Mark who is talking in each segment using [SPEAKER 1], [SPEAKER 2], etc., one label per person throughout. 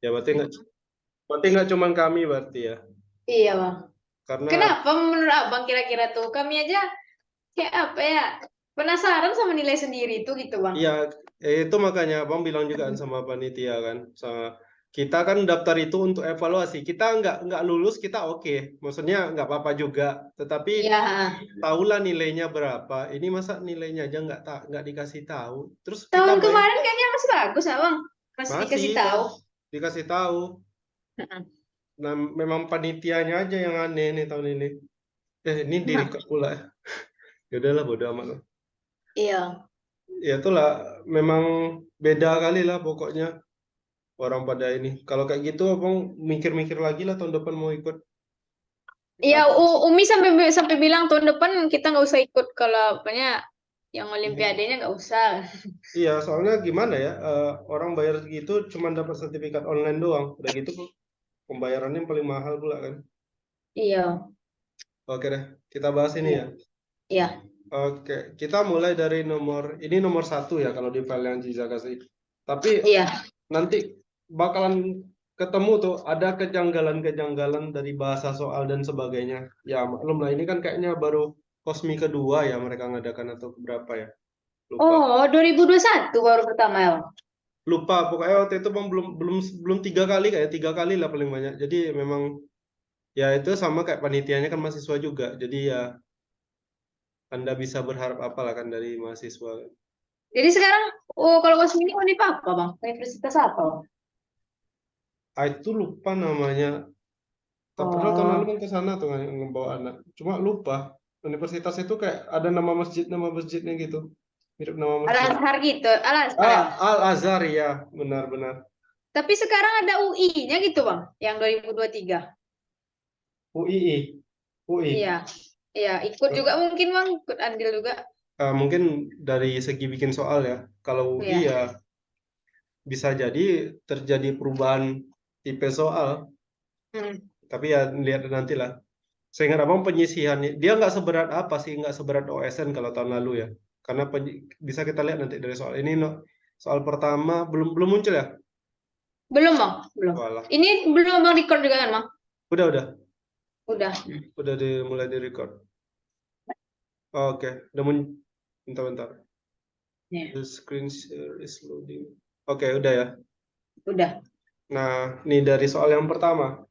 [SPEAKER 1] Ya berarti nggak cuman kami berarti ya.
[SPEAKER 2] Iya, Bang.
[SPEAKER 1] Karena
[SPEAKER 2] Kenapa menurut Abang kira-kira tuh? Kami aja kayak apa ya? Penasaran sama nilai sendiri itu gitu, Bang.
[SPEAKER 1] ya itu makanya Abang bilang juga kan sama panitia kan, sama kita kan daftar itu untuk evaluasi. Kita nggak lulus kita oke, maksudnya nggak apa-apa juga. Tetapi
[SPEAKER 2] Iya,
[SPEAKER 1] tahulah nilainya berapa. Ini masa nilainya aja nggak dikasih tahu. Terus kita
[SPEAKER 2] tahun
[SPEAKER 1] bayar
[SPEAKER 2] kemarin kayaknya masih bagus, Abang. Masih
[SPEAKER 1] masih
[SPEAKER 2] dikasih tahu.
[SPEAKER 1] dikasih tahu. Nah memang panitianya aja yang aneh nih tahun ini. Ini di
[SPEAKER 2] Nah,
[SPEAKER 1] record pula. Ya udahlah bodo amat lah.
[SPEAKER 2] iya.
[SPEAKER 1] Ya itulah memang beda kali lah pokoknya. Orang pada ini. Kalau kayak gitu abang mikir-mikir lagi lah tahun depan mau ikut.
[SPEAKER 2] Iya,
[SPEAKER 1] Apa?
[SPEAKER 2] Umi sampai sampai bilang tahun depan kita nggak usah ikut kalau apanya yang
[SPEAKER 1] Ini.
[SPEAKER 2] olimpiadenya nggak usah.
[SPEAKER 1] Iya, soalnya gimana ya? Orang bayar segitu cuma dapat sertifikat online doang. Udah gitu pembayarannya yang paling mahal pula kan.
[SPEAKER 2] Iya,
[SPEAKER 1] Oke deh, kita bahas ini
[SPEAKER 2] iya,
[SPEAKER 1] ya.
[SPEAKER 2] iya,
[SPEAKER 1] Oke, kita mulai dari ini nomor satu ya kalau di file yang Ciza kasih. Tapi
[SPEAKER 2] iya.
[SPEAKER 1] nanti bakalan ketemu tuh ada kejanggalan-kejanggalan dari bahasa soal dan sebagainya. Ya maklum lah ini kan kayaknya baru Kosmi kedua ya mereka ngadakan atau berapa ya? Lupa.
[SPEAKER 2] Oh, 2021 baru pertama ya, Bang?
[SPEAKER 1] Lupa pokoknya waktu itu Bang belum belum belum 3 kali kayak 3 kali lah paling banyak. Jadi memang ya itu sama kayak panitianya kan mahasiswa juga. Jadi ya Anda bisa berharap apa lah kan dari mahasiswa.
[SPEAKER 2] Jadi sekarang, oh kalau Kosmi ini univ apa, Bang? Universitas apa, Bang?
[SPEAKER 1] Itu lupa namanya. Tak pernah tahun lalu
[SPEAKER 2] Oh,
[SPEAKER 1] kan ke sana tuh ngebawa anak. Cuma lupa. Universitas itu kayak ada nama masjidnya gitu. Mirip nama masjid.
[SPEAKER 2] Al-Azhar gitu, Al-Azhar ya,
[SPEAKER 1] Ah,
[SPEAKER 2] Bang?
[SPEAKER 1] Al Azhar ya, benar-benar.
[SPEAKER 2] Tapi sekarang ada UI-nya gitu, Bang, yang 2023.
[SPEAKER 1] UII,
[SPEAKER 2] Iya,
[SPEAKER 1] UI.
[SPEAKER 2] iya, ikut juga mungkin, Bang, ikut andil juga.
[SPEAKER 1] Mungkin dari segi bikin soal ya. Kalau UI
[SPEAKER 2] Iya.
[SPEAKER 1] ya bisa jadi terjadi perubahan tipe soal.
[SPEAKER 2] Hmm.
[SPEAKER 1] Tapi ya lihat nanti lah. Seingat abang penyisihan dia nggak seberat apa sih, nggak seberat OSN kalau tahun lalu ya. Karena bisa kita lihat nanti dari soal ini, no. Soal pertama belum belum muncul ya.
[SPEAKER 2] Belum, Bang, belum.
[SPEAKER 1] Walah,
[SPEAKER 2] Ini belum Bang record juga kan, Bang?
[SPEAKER 1] udah
[SPEAKER 2] Udah.
[SPEAKER 1] udah mulai di record. Oke, udah bentar-bentar.
[SPEAKER 2] Ya,
[SPEAKER 1] The screen share is loading. Oke, udah ya.
[SPEAKER 2] udah.
[SPEAKER 1] Nah, ini dari soal yang pertama.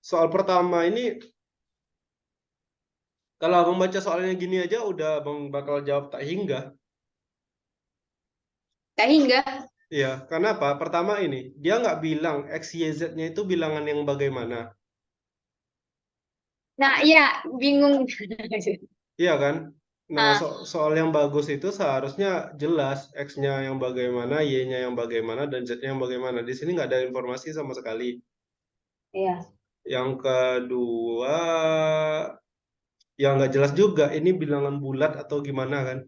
[SPEAKER 1] Soal pertama ini kalau abang baca soalnya gini aja udah abang bakal jawab tak hingga.
[SPEAKER 2] Tak hingga.
[SPEAKER 1] Iya, karena apa? Pertama ini, dia nggak bilang X, Y, Z-nya itu bilangan yang bagaimana.
[SPEAKER 2] Nah, iya, bingung.
[SPEAKER 1] Iya kan? Nah,
[SPEAKER 2] Ah,
[SPEAKER 1] soal yang bagus itu seharusnya jelas X-nya yang bagaimana, Y-nya yang bagaimana, dan Z-nya yang bagaimana. Di sini nggak ada informasi sama sekali.
[SPEAKER 2] iya.
[SPEAKER 1] Yang kedua, ya nggak jelas juga ini bilangan bulat atau gimana kan.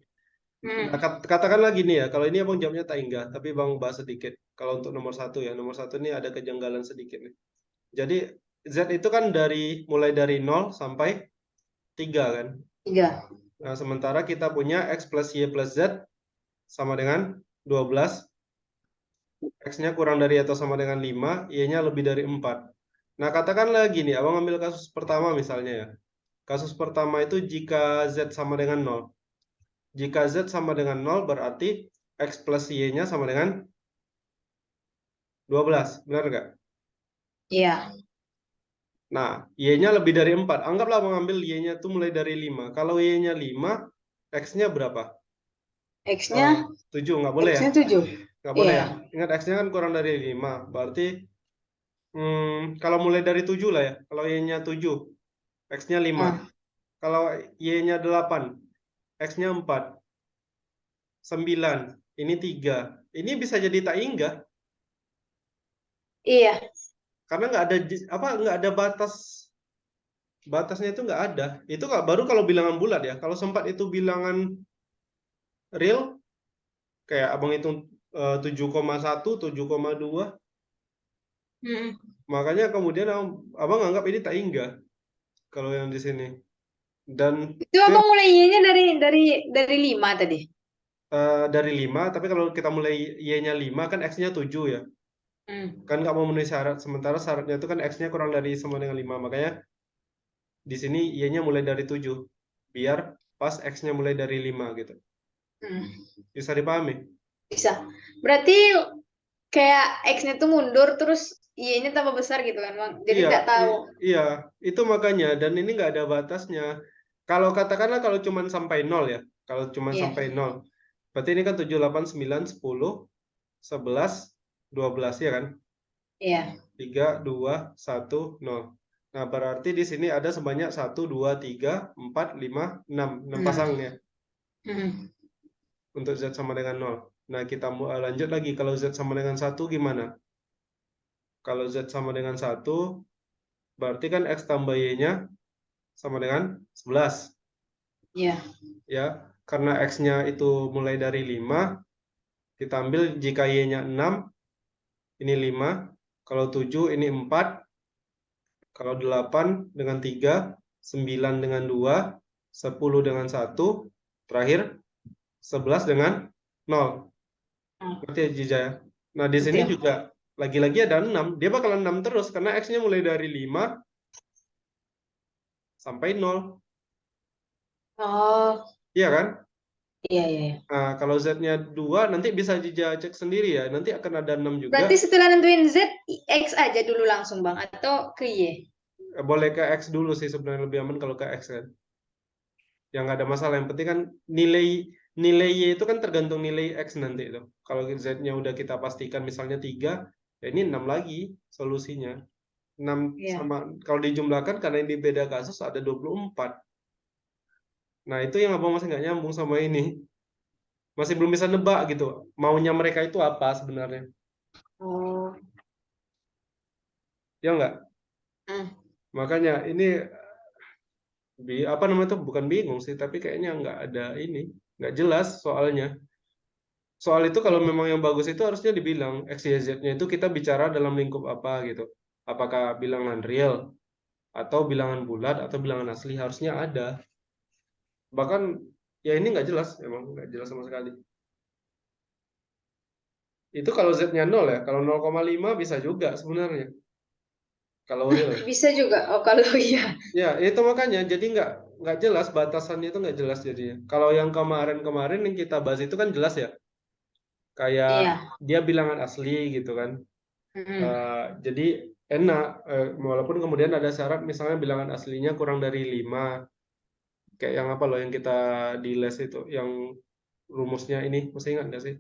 [SPEAKER 1] Nah,
[SPEAKER 2] Hmm.
[SPEAKER 1] katakanlah gini ya, kalau ini abang jawabnya tak hingga, tapi bang bahas sedikit. Kalau untuk nomor satu ya, nomor satu ini ada kejanggalan sedikit nih. Jadi Z itu kan mulai dari 0 sampai 3 kan.
[SPEAKER 2] Tiga.
[SPEAKER 1] Nah, sementara kita punya X plus Y plus Z sama dengan 12. X-nya kurang dari atau sama dengan 5, Y-nya lebih dari 4. Nah, katakanlah gini, abang ambil kasus pertama misalnya ya. Kasus pertama itu jika Z sama dengan 0. Jika Z sama dengan 0 berarti X plus Y-nya sama dengan 12. Benar nggak?
[SPEAKER 2] Iya.
[SPEAKER 1] Nah, Y-nya lebih dari 4. Anggaplah abang ambil Y-nya itu mulai dari 5. Kalau Y-nya 5, X-nya berapa?
[SPEAKER 2] X-nya,
[SPEAKER 1] 7, nggak boleh ya?
[SPEAKER 2] X-nya 7.
[SPEAKER 1] Nggak boleh
[SPEAKER 2] Iya.
[SPEAKER 1] ya? Ingat X-nya kan kurang dari 5. Berarti kalau mulai dari 7 lah ya. Kalau Y-nya 7, X-nya 5.
[SPEAKER 2] Ah,
[SPEAKER 1] Kalau Y-nya 8, X-nya 4. 9. Ini 3. Ini bisa jadi tak hingga.
[SPEAKER 2] iya.
[SPEAKER 1] Karena nggak ada nggak ada batasnya itu nggak ada. Itu baru kalau bilangan bulat ya. Kalau sempat itu bilangan real, kayak abang hitung 7,1, 7,2,
[SPEAKER 2] Hmm.
[SPEAKER 1] makanya kemudian abang anggap ini tak hingga kalau yang di sini. Dan
[SPEAKER 2] Itu Abang mulai Y-nya dari 5 tadi.
[SPEAKER 1] dari 5, tapi kalau kita mulai Y-nya 5 kan X-nya 7 ya. Kan nggak memenuhi syarat, sementara syaratnya itu kan X-nya kurang dari sama dengan 5. Makanya di sini Y-nya mulai dari 7. Biar pas X-nya mulai dari 5 gitu. Bisa dipahami?
[SPEAKER 2] Bisa. Berarti kayak X-nya tuh mundur terus Y-nya tambah besar gitu kan, Bang. Jadi
[SPEAKER 1] Iya,
[SPEAKER 2] nggak tahu.
[SPEAKER 1] iya, itu makanya. Dan ini nggak ada batasnya. Kalau katakanlah kalau cuman sampai 0 ya. Kalau cuman
[SPEAKER 2] Iya.
[SPEAKER 1] sampai 0. Berarti ini kan 7, 8, 9, 10, 11, 12 ya kan?
[SPEAKER 2] Iya.
[SPEAKER 1] 3, 2, 1, 0. Nah, berarti di sini ada sebanyak 1, 2, 3, 4, 5, 6. 6 pasang ya. Untuk Z sama dengan 0. Nah, kita lanjut lagi. Kalau Z sama dengan 1 gimana? Kalau Z sama dengan 1, berarti kan X tambah Y-nya sama dengan 11.
[SPEAKER 2] Iya.
[SPEAKER 1] Ya, karena X-nya itu mulai dari 5, kita ambil jika Y-nya 6, ini 5. Kalau 7, ini 4. Kalau 8 dengan 3, 9 dengan 2, 10 dengan 1, terakhir 11 dengan 0. Berarti ya, Jija ya. Nah, di sini
[SPEAKER 2] Betul.
[SPEAKER 1] juga lagi-lagi ada 6. Dia bakalan 6 terus karena X-nya mulai dari 5 sampai 0.
[SPEAKER 2] Oh,
[SPEAKER 1] Iya kan?
[SPEAKER 2] iya, iya.
[SPEAKER 1] Nah, kalau Z-nya 2 nanti bisa Jija cek sendiri ya. Nanti akan ada 6 juga.
[SPEAKER 2] Berarti setelah nentuin Z, X aja dulu langsung, Bang, atau ke Y?
[SPEAKER 1] Boleh ke X dulu sih sebenarnya lebih aman kalau ke X kan. Yang nggak ada masalah. Yang penting kan nilai nilai Y itu kan tergantung nilai X nanti itu. Kalau Z-nya udah kita pastikan misalnya 3, ya ini 6 lagi solusinya. 6
[SPEAKER 2] Iya.
[SPEAKER 1] sama kalau dijumlahkan karena ini beda kasus ada 24. Nah, itu yang abang masih nggak nyambung sama ini. Masih belum bisa nebak gitu. Maunya mereka itu apa sebenarnya.
[SPEAKER 2] Oh.
[SPEAKER 1] Ya nggak? Makanya ini apa namanya tuh bukan bingung sih, tapi kayaknya nggak ada ini. Nggak jelas soalnya. Soal itu kalau
[SPEAKER 2] Iya.
[SPEAKER 1] memang yang bagus itu harusnya dibilang X, Y, Z-nya itu kita bicara dalam lingkup apa gitu. Apakah bilangan real atau bilangan bulat atau bilangan asli harusnya ada. Bahkan ya ini nggak jelas, emang nggak jelas sama sekali. Itu kalau Z-nya 0 ya, kalau 0,5 bisa juga sebenarnya. Kalau real ya.
[SPEAKER 2] Bisa juga. Oh, kalau iya.
[SPEAKER 1] Ya, itu makanya jadi nggak jelas batasannya itu nggak jelas jadinya. Kalau yang kemarin-kemarin yang kita bahas itu kan jelas ya. Kayak
[SPEAKER 2] Iya.
[SPEAKER 1] dia bilangan asli gitu kan. Jadi enak, walaupun kemudian ada syarat misalnya bilangan aslinya kurang dari 5, kayak yang apa loh yang kita di les itu, yang rumusnya ini, masih ingat nggak sih?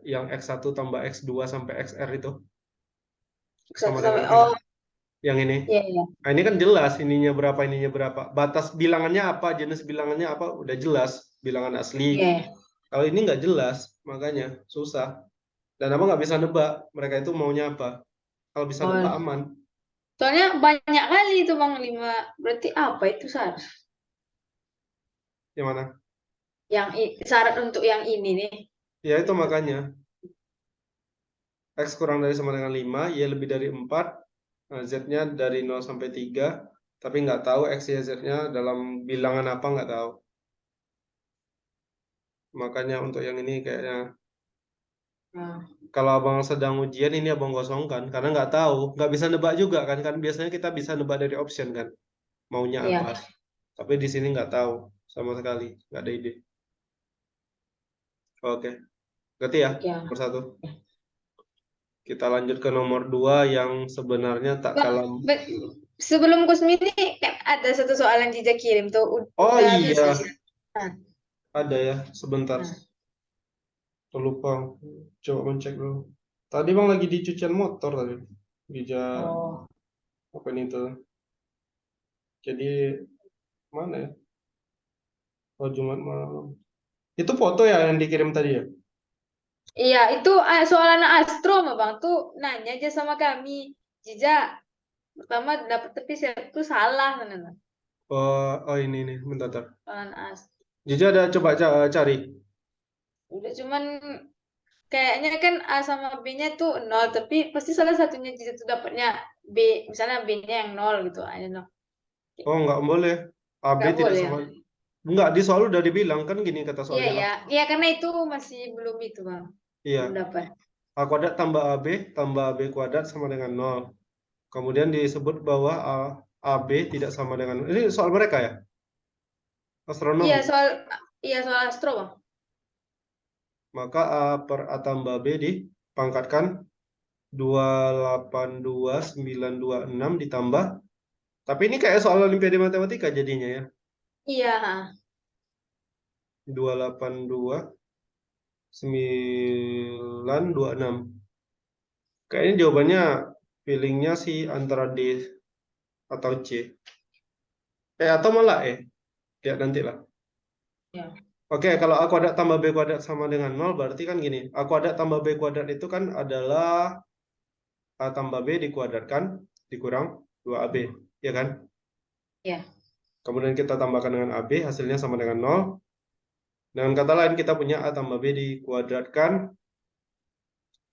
[SPEAKER 1] Yang X1 tambah X2 sampai XR itu sama
[SPEAKER 2] Satu
[SPEAKER 1] dengan
[SPEAKER 2] sampai.
[SPEAKER 1] ini.
[SPEAKER 2] Oh,
[SPEAKER 1] Yang ini.
[SPEAKER 2] iya, iya.
[SPEAKER 1] Nah, ini kan jelas ininya berapa. Batas bilangannya apa, jenis bilangannya apa, udah jelas bilangan asli.
[SPEAKER 2] Iya.
[SPEAKER 1] Kalau ini nggak jelas, makanya susah. Dan apa nggak bisa nebak mereka itu maunya apa. Kalau bisa nebak
[SPEAKER 2] Oh,
[SPEAKER 1] aman.
[SPEAKER 2] soalnya banyak kali itu, Bang, 5. Berarti apa itu syarat?
[SPEAKER 1] Yang mana?
[SPEAKER 2] Syarat untuk yang ini nih.
[SPEAKER 1] Ya itu
[SPEAKER 2] Itu.
[SPEAKER 1] makanya. X kurang dari sama dengan 5, Y lebih dari 4, Z-nya dari 0 sampai 3, tapi nggak tahu X, Y, Z-nya dalam bilangan apa nggak tahu. Makanya untuk yang ini kayaknya
[SPEAKER 2] Nah,
[SPEAKER 1] kalau abang sedang ujian ini abang kosongkan karena nggak tahu, nggak bisa nebak juga kan biasanya kita bisa nebak dari option kan maunya
[SPEAKER 2] iya.
[SPEAKER 1] apa. Tapi di sini nggak tahu sama sekali, nggak ada ide. Oke, berarti ya
[SPEAKER 2] Ya.
[SPEAKER 1] nomor 1. Kita lanjut ke nomor 2 yang sebenarnya tak
[SPEAKER 2] Bang,
[SPEAKER 1] kalah.
[SPEAKER 2] sebelum Kusmi ini kan ada satu soal yang Cica kirim tuh.
[SPEAKER 1] Oh
[SPEAKER 2] Udah bisa.
[SPEAKER 1] iya,
[SPEAKER 2] Nah,
[SPEAKER 1] ada ya, sebentar.
[SPEAKER 2] nah.
[SPEAKER 1] Terlupa, coba mencek dulu. Tadi bang lagi di cucian motor tadi. Di
[SPEAKER 2] Oh.
[SPEAKER 1] apa ini tuh? Jadi mana ya? Oh Jumat malam. Itu foto ya yang dikirim tadi ya?
[SPEAKER 2] Iya, itu soal anak astro mah, Bang. Tuh nanya aja sama kami. Cica pertama dapat tapi saya tuh salah mana.
[SPEAKER 1] Oh ini bentar, bentar.
[SPEAKER 2] Soal anak astro.
[SPEAKER 1] Jadi ada coba cari.
[SPEAKER 2] Udah cuman kayaknya kan A sama B-nya tuh nol, tapi pasti salah satunya Cica tuh dapatnya B, misalnya B-nya yang nol gitu aja no.
[SPEAKER 1] Oh nggak boleh. AB
[SPEAKER 2] Nggak
[SPEAKER 1] tidak
[SPEAKER 2] boleh ya?
[SPEAKER 1] sama. Nggak di soal udah dibilang kan gini kata
[SPEAKER 2] Iya,
[SPEAKER 1] soalnya.
[SPEAKER 2] ya. Iya, karena itu masih belum itu, Bang. Belum
[SPEAKER 1] Iya.
[SPEAKER 2] dapat.
[SPEAKER 1] A kuadrat tambah AB kuadrat sama dengan 0. Kemudian disebut bahwa AB tidak sama dengan... Ini soal mereka ya? Astronom.
[SPEAKER 2] Iya soal astro, Bang.
[SPEAKER 1] Maka A per A tambah B dipangkatkan 282.926 ditambah. Tapi ini kayak soal Olimpiade Matematika jadinya ya.
[SPEAKER 2] Iya,
[SPEAKER 1] 282.926. Kayaknya jawabannya feelingnya sih antara D atau C. Atau malah lihat nanti lah.
[SPEAKER 2] ya.
[SPEAKER 1] Oke, kalau A kuadrat tambah B kuadrat sama dengan 0, berarti kan gini. A kuadrat tambah B kuadrat itu kan adalah A tambah B dikuadratkan dikurang 2AB, ya kan?
[SPEAKER 2] Ya.
[SPEAKER 1] Kemudian kita tambahkan dengan AB, hasilnya sama dengan 0. Dengan kata lain, kita punya A tambah B dikuadratkan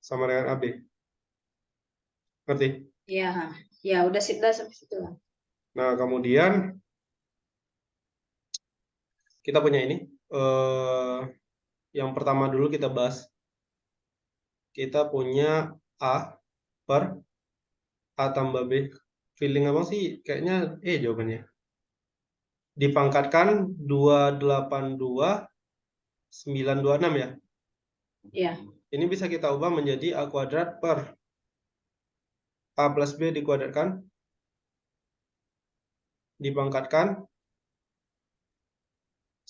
[SPEAKER 1] sama dengan AB. Ngerti?
[SPEAKER 2] Iya, ya udah sip dah sampai situ, Bang.
[SPEAKER 1] Nah, kemudian kita punya ini. Yang pertama dulu kita bahas. Kita punya A per A tambah B. Feeling abang sih kayaknya jawabannya. Dipangkatkan 282.926 ya.
[SPEAKER 2] Iya.
[SPEAKER 1] Ini bisa kita ubah menjadi A kuadrat per A plus B dikuadratkan. Dipangkatkan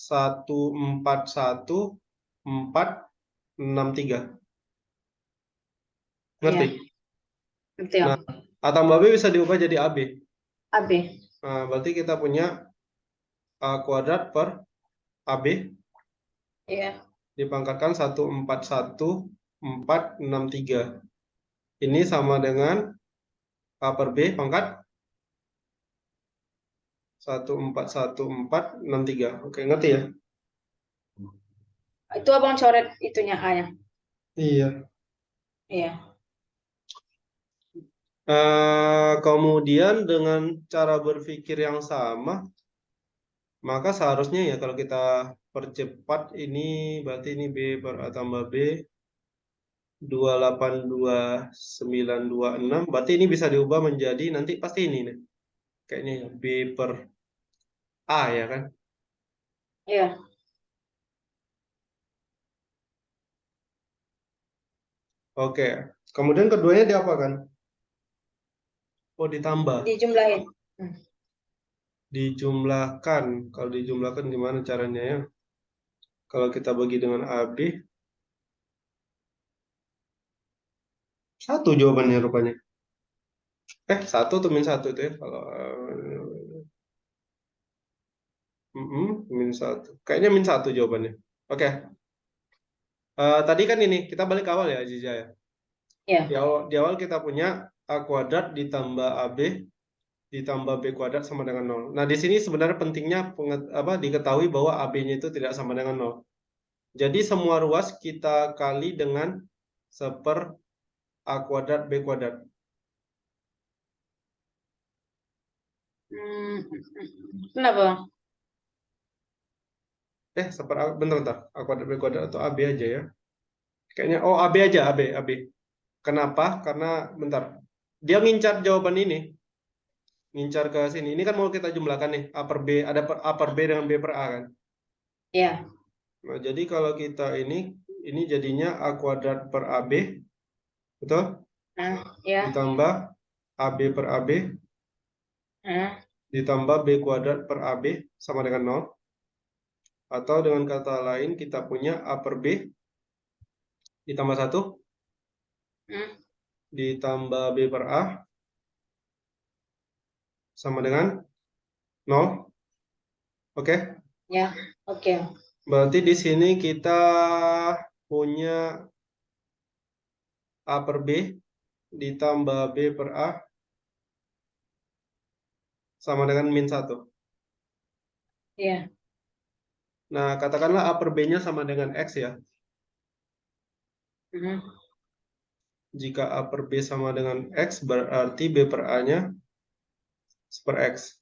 [SPEAKER 1] 141.463. Ngerti?
[SPEAKER 2] Iya. Ngerti,
[SPEAKER 1] Nah,
[SPEAKER 2] Bang.
[SPEAKER 1] A tambah B bisa diubah jadi AB.
[SPEAKER 2] AB.
[SPEAKER 1] Nah, berarti kita punya A kuadrat per AB
[SPEAKER 2] Iya.
[SPEAKER 1] dipangkatkan 141.463. Ini sama dengan A per B pangkat 141.463. Oke, ngerti ya?
[SPEAKER 2] Itu Abang coret itunya A-nya.
[SPEAKER 1] Iya.
[SPEAKER 2] Iya.
[SPEAKER 1] Kemudian dengan cara berpikir yang sama, maka seharusnya ya kalau kita percepat ini, berarti ini B per A tambah B 282.926. Berarti ini bisa diubah menjadi nanti pasti ini nih. Kayaknya ya, B per A ya kan?
[SPEAKER 2] Iya.
[SPEAKER 1] Oke. Kemudian keduanya diapakan? Oh, ditambah.
[SPEAKER 2] Dijumlahin.
[SPEAKER 1] Dijumlahkan. Kalau dijumlahkan gimana caranya ya? Kalau kita bagi dengan AB, satu jawabannya rupanya. Satu atau min satu itu ya? Kalau min satu. Kayaknya min satu jawabannya. Oke. Tadi kan ini, kita balik ke awal ya, Aziza ya.
[SPEAKER 2] Iya.
[SPEAKER 1] Di awal kita punya A kuadrat ditambah AB ditambah B kuadrat sama dengan 0. Nah, di sini sebenarnya pentingnya diketahui bahwa AB-nya itu tidak sama dengan 0. Jadi semua ruas kita kali dengan 1/A kuadrat B kuadrat.
[SPEAKER 2] Kenapa, Bang?
[SPEAKER 1] Bentar. A kuadrat B kuadrat atau AB aja ya. Kayaknya, AB aja, AB. Kenapa? Karena, bentar. Dia ngincar jawaban ini. Ngincar ke sini. Ini kan mau kita jumlahkan nih. A per B, ada A per B dengan B per A kan.
[SPEAKER 2] Iya.
[SPEAKER 1] Nah, jadi kalau kita ini jadinya A kuadrat per AB. Betul?
[SPEAKER 2] Iya.
[SPEAKER 1] Ditambah AB per AB. Ditambah B kuadrat per AB sama dengan 0. Atau dengan kata lain kita punya A per B ditambah 1 ditambah B per A sama dengan 0. Oke?
[SPEAKER 2] Ya, oke.
[SPEAKER 1] Berarti di sini kita punya A per B ditambah B per A sama dengan min 1.
[SPEAKER 2] Iya.
[SPEAKER 1] Nah, katakanlah A per B-nya sama dengan X ya. Jika A per B sama dengan X, berarti B per A-nya per X.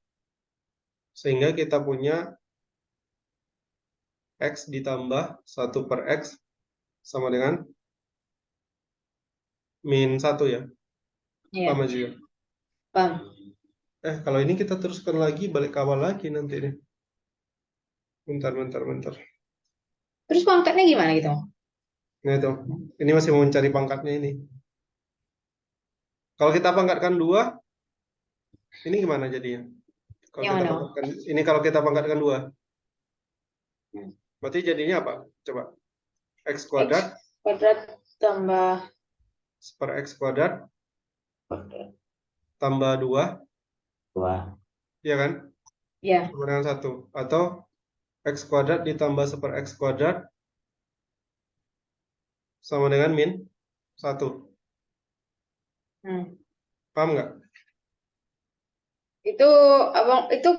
[SPEAKER 1] Sehingga kita punya X ditambah 1 per X sama dengan min 1 ya.
[SPEAKER 2] Iya,
[SPEAKER 1] Paham juga.
[SPEAKER 2] paham.
[SPEAKER 1] Kalau ini kita teruskan lagi, balik ke awal lagi nanti nih. Bentar.
[SPEAKER 2] Terus pangkatnya gimana gitu?
[SPEAKER 1] Nah itu, ini masih mau mencari pangkatnya ini. Kalau kita pangkatkan 2, ini gimana jadinya? Kalau
[SPEAKER 2] Yang
[SPEAKER 1] kita
[SPEAKER 2] mana?
[SPEAKER 1] pangkatkan, ini kalau kita pangkatkan 2,
[SPEAKER 2] Hmm.
[SPEAKER 1] berarti jadinya apa? Coba, X
[SPEAKER 2] X
[SPEAKER 1] kuadrat
[SPEAKER 2] kuadrat tambah
[SPEAKER 1] per X kuadrat
[SPEAKER 2] kuadrat
[SPEAKER 1] tambah 2,
[SPEAKER 2] 2.
[SPEAKER 1] ya kan?
[SPEAKER 2] Ya.
[SPEAKER 1] Sama dengan 1. Atau X kuadrat ditambah per X kuadrat sama dengan min 1.
[SPEAKER 2] Hmm.
[SPEAKER 1] Paham nggak?
[SPEAKER 2] Itu abang itu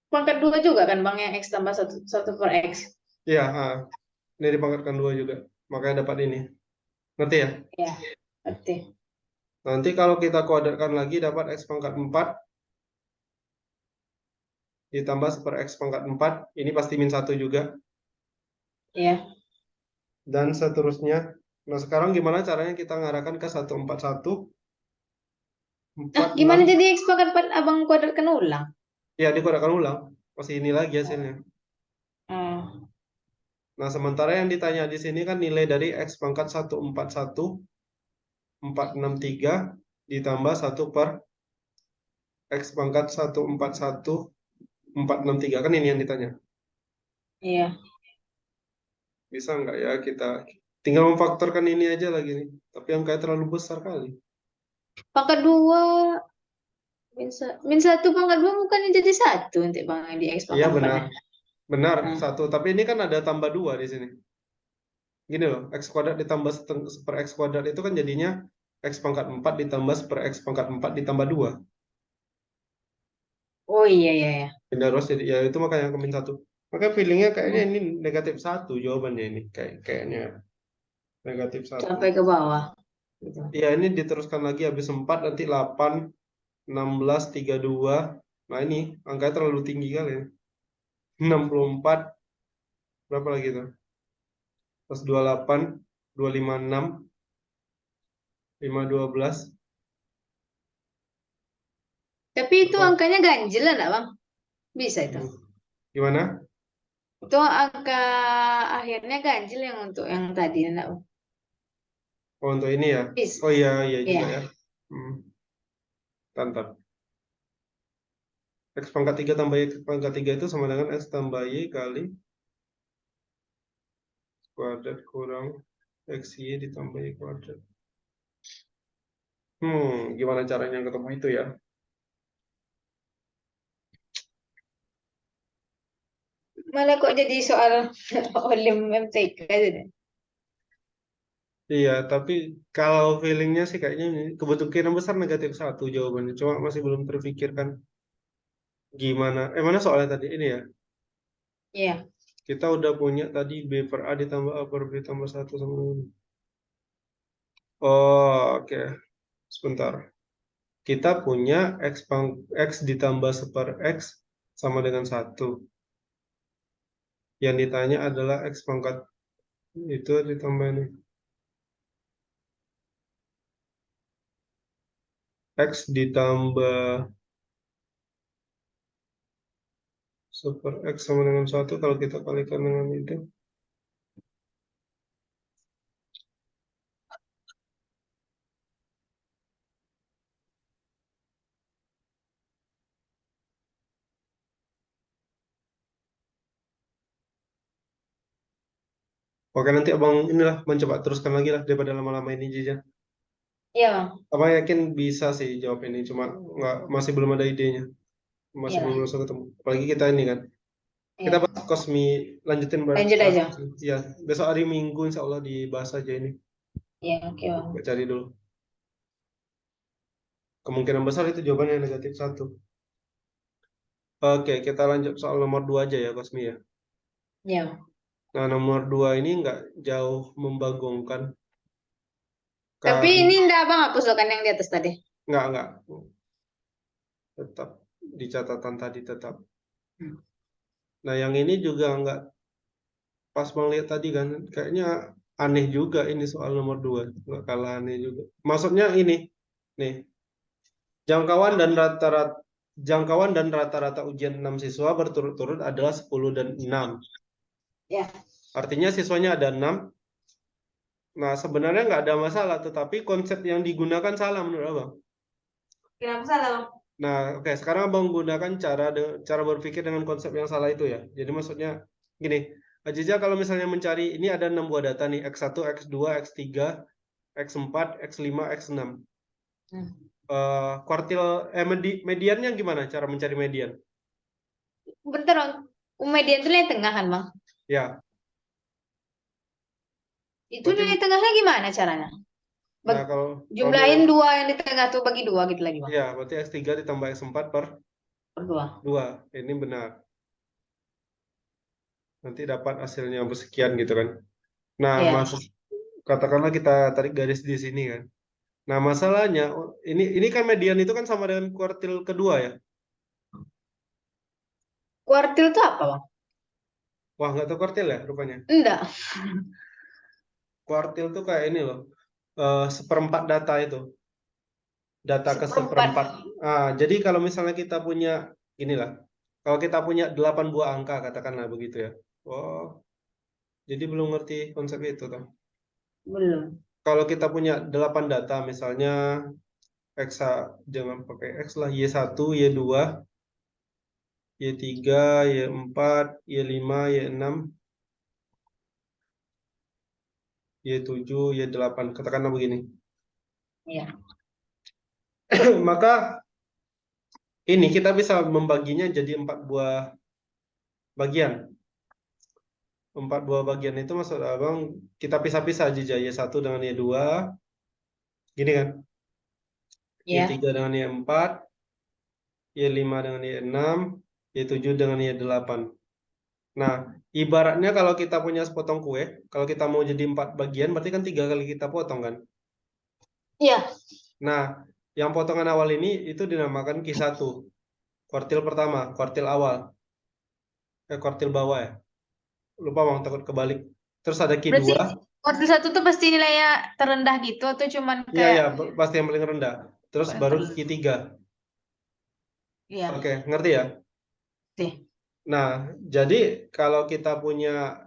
[SPEAKER 2] pangkat 2 juga kan bang, yang X tambah satu per X.
[SPEAKER 1] Iya, ini dipangkatkan 2 juga. Makanya dapat ini. Ngerti ya?
[SPEAKER 2] Ya, berarti.
[SPEAKER 1] Nanti kalau kita kuadratkan lagi dapat X pangkat 4 ditambah per X pangkat 4. Ini pasti min 1 juga.
[SPEAKER 2] Ya.
[SPEAKER 1] Dan seterusnya. Nah, sekarang gimana caranya kita ngarahkan ke 141,
[SPEAKER 2] Gimana
[SPEAKER 1] 46.
[SPEAKER 2] jadi X pangkat 4 abang kuadratkan ulang?
[SPEAKER 1] Ya, dikuadratkan ulang. Masih ini lagi hasilnya.
[SPEAKER 2] Hmm.
[SPEAKER 1] Nah, sementara yang ditanya di sini kan nilai dari X pangkat 141, 463 ditambah 1 per X pangkat 141, 463. Kan ini yang ditanya.
[SPEAKER 2] Iya.
[SPEAKER 1] Bisa nggak ya kita tinggal memfaktorkan ini aja lagi nih. Tapi angkanya terlalu besar kali.
[SPEAKER 2] Pangkat 2 min 1 pangkat 2 bukannya jadi 1 nanti bang di X
[SPEAKER 1] Iya
[SPEAKER 2] pangkat 4
[SPEAKER 1] benar.
[SPEAKER 2] nya.
[SPEAKER 1] Benar,
[SPEAKER 2] Hmm.
[SPEAKER 1] 1. Tapi ini kan ada tambah 2 di sini. Gini loh, X kuadrat ditambah per X kuadrat itu kan jadinya X pangkat 4 ditambah per X pangkat 4 ditambah 2.
[SPEAKER 2] Oh iya.
[SPEAKER 1] Terus jadi ya itu makanya ke min 1. Maka feelingnya kayaknya
[SPEAKER 2] Hmm.
[SPEAKER 1] ini negatif 1 jawabannya ini. Kayaknya negatif 1.
[SPEAKER 2] Sampai ke bawah. Gitu.
[SPEAKER 1] Ya ini diteruskan lagi habis 4 nanti 8, 16, 32. Nah ini angkanya terlalu tinggi kali ya. 64, berapa lagi tuh? Plus 28, 256, 512.
[SPEAKER 2] Tapi itu
[SPEAKER 1] Berapa?
[SPEAKER 2] angkanya ganjil lah enggak bang? Bisa itu.
[SPEAKER 1] Gimana?
[SPEAKER 2] Itu angka akhirnya ganjil yang untuk yang tadi enggak bang?
[SPEAKER 1] Oh, untuk ini ya?
[SPEAKER 2] Bisa.
[SPEAKER 1] Oh iya juga
[SPEAKER 2] Iya.
[SPEAKER 1] ya. Hmm, Tantap. X pangkat 3 tambah Y pangkat 3 itu sama dengan X tambah Y kali kuadrat kurang XY ditambah Y kuadrat. Gimana caranya ketemu itu ya?
[SPEAKER 2] Malah kok jadi soal olim MTK jadi.
[SPEAKER 1] Iya, tapi kalau feelingnya sih kayaknya kebetulan besar negatif 1 jawabannya. Cuma masih belum terfikirkan gimana. Mana soalnya tadi ini ya?
[SPEAKER 2] Iya.
[SPEAKER 1] Kita udah punya tadi B per A ditambah A per B tambah 1 sama ini. Oh, oke. Sebentar. Kita punya X ditambah per X sama dengan 1. Yang ditanya adalah X pangkat itu ditambah ini. X ditambah super X sama dengan 1 kalau kita kalikan dengan itu. Oke, nanti abang inilah mencoba teruskan lagi lah daripada lama-lama ini aja.
[SPEAKER 2] Iya bang.
[SPEAKER 1] Abang yakin bisa sih jawab ini, cuma masih belum ada idenya, masih
[SPEAKER 2] Iya
[SPEAKER 1] belum
[SPEAKER 2] lah.
[SPEAKER 1] langsung ketemu. Apalagi kita ini kan, kita
[SPEAKER 2] Iya.
[SPEAKER 1] bahas Kosmi lanjutin
[SPEAKER 2] Lanjut
[SPEAKER 1] bahas
[SPEAKER 2] aja.
[SPEAKER 1] ya besok hari Minggu insya Allah dibahas aja ini.
[SPEAKER 2] Iya oke bang.
[SPEAKER 1] Kita cari dulu. Kemungkinan besar itu jawabannya negatif 1. Oke, kita lanjut soal nomor 2 aja ya Kosmi ya.
[SPEAKER 2] Iya.
[SPEAKER 1] Nah, nomor 2 ini nggak jauh membagongkan.
[SPEAKER 2] Tapi
[SPEAKER 1] Karena
[SPEAKER 2] ini enggak abang hapuskan yang di atas tadi.
[SPEAKER 1] nggak. Tetap di catatan tadi tetap. Nah, yang ini juga nggak pas melihat tadi kan. Kayaknya aneh juga ini soal nomor 2. Nggak kalah aneh juga. Maksudnya ini, nih, jangkauan dan rata-rata ujian 6 siswa berturut-turut adalah 10 dan 6.
[SPEAKER 2] Ya.
[SPEAKER 1] Artinya siswanya ada 6. Nah, sebenarnya nggak ada masalah, tetapi konsep yang digunakan salah menurut Abang.
[SPEAKER 2] Kenapa salah, Bang?
[SPEAKER 1] Nah, oke, sekarang Abang gunakan cara berpikir dengan konsep yang salah itu ya. Jadi maksudnya gini, Aziza kalau misalnya mencari, ini ada 6 buah data nih, X1, X2, X3, X4, X5, X6. Mediannya gimana cara mencari median?
[SPEAKER 2] Bentar, Bang. Median itu nilai tengah kan, Bang?
[SPEAKER 1] Ya,
[SPEAKER 2] Itu
[SPEAKER 1] berarti,
[SPEAKER 2] nilai tengahnya gimana caranya?
[SPEAKER 1] nah kalau
[SPEAKER 2] Jumlahin dua yang di tengah tuh bagi dua gitu lagi, Bang.
[SPEAKER 1] ya, berarti X3 ditambah X4 per
[SPEAKER 2] Per dua.
[SPEAKER 1] 2. Ini benar. Nanti dapat hasilnya bersekian gitu kan. Nah,
[SPEAKER 2] Iya.
[SPEAKER 1] katakanlah kita tarik garis di sini kan. Nah, masalahnya ini kan median itu kan sama dengan kuartil kedua ya.
[SPEAKER 2] Kuartil itu apa, Bang?
[SPEAKER 1] Wah, nggak tahu kuartil ya rupanya.
[SPEAKER 2] Enggak.
[SPEAKER 1] Kuartil tuh kayak ini loh. Seperempat data itu. Data ke
[SPEAKER 2] Seperempat.
[SPEAKER 1] seperempat. Jadi kalau misalnya kita punya inilah. Kalau kita punya 8 buah angka katakanlah begitu ya. Oh, jadi belum ngerti konsep itu toh.
[SPEAKER 2] Belum.
[SPEAKER 1] Kalau kita punya 8 data misalnya X, jangan pakai X lah, Y1, Y2, Y3, Y4, Y5, Y6, Y7, Y8, katakanlah begini.
[SPEAKER 2] Iya.
[SPEAKER 1] Maka ini kita bisa membaginya jadi 4 buah bagian. 4 buah bagian itu maksud Abang kita pisah-pisah aja Y1 dengan Y2, gini kan?
[SPEAKER 2] Iya.
[SPEAKER 1] Y3 dengan Y4, Y5 dengan Y6, Y7 dengan Y8. Nah, ibaratnya kalau kita punya sepotong kue, kalau kita mau jadi 4 bagian, berarti kan 3 kali kita potong kan?
[SPEAKER 2] Iya.
[SPEAKER 1] Nah, yang potongan awal ini itu dinamakan Q1, kuartil pertama, kuartil awal, kuartil bawah ya. Lupa Bang, takut kebalik. Terus ada
[SPEAKER 2] Berarti
[SPEAKER 1] Q2,
[SPEAKER 2] kuartil satu tuh pasti nilainya terendah gitu atau cuman
[SPEAKER 1] iya
[SPEAKER 2] kayak
[SPEAKER 1] ya, pasti yang paling rendah. Terus baru Q3.
[SPEAKER 2] Iya.
[SPEAKER 1] Oke, ngerti ya?
[SPEAKER 2] Sih.
[SPEAKER 1] Nah, jadi kalau kita punya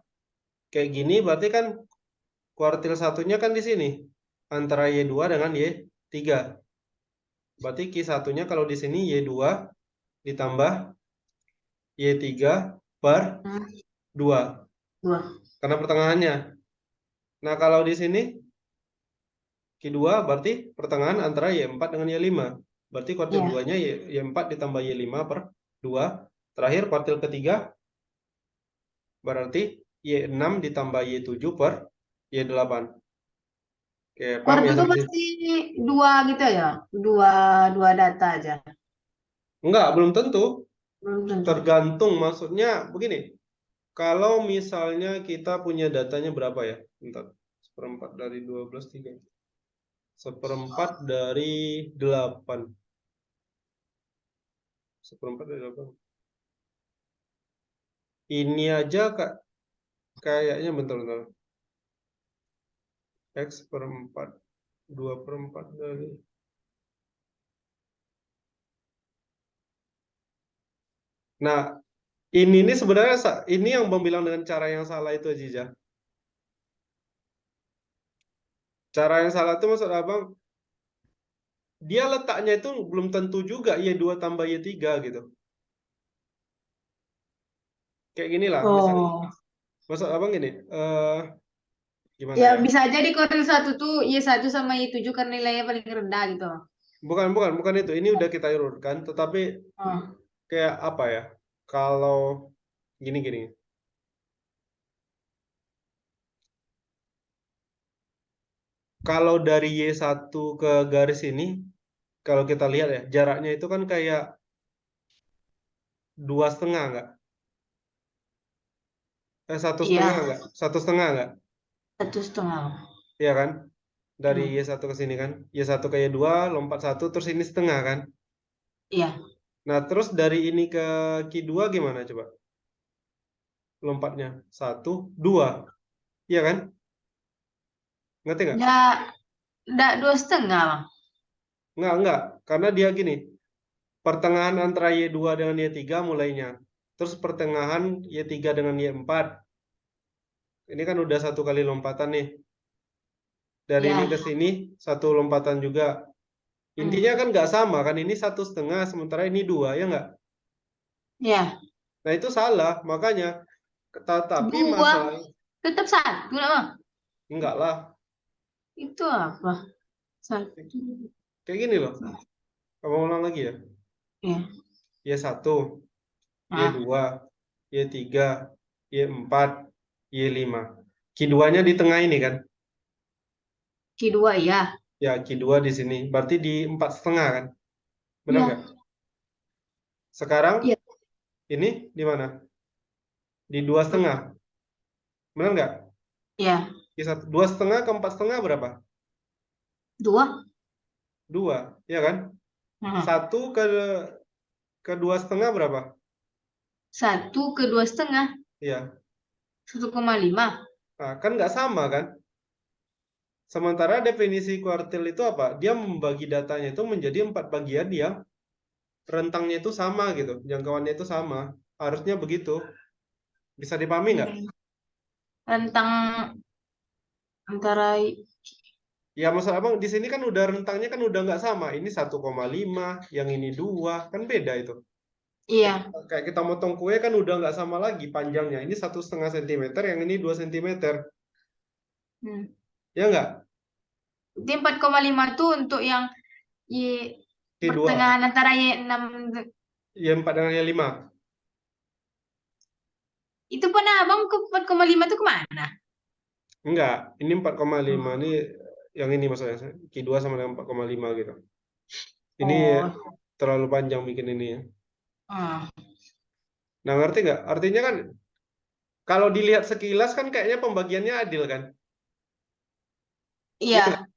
[SPEAKER 1] kayak gini, berarti kan kuartil satunya kan di sini, antara Y2 dengan Y3. Berarti Q1-nya kalau di sini Y2 ditambah Y3 per 2.
[SPEAKER 2] Dua.
[SPEAKER 1] Karena pertengahannya. Nah, kalau di sini Q2 berarti pertengahan antara Y4 dengan Y5. Berarti kuartil
[SPEAKER 2] Iya.
[SPEAKER 1] 2-nya Y4 ditambah Y5 per 2. Terakhir kuartil ketiga berarti Y6 ditambah Y7 per Y8. Oke, paham ya
[SPEAKER 3] Kuartil tuh
[SPEAKER 1] sampai sini?
[SPEAKER 3] pasti dua gitu ya, dua dua data aja.
[SPEAKER 1] Enggak, belum tentu.
[SPEAKER 3] Belum tentu.
[SPEAKER 1] Tergantung, maksudnya begini. Kalau misalnya kita punya datanya berapa ya? Bentar. Seperempat dari 12, 3. Seperempat dari 8. Seperempat dari 8. Ini aja kayaknya bentar-bentar. X per 4. 2 per 4 dari... Nah, ini sebenarnya ini yang Bang bilang dengan cara yang salah itu Aziza. Cara yang salah itu maksud Abang, dia letaknya itu belum tentu juga Y2 tambah Y3 gitu. Kayak gini lah, misalnya.
[SPEAKER 3] Oh,
[SPEAKER 1] Maksud Abang gini, gimana
[SPEAKER 3] ya
[SPEAKER 1] ya?
[SPEAKER 3] bisa jadi kuartil satu tuh Y1 sama Y7 karena nilainya paling rendah gitu.
[SPEAKER 1] Bukan itu. Ini udah kita urutkan, tetapi
[SPEAKER 3] Oh.
[SPEAKER 1] kayak apa ya? Kalau gini-gini. Kalau dari Y1 ke garis ini, kalau kita lihat ya, jaraknya itu kan kayak 2,5 enggak? 1,5
[SPEAKER 3] Iya,
[SPEAKER 1] enggak? 1,5 enggak?
[SPEAKER 3] 1,5.
[SPEAKER 1] Iya kan? Dari
[SPEAKER 3] Hmm.
[SPEAKER 1] Y1 ke sini kan? Y1 ke Y2, lompat 1, terus ini setengah kan?
[SPEAKER 3] Iya,
[SPEAKER 1] Nah, terus dari ini ke Q2 gimana coba? Lompatnya 1, 2. Iya kan? Ngerti nggak?
[SPEAKER 3] Nggak 2,5 bang.
[SPEAKER 1] Nggak. Karena dia gini, pertengahan antara Y2 dengan Y3 mulainya. Terus pertengahan Y3 dengan Y4. Ini kan udah satu kali lompatan nih. Dari ini ke
[SPEAKER 3] Ya.
[SPEAKER 1] sini satu lompatan juga. Intinya kan nggak sama kan, ini 1,5 sementara ini 2, ya nggak?
[SPEAKER 3] Ya.
[SPEAKER 1] Nah itu salah, makanya. Tetapi
[SPEAKER 3] 2
[SPEAKER 1] masalah
[SPEAKER 3] tetap 1 lah bang.
[SPEAKER 1] enggak lah,
[SPEAKER 3] Itu apa? 1.
[SPEAKER 1] kayak gini loh. Kamu ulang lagi ya.
[SPEAKER 3] Ya.
[SPEAKER 1] Y1,
[SPEAKER 3] Nah,
[SPEAKER 1] Y2, Y3, Y4, Y5. Q2-nya di tengah ini kan?
[SPEAKER 3] Q2 ya.
[SPEAKER 1] Ya, Q2 di sini. Berarti di 4,5 kan? Benar
[SPEAKER 3] Ya.
[SPEAKER 1] nggak? Sekarang
[SPEAKER 3] Ya.
[SPEAKER 1] ini di mana? Di 2,5. Benar nggak?
[SPEAKER 3] Ya.
[SPEAKER 1] Q1, 2,5 ke 4,5 berapa?
[SPEAKER 3] 2.
[SPEAKER 1] 2, ya kan?
[SPEAKER 3] Nah,
[SPEAKER 1] 1 ke 2,5 berapa?
[SPEAKER 3] 1 ke 2,5.
[SPEAKER 1] Iya.
[SPEAKER 3] 1,5.
[SPEAKER 1] Nah, kan nggak sama kan? Sementara definisi kuartil itu apa? Dia membagi datanya itu menjadi 4 bagian yang rentangnya itu sama gitu, jangkauannya itu sama. Harusnya begitu. Bisa dipahami nggak?
[SPEAKER 3] Rentang antara.
[SPEAKER 1] Ya maksud abang di sini kan udah rentangnya kan udah nggak sama. Ini 1,5, yang ini 2, kan beda itu.
[SPEAKER 3] Iya.
[SPEAKER 1] Kayak kita motong kue kan udah nggak sama lagi panjangnya. Ini 1,5 cm, yang ini 2 cm.
[SPEAKER 3] Hmm.
[SPEAKER 1] Ya nggak?
[SPEAKER 3] Jadi 4,5 tuh untuk yang Y
[SPEAKER 1] Q2,
[SPEAKER 3] pertengahan antara Y6.
[SPEAKER 1] ya 4 dengan yang 5.
[SPEAKER 3] Itu pernah abang ke 4,5 tuh kemana?
[SPEAKER 1] Enggak, ini 4,5 ini yang ini maksudnya. Q2 sama dengan 4,5 gitu. Ini
[SPEAKER 3] Oh.
[SPEAKER 1] terlalu panjang bikin ini ya.
[SPEAKER 3] Ah.
[SPEAKER 1] Nah, ngerti nggak? Artinya kan kalau dilihat sekilas kan kayaknya pembagiannya adil kan? Iya nggak?
[SPEAKER 3] Iya.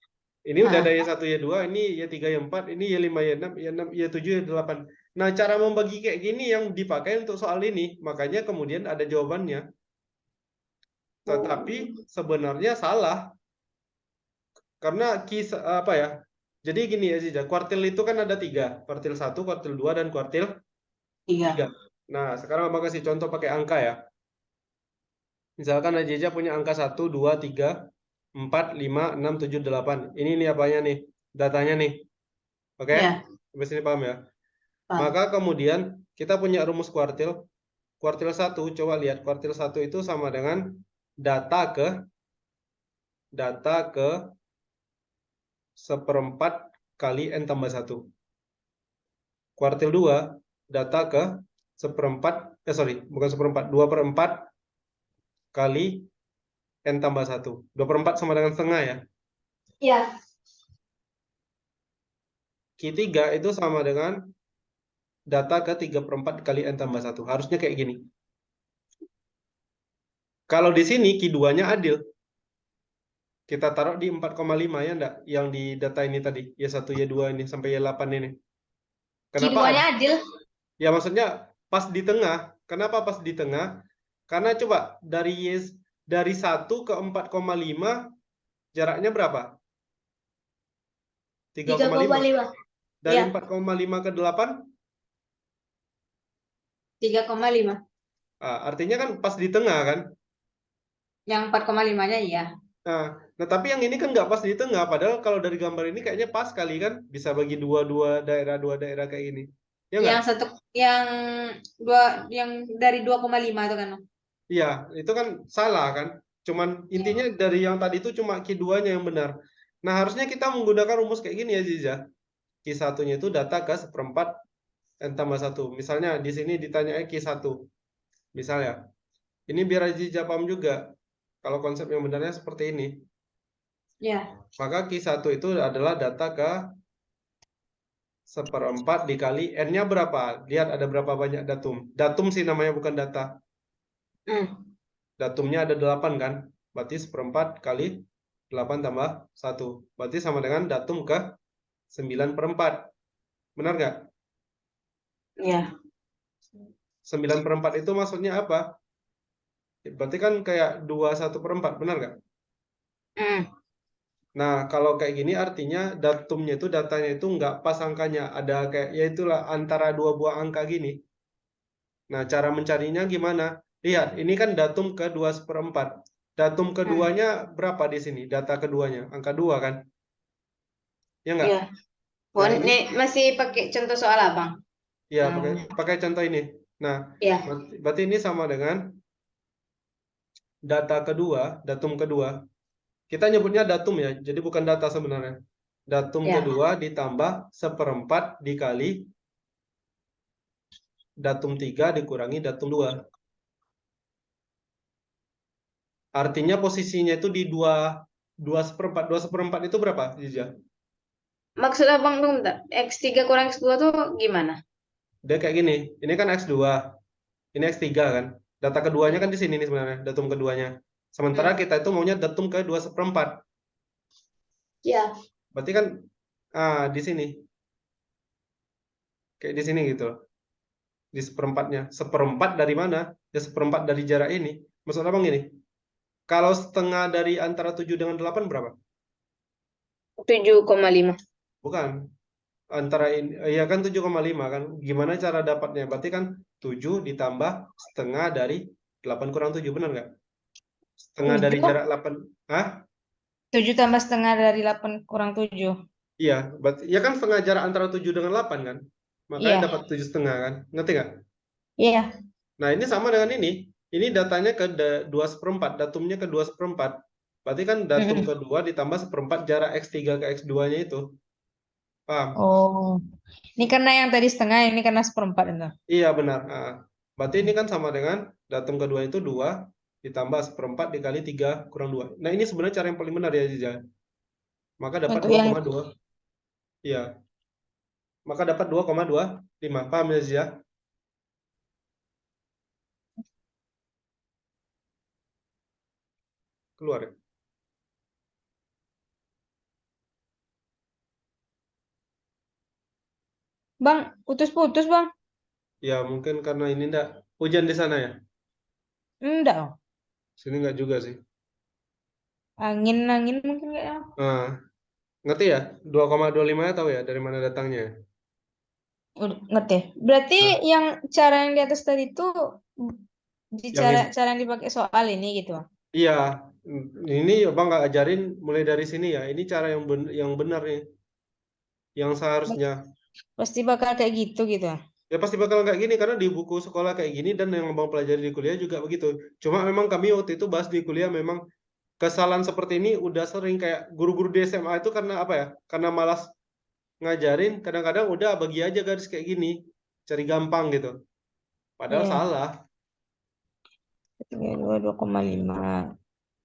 [SPEAKER 1] Ini udah ada
[SPEAKER 3] Ah.
[SPEAKER 1] Y1, Y2, ini Y3, Y4, ini Y5, Y6, Y6, Y7, Y8. Nah, cara membagi kayak gini yang dipakai untuk soal ini, makanya kemudian ada jawabannya. Tetapi sebenarnya salah karena apa ya? Jadi gini ya Ziza, kuartil itu kan ada 3, kuartil 1, kuartil 2, dan kuartil 3.
[SPEAKER 3] Iya.
[SPEAKER 1] Nah, sekarang abang kasih contoh pakai angka ya. Misalkan Aziza punya angka 1, 2, 3, 4, 5, 6, 7, 8. Ini nih apanya nih? Datanya nih. Oke?
[SPEAKER 3] Iya.
[SPEAKER 1] Sampai sini paham ya?
[SPEAKER 3] Paham.
[SPEAKER 1] Maka kemudian kita punya rumus kuartil. Kuartil 1, coba lihat. Kuartil 1 itu sama dengan data ke seperempat kali N tambah 1. Kuartil 2, data ke seperempat, bukan seperempat, 2/4 kali N tambah 1. 2/4 sama dengan setengah ya.
[SPEAKER 3] Iya.
[SPEAKER 1] Q3 itu sama dengan data ke 3/4 kali N tambah 1. Harusnya kayak gini. Kalau di sini Q2-nya adil. Kita taruh di 4,5 ya enggak? Yang di data ini tadi. Y1, Y2 ini sampai Y8 ini. Kenapa?
[SPEAKER 3] Q2-nya adil.
[SPEAKER 1] Ya maksudnya pas di tengah. Kenapa pas di tengah? Karena coba dari 1 ke 4,5 jaraknya berapa? 3,5.
[SPEAKER 2] 3,5.
[SPEAKER 1] Dari
[SPEAKER 2] Ya,
[SPEAKER 1] 4,5 ke 8,
[SPEAKER 2] 3,5.
[SPEAKER 1] artinya kan pas di tengah kan?
[SPEAKER 2] Yang 4,5-nya iya.
[SPEAKER 1] Nah, tapi yang ini kan nggak pas di tengah. Padahal kalau dari gambar ini kayaknya pas kali kan? Bisa bagi dua dua daerah kayak gini. Ya nggak?
[SPEAKER 2] Yang satu yang dua yang dari 2,5 itu kan.
[SPEAKER 1] Iya, itu kan salah kan? Cuman intinya
[SPEAKER 2] Iya.
[SPEAKER 1] dari yang tadi itu cuma Q2-nya yang benar. Nah, harusnya kita menggunakan rumus kayak gini ya, Ziza. Q1-nya itu data ke seperempat N tambah 1. Misalnya di sini ditanya Q1. Misalnya. Ini biar Ziza paham juga. Kalau konsep yang benarnya seperti ini.
[SPEAKER 2] Ya.
[SPEAKER 1] Maka Q1 itu adalah data ke seperempat dikali N-nya berapa? Lihat ada berapa banyak datum. Datum sih namanya, bukan data. Datumnya ada 8 kan? Berarti seperempat kali 8 tambah 1. Berarti sama dengan datum ke 9/4. Benar nggak?
[SPEAKER 2] Iya.
[SPEAKER 1] 9/4 itu maksudnya apa? Berarti kan kayak 21/4, benar nggak? Nah, kalau kayak gini artinya datumnya itu datanya itu nggak pas angkanya. Ada kayak ya itulah antara dua buah angka gini. Nah, cara mencarinya gimana? Lihat, ini kan datum ke 2/4. Datum keduanya berapa di sini? Data keduanya, angka 2 kan? Ya nggak?
[SPEAKER 2] Ya. Oh,
[SPEAKER 1] Nah, ini
[SPEAKER 2] ini masih pakai contoh soal abang.
[SPEAKER 1] ya pakai
[SPEAKER 2] Hmm,
[SPEAKER 1] pakai contoh ini. Nah,
[SPEAKER 2] ya,
[SPEAKER 1] berarti ini sama dengan data kedua, datum kedua. Kita nyebutnya datum ya, jadi bukan data sebenarnya. Datum
[SPEAKER 2] ya.
[SPEAKER 1] kedua ditambah 1/4 dikali datum 3 dikurangi datum 2. Artinya posisinya itu di 2/4. 2/4 itu berapa, Ziza?
[SPEAKER 2] Maksud abang tuh bentar. X3 kurang X2 tuh gimana?
[SPEAKER 1] Dia kayak gini. Ini kan X2, ini X3 kan. Data keduanya
[SPEAKER 2] Hmm.
[SPEAKER 1] kan di sini nih sebenarnya, datum keduanya. Sementara
[SPEAKER 2] Hmm.
[SPEAKER 1] kita itu maunya datum ke 2/4.
[SPEAKER 2] Ya.
[SPEAKER 1] Berarti kan di sini. Kayak di sini gitu. Di seperempatnya. Seperempat dari mana? Ya seperempat dari jarak ini. Maksud abang gini. Kalau setengah dari antara 7 dengan 8 berapa?
[SPEAKER 2] 7,5.
[SPEAKER 1] Bukan. Antara ini, ya kan 7,5 kan. Gimana cara dapatnya? Berarti kan 7 ditambah setengah dari 8 kurang 7, benar nggak? Setengah dari
[SPEAKER 3] 7.
[SPEAKER 1] jarak 8. Hah?
[SPEAKER 3] 7 tambah setengah dari 8 kurang 7.
[SPEAKER 1] Iya, berarti ya kan setengah jarak antara 7 dengan 8 kan? Makanya
[SPEAKER 3] Iya.
[SPEAKER 1] dapat 7,5 kan? Ngerti nggak?
[SPEAKER 3] Iya.
[SPEAKER 1] Nah, ini sama dengan ini. Ini datanya ke 2/4, datumnya ke 2/4. Berarti kan datum
[SPEAKER 3] Mm-mm.
[SPEAKER 1] kedua ditambah seperempat jarak X3 ke X2-nya itu. Paham?
[SPEAKER 3] Oh. Ini karena yang tadi setengah, ini karena seperempat itu.
[SPEAKER 1] Iya, benar. Berarti ini kan sama dengan datum kedua itu 2 ditambah seperempat dikali 3 kurang 2. Nah, ini sebenarnya cara yang paling benar ya, Ziza. Maka dapat
[SPEAKER 3] Untuk
[SPEAKER 1] dua
[SPEAKER 3] yang
[SPEAKER 1] koma dua. Iya, maka dapat 2,25. Paham ya, Ziza? Keluar ya?
[SPEAKER 3] Bang, putus-putus, Bang.
[SPEAKER 1] Ya, mungkin karena ini enggak hujan di sana ya.
[SPEAKER 3] Enggak, Bang.
[SPEAKER 1] Sini enggak juga sih.
[SPEAKER 3] Angin-angin mungkin kayaknya.
[SPEAKER 1] Nah, ngerti ya? 2,25 tahu ya dari mana datangnya?
[SPEAKER 3] Udah, ngerti. Berarti
[SPEAKER 1] Nah,
[SPEAKER 3] yang cara yang di atas tadi itu di
[SPEAKER 1] yang
[SPEAKER 3] cara
[SPEAKER 1] ini,
[SPEAKER 3] cara yang dipakai soal ini gitu, Bang.
[SPEAKER 1] iya, ini Bang nggak ajarin mulai dari sini ya. Ini cara yang benar nih, yang seharusnya.
[SPEAKER 3] Pasti bakal kayak gitu gitu.
[SPEAKER 1] Ya pasti bakal kayak gini karena di buku sekolah kayak gini dan yang Bang pelajari di kuliah juga begitu. Cuma memang kami waktu itu bahas di kuliah memang kesalahan seperti ini udah sering kayak guru-guru di SMA itu karena apa ya? Karena malas ngajarin, kadang-kadang udah bagi aja garis kayak gini, cari gampang gitu. Padahal
[SPEAKER 3] Iya.
[SPEAKER 1] salah.
[SPEAKER 3] 2,5.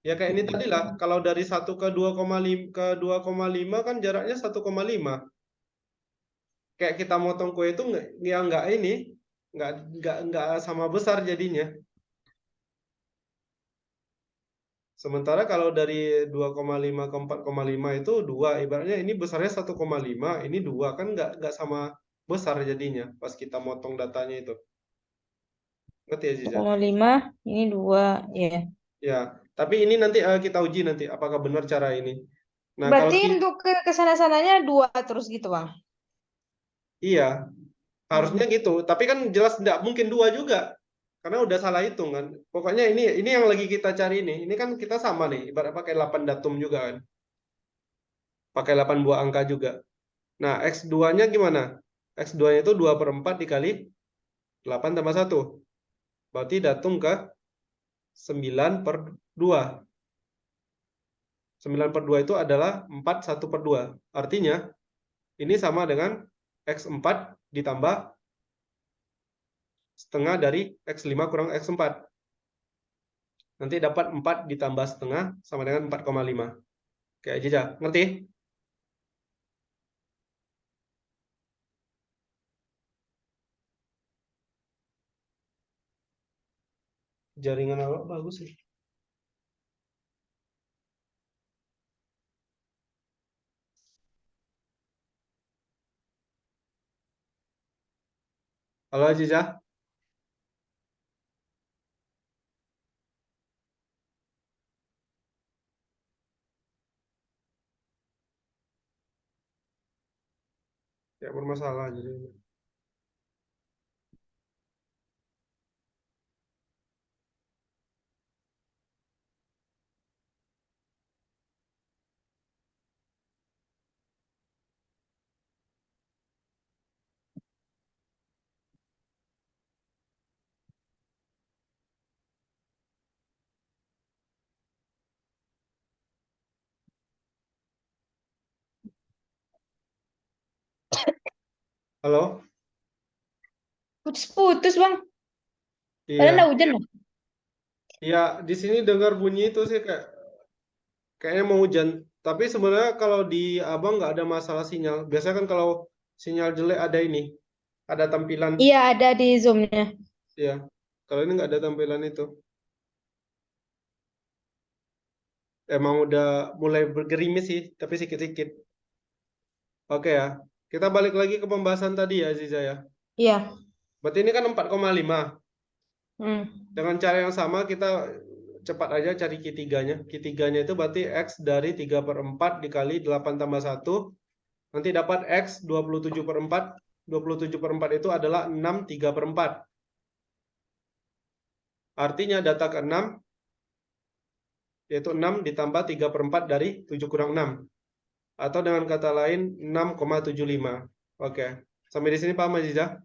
[SPEAKER 1] Ya kayak ini tadi lah, kalau dari 1 ke 2,5 kan jaraknya 1,5. Kayak kita motong kue itu nggak ini, nggak sama besar jadinya. Sementara kalau dari 2,5 ke 4,5 itu 2, ibaratnya ini besarnya 1,5, ini 2 kan nggak sama besar jadinya pas kita motong datanya itu. Ngerti ya,
[SPEAKER 3] satu
[SPEAKER 1] Ziza?
[SPEAKER 3] koma lima ini 2 ya.
[SPEAKER 1] Ya, tapi ini nanti kita uji nanti apakah benar cara ini. Nah, kalau
[SPEAKER 3] Berarti untuk ke sana-sananya 2 terus gitu, Bang.
[SPEAKER 1] iya, harusnya
[SPEAKER 3] Hmm.
[SPEAKER 1] gitu. Tapi kan jelas nggak mungkin 2 juga. Karena udah salah hitung kan. Pokoknya ini yang lagi kita cari ini. Ini kan kita sama nih, ibarat pakai 8 datum juga kan. Pakai 8 buah angka juga. Nah, X2-nya gimana? X2-nya itu 2/4 dikali 8 tambah 1. Berarti datum ke 9/2. 9/2 itu adalah 4 1/2. Artinya, ini sama dengan X4 ditambah setengah dari X5 kurang X4. Nanti dapat 4 ditambah setengah sama dengan 4,5. Kayak aja, ngerti? Jaringan awak bagus sih. Halo Aziza, masalah jadi. Halo?
[SPEAKER 3] Putus-putus, Bang. Padahal
[SPEAKER 1] Iya.
[SPEAKER 3] nggak hujan loh.
[SPEAKER 1] Iya, di sini dengar bunyi itu sih kayaknya mau hujan. Tapi sebenarnya kalau di Abang nggak ada masalah sinyal. Biasanya kan kalau sinyal jelek ada ini, ada tampilan.
[SPEAKER 3] Iya, ada di Zoom-nya.
[SPEAKER 1] Iya. Kalau ini nggak ada tampilan itu. Emang udah mulai bergerimis sih, tapi sedikit-sedikit. Oke ya. Kita balik lagi ke pembahasan tadi ya, Ziza ya.
[SPEAKER 3] Iya.
[SPEAKER 1] Berarti ini kan 4,5.
[SPEAKER 3] Hmm.
[SPEAKER 1] Dengan cara yang sama kita cepat aja cari Q3-nya. Q3-nya itu berarti X dari 3/4 dikali 8 tambah 1. Nanti dapat X 27/4. 27/4 itu adalah 6 3/4. Artinya data ke-6 yaitu 6 ditambah 3/4 dari 7 kurang 6. Atau dengan kata lain 6,75. Oke. Sampai di sini paham Aziza?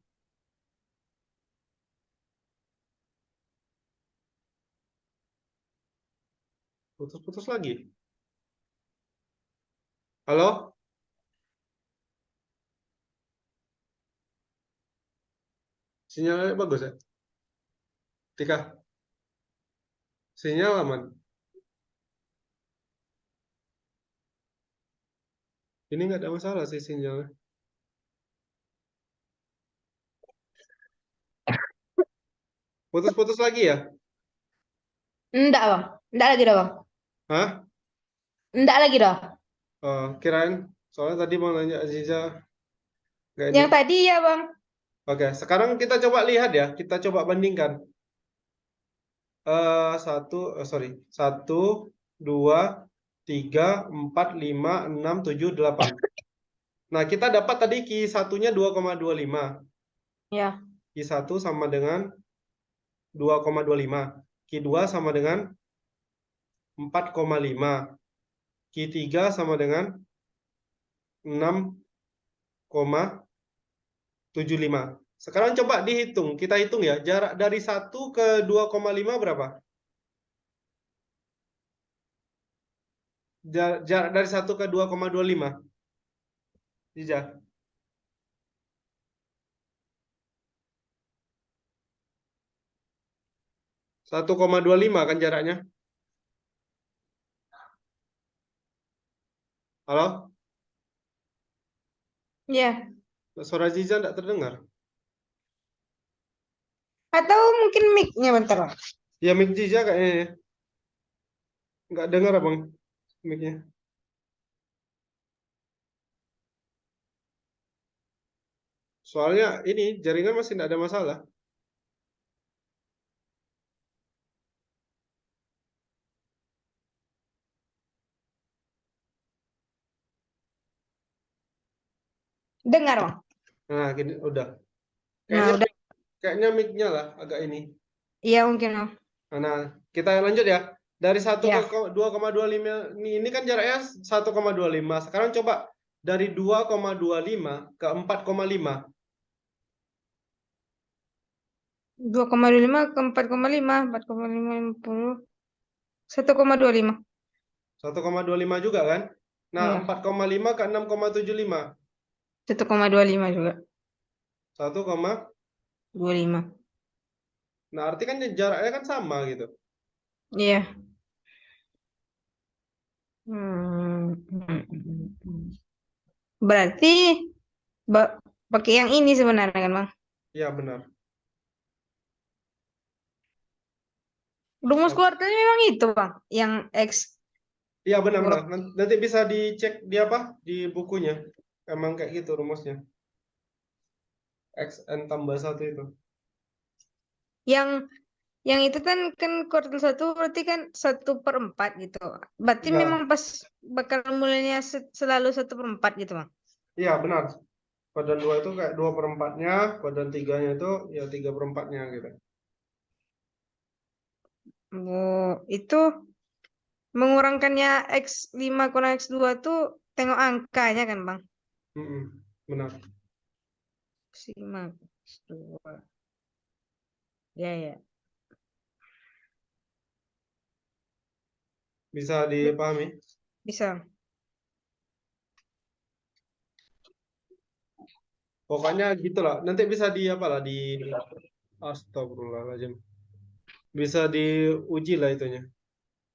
[SPEAKER 1] Putus-putus lagi. Halo? Sinyalnya bagus ya? Tika? Sinyal aman? Ini nggak ada masalah sih sinyalnya. Putus-putus lagi ya?
[SPEAKER 3] Enggak, Bang. Enggak lagi dah, Bang.
[SPEAKER 1] Hah?
[SPEAKER 3] Enggak lagi dah.
[SPEAKER 1] Oh, kirain. Soalnya tadi mau nanya Aziza. Nggak ini.
[SPEAKER 3] Yang tadi ya, Bang.
[SPEAKER 1] Oke, sekarang kita coba lihat ya. Kita coba bandingkan. Sorry. 1, 2, 3, 4, 5, 6, 7, 8. Nah, kita dapat tadi Q1-nya 2,25.
[SPEAKER 3] Ya.
[SPEAKER 1] Q1 sama dengan 2,25. Q2 sama dengan 4,5. Q3 sama dengan 6,75. Sekarang coba dihitung. Kita hitung ya. Jarak dari 1 ke 2,5 berapa? Jarak dari 1 ke 2,25. Jija. 1,25 kan jaraknya. Halo?
[SPEAKER 3] Ya.
[SPEAKER 1] Suara Ziza tidak terdengar.
[SPEAKER 3] Atau mungkin mic-nya bentar, Bang.
[SPEAKER 1] Ya mic Ziza kayaknya ya. Nggak dengar abang mic-nya. Soalnya ini jaringan masih tidak ada masalah.
[SPEAKER 3] Dengar, Bang.
[SPEAKER 1] Nah, gini udah.
[SPEAKER 3] Nah, udah.
[SPEAKER 1] Kayaknya mic-nya lah agak ini.
[SPEAKER 3] Iya, mungkin, Bang.
[SPEAKER 1] Nah, kita lanjut ya. Dari 1
[SPEAKER 3] Ya.
[SPEAKER 1] ke 2,25 ini kan jaraknya 1,25. Sekarang coba dari 2,25 ke 4,5.
[SPEAKER 3] 2,25 ke 4,5, 4,5, 50, 1,25.
[SPEAKER 1] 1,25 juga kan? Nah,
[SPEAKER 3] Iya.
[SPEAKER 1] 4,5 ke 6,75.
[SPEAKER 3] 1,25 juga.
[SPEAKER 1] 1,
[SPEAKER 3] 25.
[SPEAKER 1] nah arti kan jaraknya kan sama gitu.
[SPEAKER 3] Iya. Berarti pakai yang ini sebenarnya kan, Bang?
[SPEAKER 1] Iya benar.
[SPEAKER 3] Rumus kuartilnya memang itu, Bang. Yang X.
[SPEAKER 1] Iya benar-benar. Nanti bisa dicek di apa? Di bukunya. Emang kayak gitu rumusnya. Xn tambah 1 itu.
[SPEAKER 3] Yang itu kan kuartil 1 berarti kan 1/4 gitu. Berarti
[SPEAKER 1] Iya.
[SPEAKER 3] memang pas bakal mulainya selalu 1/4 gitu, Bang.
[SPEAKER 1] Iya benar. Kuadran 2 itu kayak 2/4-nya, kuadran 3-nya itu ya 3/4-nya gitu.
[SPEAKER 3] Oh, itu mengurangkannya X5 kurang X2 tuh tengok angkanya kan, Bang?
[SPEAKER 1] Benar.
[SPEAKER 3] X5 X2. Ya, ya.
[SPEAKER 1] Bisa dipahami?
[SPEAKER 3] Bisa.
[SPEAKER 1] Pokoknya gitulah. Nanti bisa di apalah di Astagfirullahaladzim. Bisa diuji lah itunya.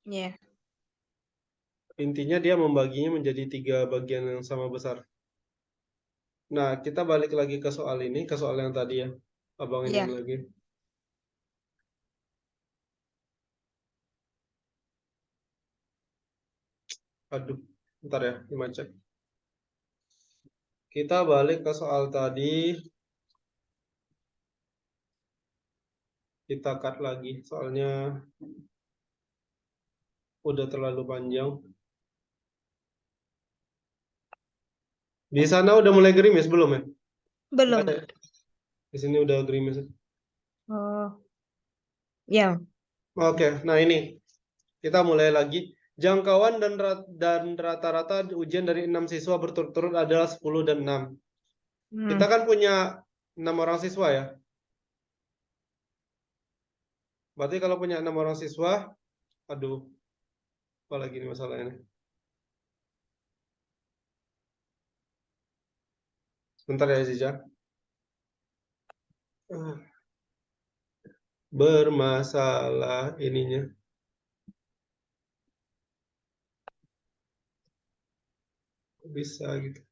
[SPEAKER 3] Ya.
[SPEAKER 1] Intinya dia membaginya menjadi 3 bagian yang sama besar. Nah, kita balik lagi ke soal ini, ke soal yang tadi ya. Abang
[SPEAKER 3] Iya.
[SPEAKER 1] ingin lagi. Aduh, bentar ya, dimacet. Kita balik ke soal tadi. Kita cut lagi, soalnya udah terlalu panjang. Di sana udah mulai gerimis belum ya?
[SPEAKER 3] Belum.
[SPEAKER 1] Ada ya? Di sini udah gerimis.
[SPEAKER 3] Oh. Ya.
[SPEAKER 1] Oke, nah ini kita mulai lagi. Jangkauan dan rata-rata ujian dari 6 siswa berturut-turut adalah 10 dan 6. Kita kan punya 6 orang siswa ya. Berarti kalau punya 6 orang siswa, aduh, apa lagi nih masalahnya? Sebentar ya, Ziza. Bermasalah ininya. Bisa gitu.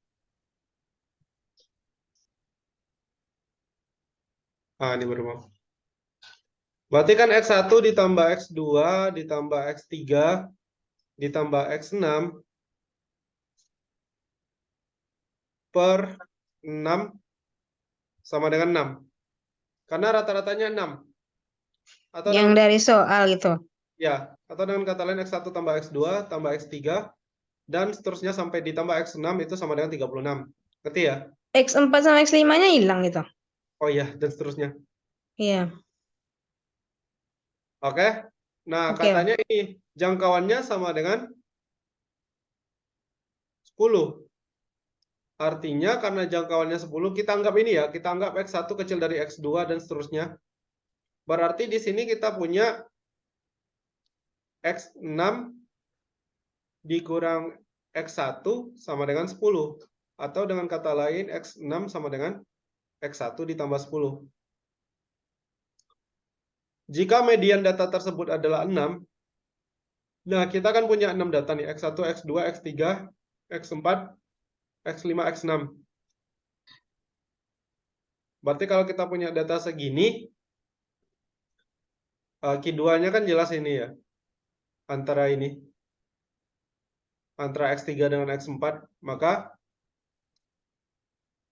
[SPEAKER 1] Ini baru mau. Berarti kan X1 ditambah X2 ditambah X3 ditambah X6 per 6 sama dengan 6. Karena rata-ratanya 6. Atau
[SPEAKER 3] Yang
[SPEAKER 1] dengan,
[SPEAKER 3] dari soal gitu.
[SPEAKER 1] ya, atau dengan kata lain X1 tambah X2 tambah X3 dan seterusnya sampai ditambah X6 itu sama dengan 36. Ngerti ya?
[SPEAKER 3] X4 sama X5-nya hilang gitu.
[SPEAKER 1] Oh iya, dan seterusnya.
[SPEAKER 3] Iya.
[SPEAKER 1] Oke? Nah,
[SPEAKER 3] Oke.
[SPEAKER 1] katanya ini jangkauannya sama dengan 10. Artinya karena jangkauannya 10, kita anggap ini ya, kita anggap X1 kecil dari X2 dan seterusnya. Berarti di sini kita punya X6 dikurang X1 sama dengan 10. Atau dengan kata lain, X6 sama dengan X1 ditambah 10. Jika median data tersebut adalah 6, nah kita kan punya 6 data nih, X1, X2, X3, X4, X5, X6. Berarti kalau kita punya data segini, Q2-nya kan jelas ini ya, antara ini. Antara X3 dengan X4, maka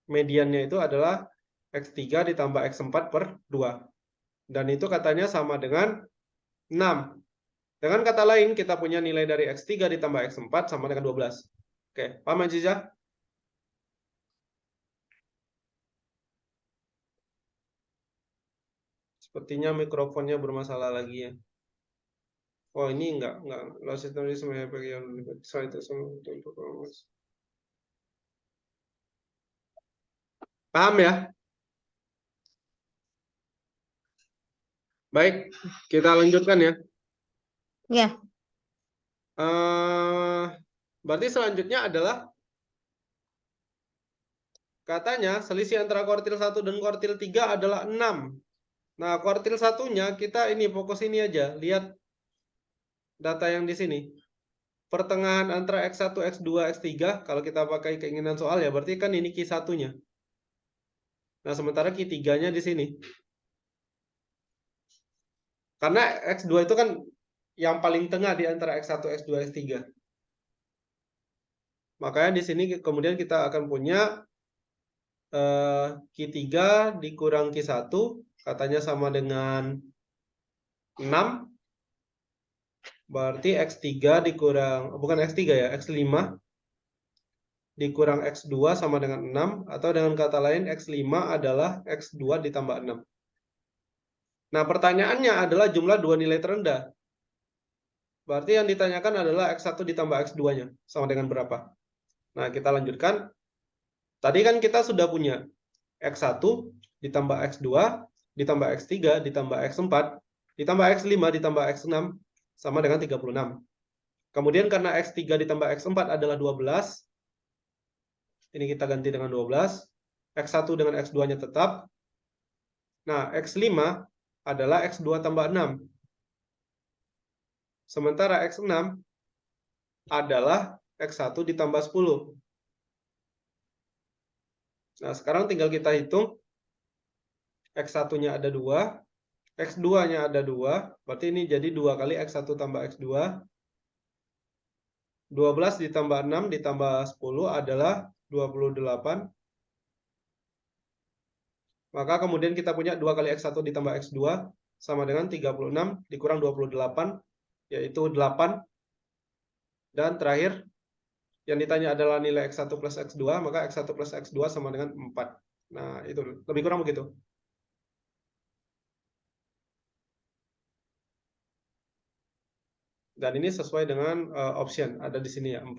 [SPEAKER 1] mediannya itu adalah X3 ditambah X4 per 2. Dan itu katanya sama dengan 6. Dengan kata lain, kita punya nilai dari X3 ditambah X4 sama dengan 12. Oke, paham Aziza? Sepertinya mikrofonnya bermasalah lagi ya. Oh, ini enggak sistem ini semuanya bagian itu untuk paham ya? Baik, kita lanjutkan ya.
[SPEAKER 3] Ya.
[SPEAKER 1] Berarti selanjutnya adalah katanya selisih antara kuartil 1 dan kuartil 3 adalah 6. Nah, kuartil satunya kita ini fokus ini aja. Lihat data yang di sini. Pertengahan antara X1, X2, X3. Kalau kita pakai keinginan soal ya, berarti kan ini Q1-nya. Nah, sementara Q3-nya di sini. Karena X2 itu kan yang paling tengah di antara X1, X2, X3. Makanya di sini kemudian kita akan punya Q3 dikurang Q1 katanya sama dengan 6. Berarti X3 dikurang, bukan X3 ya, X5 dikurang X2 sama dengan 6, atau dengan kata lain X5 adalah X2 ditambah 6. Nah, pertanyaannya adalah jumlah dua nilai terendah. Berarti yang ditanyakan adalah X1 ditambah X2-nya, sama dengan berapa? Nah, kita lanjutkan. Tadi kan kita sudah punya X1 ditambah X2, ditambah X3, ditambah X4, ditambah X5, ditambah X6, sama dengan 36. Kemudian karena X3 ditambah X4 adalah 12, ini kita ganti dengan 12. X1 dengan X2-nya tetap. Nah, X5 adalah X2 tambah 6. Sementara X6 adalah X1 ditambah 10. Nah, sekarang tinggal kita hitung. X1-nya ada 2, X2-nya ada 2, berarti ini jadi 2 kali X1 tambah X2. 12 ditambah 6 ditambah 10 adalah 28. Maka kemudian kita punya 2 kali X1 ditambah X2 sama dengan 36 dikurang 28, yaitu 8. Dan terakhir, yang ditanya adalah nilai X1 plus X2, maka X1 plus X2 sama dengan 4. Nah, itu lebih kurang begitu. Dan ini sesuai dengan option, ada di sini ya, 4.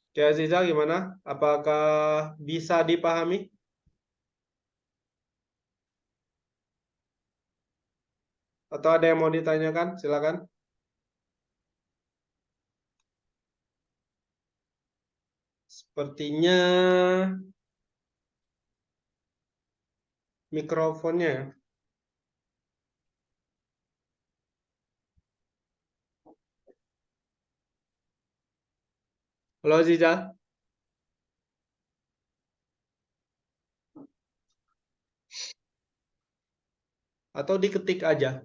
[SPEAKER 1] Oke, Aziza, gimana? Apakah bisa dipahami? Atau ada yang mau ditanyakan? Silakan. Sepertinya mikrofonnya ya. Halo Aziza. Atau diketik aja.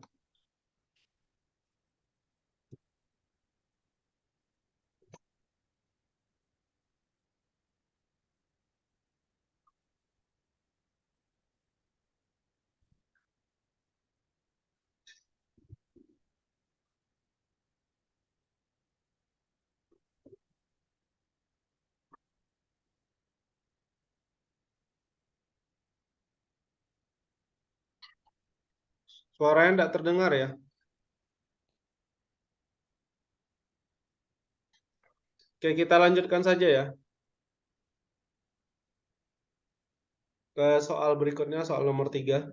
[SPEAKER 1] Suaranya tidak terdengar ya. Oke, kita lanjutkan saja ya. Ke soal berikutnya, soal nomor 3.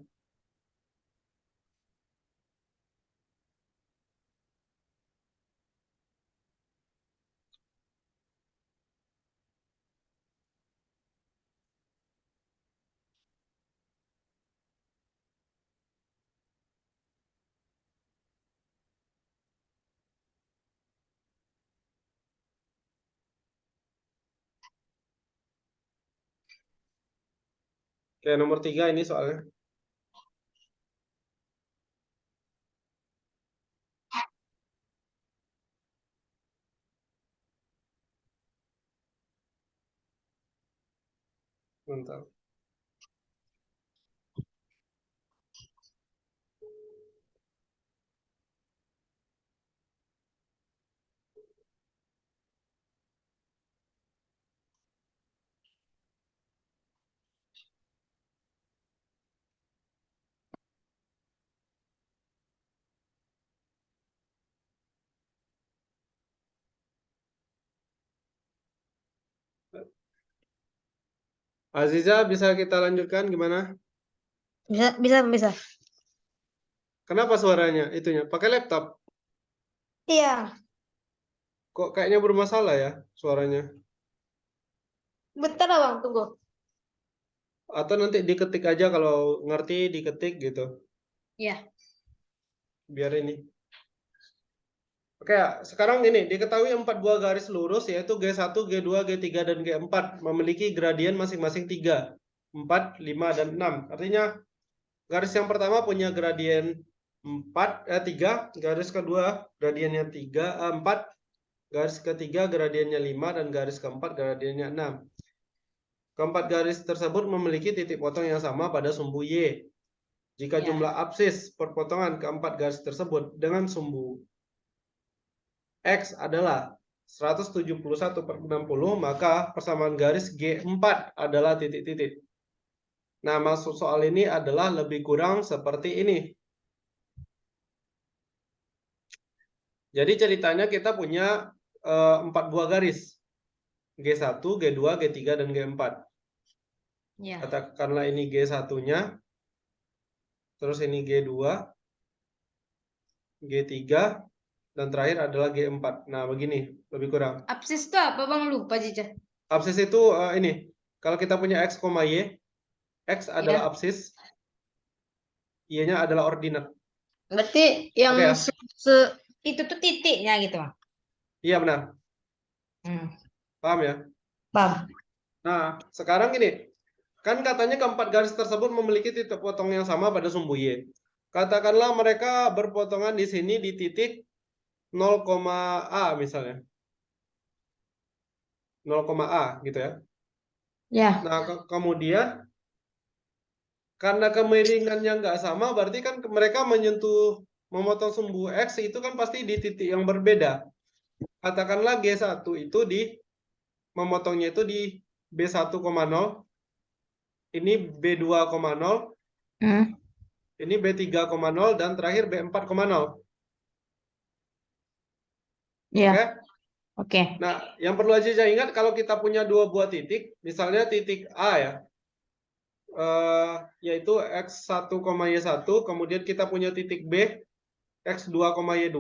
[SPEAKER 1] Oke, nomor 3 ini soalnya. Mantap. Aziza, bisa kita lanjutkan gimana?
[SPEAKER 3] Bisa.
[SPEAKER 1] Kenapa suaranya itunya? Pakai laptop?
[SPEAKER 3] Iya,
[SPEAKER 1] Kok kayaknya bermasalah ya suaranya?
[SPEAKER 3] bentar Abang, tunggu.
[SPEAKER 1] Atau nanti diketik aja kalau ngerti diketik gitu.
[SPEAKER 3] Iya.
[SPEAKER 1] Biar ini. Oke, sekarang ini diketahui 4 buah garis lurus yaitu G1, G2, G3, dan G4 memiliki gradien masing-masing 3, 4, 5, dan 6. Artinya garis yang pertama punya gradien 3, garis kedua gradiennya 4, garis ketiga gradiennya 5, dan garis keempat gradiennya 6. Keempat garis tersebut memiliki titik potong yang sama pada sumbu Y. Jika
[SPEAKER 2] Ya.
[SPEAKER 1] jumlah absis perpotongan keempat garis tersebut dengan sumbu X adalah 171/60, maka persamaan garis G4 adalah titik-titik. Nah, maksud soal ini adalah lebih kurang seperti ini. Jadi ceritanya kita punya 4 buah garis. G1, G2, G3, dan G4.
[SPEAKER 2] Ya.
[SPEAKER 1] Katakanlah ini G1-nya. Terus ini G2, G3, dan terakhir adalah G4. Nah, begini, lebih kurang.
[SPEAKER 2] Absis itu apa bang? Lupa Cica.
[SPEAKER 1] Absis itu ini. Kalau kita punya X, Y, X adalah absis, Y-nya adalah ordinat.
[SPEAKER 2] Berarti yang
[SPEAKER 1] Oke ya?
[SPEAKER 2] itu tuh titiknya gitu bang.
[SPEAKER 1] Iya, benar. Paham ya?
[SPEAKER 2] Paham.
[SPEAKER 1] Nah, sekarang gini. Kan katanya keempat garis tersebut memiliki titik potong yang sama pada sumbu Y. Katakanlah mereka berpotongan di sini di titik 0, A misalnya. 0, A gitu ya.
[SPEAKER 2] Ya.
[SPEAKER 1] Nah, kemudian karena kemiringannya nggak sama, berarti kan mereka memotong sumbu X itu kan pasti di titik yang berbeda. Katakanlah G1 itu memotongnya itu di B1,0, ini B2,0, ini B3,0, dan terakhir B4,0.
[SPEAKER 2] Ya.
[SPEAKER 1] Oke?
[SPEAKER 2] Oke.
[SPEAKER 1] Nah, yang perlu aja ingat kalau kita punya dua buah titik, misalnya titik A ya, yaitu X1, Y1, kemudian kita punya titik B, X2, Y2,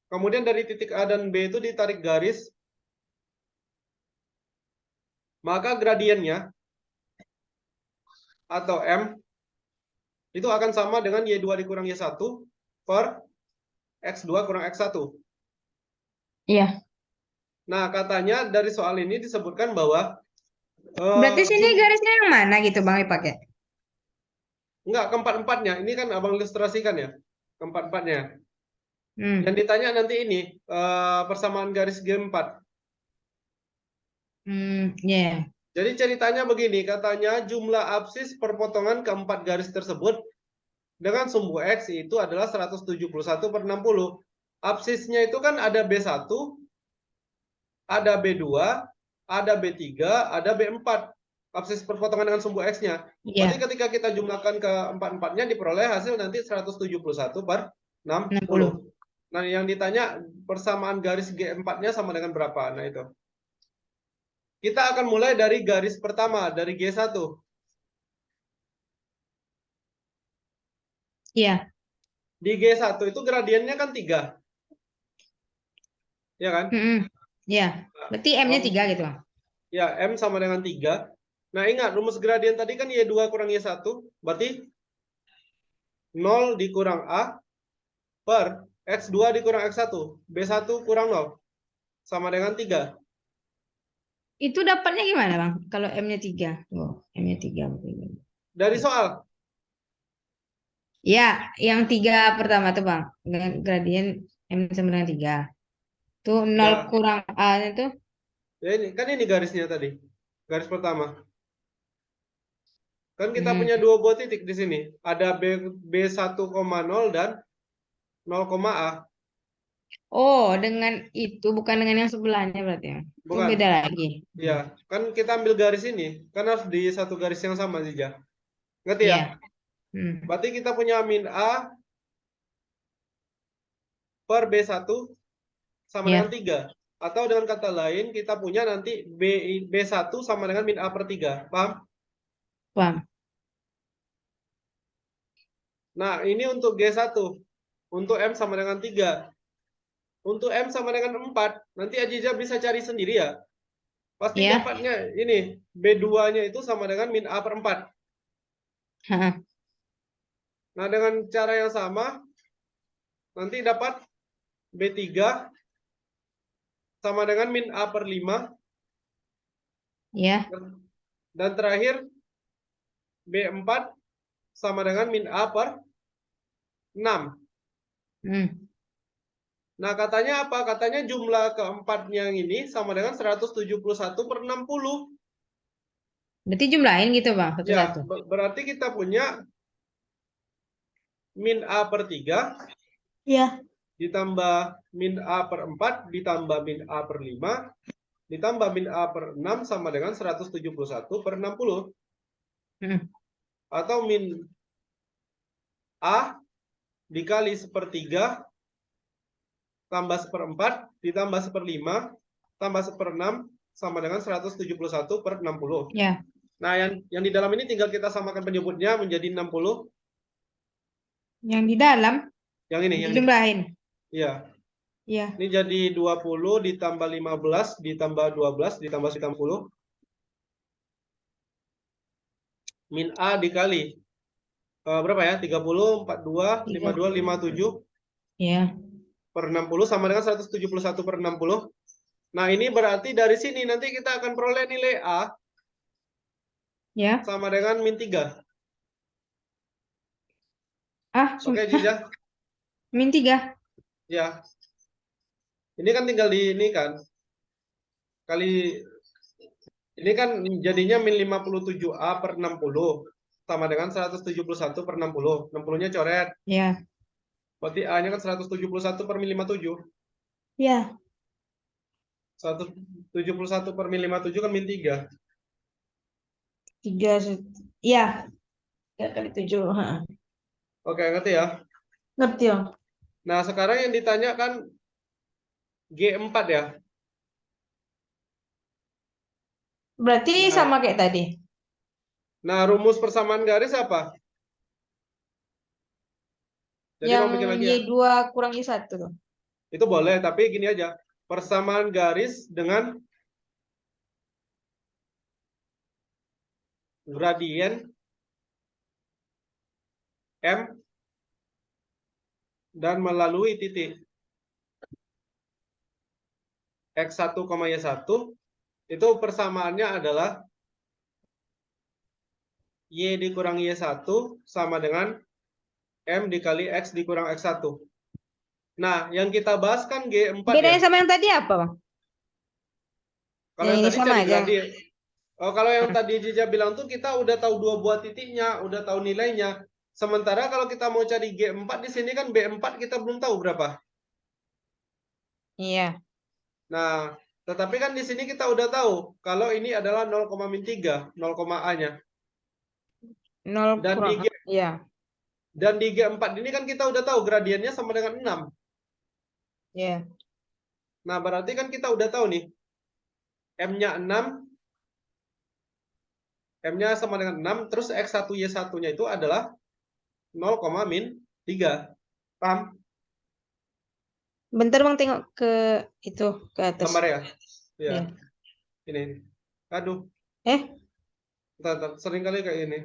[SPEAKER 1] kemudian dari titik A dan B itu ditarik garis, maka gradiennya atau M itu akan sama dengan Y2 dikurang Y1 per X2 kurang X1.
[SPEAKER 2] Iya.
[SPEAKER 1] Nah, katanya dari soal ini disebutkan bahwa
[SPEAKER 2] Berarti sini garisnya yang mana gitu bang dipakai?
[SPEAKER 1] enggak, keempat-empatnya. Ini kan abang ilustrasikan ya, keempat-empatnya. Yang ditanya nanti ini persamaan garis G4.
[SPEAKER 2] Ya.
[SPEAKER 1] Jadi ceritanya begini, katanya jumlah absis perpotongan keempat garis tersebut dengan sumbu X itu adalah 171/60. Absisnya itu kan ada B1, ada B2, ada B3, ada B4. Absis perpotongan dengan sumbu X-nya. Berarti
[SPEAKER 2] Iya.
[SPEAKER 1] ketika kita jumlahkan ke empat-empatnya diperoleh hasil nanti 171/60. Nah, yang ditanya persamaan garis G4-nya sama dengan berapa? Nah, itu. Kita akan mulai dari garis pertama, dari G1.
[SPEAKER 2] Iya.
[SPEAKER 1] Di G1 itu gradiennya kan 3. Ya kan?
[SPEAKER 2] Iya. Berarti M-nya 3 gitu bang?
[SPEAKER 1] Ya, M sama dengan 3. Nah, ingat rumus gradien tadi kan Y2 kurang Y1. Berarti 0 dikurang A per X2 dikurang X1. B1 kurang 0. Sama dengan 3.
[SPEAKER 2] Itu dapatnya gimana bang? Kalau M-nya 3. Oh, M-nya 3.
[SPEAKER 1] Dari soal.
[SPEAKER 2] Ya, yang 3 pertama tuh bang. Gradien M sama dengan 3. Tuh 0
[SPEAKER 1] Ya.
[SPEAKER 2] kurang A-nya tuh.
[SPEAKER 1] Ya, ini garisnya tadi. Garis pertama. Kan kita punya dua buah titik di sini. Ada B1,0 dan 0, A.
[SPEAKER 2] Oh, dengan itu bukan dengan yang sebelahnya berarti ya. Itu
[SPEAKER 1] Bukan.
[SPEAKER 2] beda lagi.
[SPEAKER 1] Ya, kan kita ambil garis ini. Kan harus di satu garis yang sama saja. Ngerti ya?
[SPEAKER 2] Iya.
[SPEAKER 1] Berarti kita punya min A per B1 sama
[SPEAKER 2] Iya.
[SPEAKER 1] dengan 3. Atau dengan kata lain, kita punya nanti B1 sama dengan min A per 3. Paham?
[SPEAKER 2] Paham.
[SPEAKER 1] Nah, ini untuk G1. Untuk M sama dengan 3. Untuk M sama dengan 4. Nanti Ajija bisa cari sendiri ya. Pasti
[SPEAKER 2] Ya.
[SPEAKER 1] dapatnya ini. B2-nya itu sama dengan min A per 4. Nah, dengan cara yang sama, nanti dapat B3 sama dengan min A per 5.
[SPEAKER 2] Ya.
[SPEAKER 1] Dan terakhir, B4 sama dengan min A per 6. Nah, katanya apa? Katanya jumlah keempatnya ini sama dengan 171/60.
[SPEAKER 2] Berarti jumlahin gitu bang,
[SPEAKER 1] Ya,
[SPEAKER 2] satu-satu.
[SPEAKER 1] berarti kita punya min A per 3
[SPEAKER 3] Ya.
[SPEAKER 1] ditambah min A per 4 ditambah min A per 5 ditambah min A per 6 sama dengan 171 per 60. Atau min A dikali 1/3 tambah 1/4 ditambah 1/5 tambah 1/6 sama dengan 171 per 60.
[SPEAKER 3] Ya.
[SPEAKER 1] Nah, yang di dalam ini tinggal kita samakan penyebutnya menjadi 60.
[SPEAKER 3] Yang di dalam
[SPEAKER 1] Yang ini, yang ini.
[SPEAKER 3] dijumlahin.
[SPEAKER 1] Iya.
[SPEAKER 3] Ya.
[SPEAKER 1] Ini jadi 20 ditambah 15 ditambah 12 ditambah 90. Min A dikali berapa ya? 30, 42, 52, 57
[SPEAKER 3] Ya.
[SPEAKER 1] per 60 sama dengan 171 per 60. Nah, ini berarti dari sini nanti kita akan peroleh nilai A
[SPEAKER 3] Ya.
[SPEAKER 1] sama dengan min 3. Oke,
[SPEAKER 3] Ah,
[SPEAKER 1] Jiza?
[SPEAKER 3] min 3.
[SPEAKER 1] Ya. Ini kan tinggal di ini kan. Kali ini kan jadinya min 57A per 60 sama dengan 171 per 60. 60-nya coret.
[SPEAKER 3] Ya.
[SPEAKER 1] Berarti A-nya kan 171 per min 57.
[SPEAKER 3] Ya.
[SPEAKER 1] 171 per min 57 kan min 3.
[SPEAKER 3] 3. Ya. 3 kali 7.
[SPEAKER 1] Oke, ngerti ya?
[SPEAKER 3] Ngerti ya?
[SPEAKER 1] Nah, sekarang yang ditanya kan G4 ya.
[SPEAKER 3] Berarti
[SPEAKER 1] Nah.
[SPEAKER 3] sama kayak tadi.
[SPEAKER 1] Nah, rumus persamaan garis apa? Jadi
[SPEAKER 3] Yang
[SPEAKER 1] mau bikin lagi ya?
[SPEAKER 3] Y2 kurang Y1 tuh.
[SPEAKER 1] Itu boleh, tapi gini aja. Persamaan garis dengan gradien M dan melalui titik X1, Y1 itu persamaannya adalah Y dikurang Y1 sama dengan M dikali X dikurang X1. Nah, yang kita bahas kan G4
[SPEAKER 3] Bedanya
[SPEAKER 1] ya.
[SPEAKER 3] sama yang tadi apa, Bang?
[SPEAKER 1] Kalau
[SPEAKER 3] Yang
[SPEAKER 1] yang
[SPEAKER 3] ini
[SPEAKER 1] tadi
[SPEAKER 3] sama
[SPEAKER 1] cari
[SPEAKER 3] aja.
[SPEAKER 1] gradien. Oh, kalau yang tadi Jija bilang tuh kita udah tahu 2 buah titiknya, udah tahu nilainya. Sementara kalau kita mau cari G4 di sini kan B4 kita belum tahu berapa.
[SPEAKER 3] Iya.
[SPEAKER 1] Nah, tetapi kan di sini kita udah tahu kalau ini adalah 0,3, 0, A-nya.
[SPEAKER 3] 0
[SPEAKER 1] Dan di
[SPEAKER 3] kurang.
[SPEAKER 1] G,
[SPEAKER 3] Iya.
[SPEAKER 1] dan di G4 ini kan kita udah tahu gradiennya sama dengan 6.
[SPEAKER 3] Iya.
[SPEAKER 1] Nah, berarti kan kita udah tahu nih. M-nya 6. M-nya sama dengan 6. Terus X1, Y1-nya itu adalah 0,-3. Paham?
[SPEAKER 3] Bentar, Bang, tengok ke itu, ke atas.
[SPEAKER 1] Gambar ya? Iya.
[SPEAKER 3] Iya.
[SPEAKER 1] Ini. Aduh. Bentar. Sering kali kayak ini.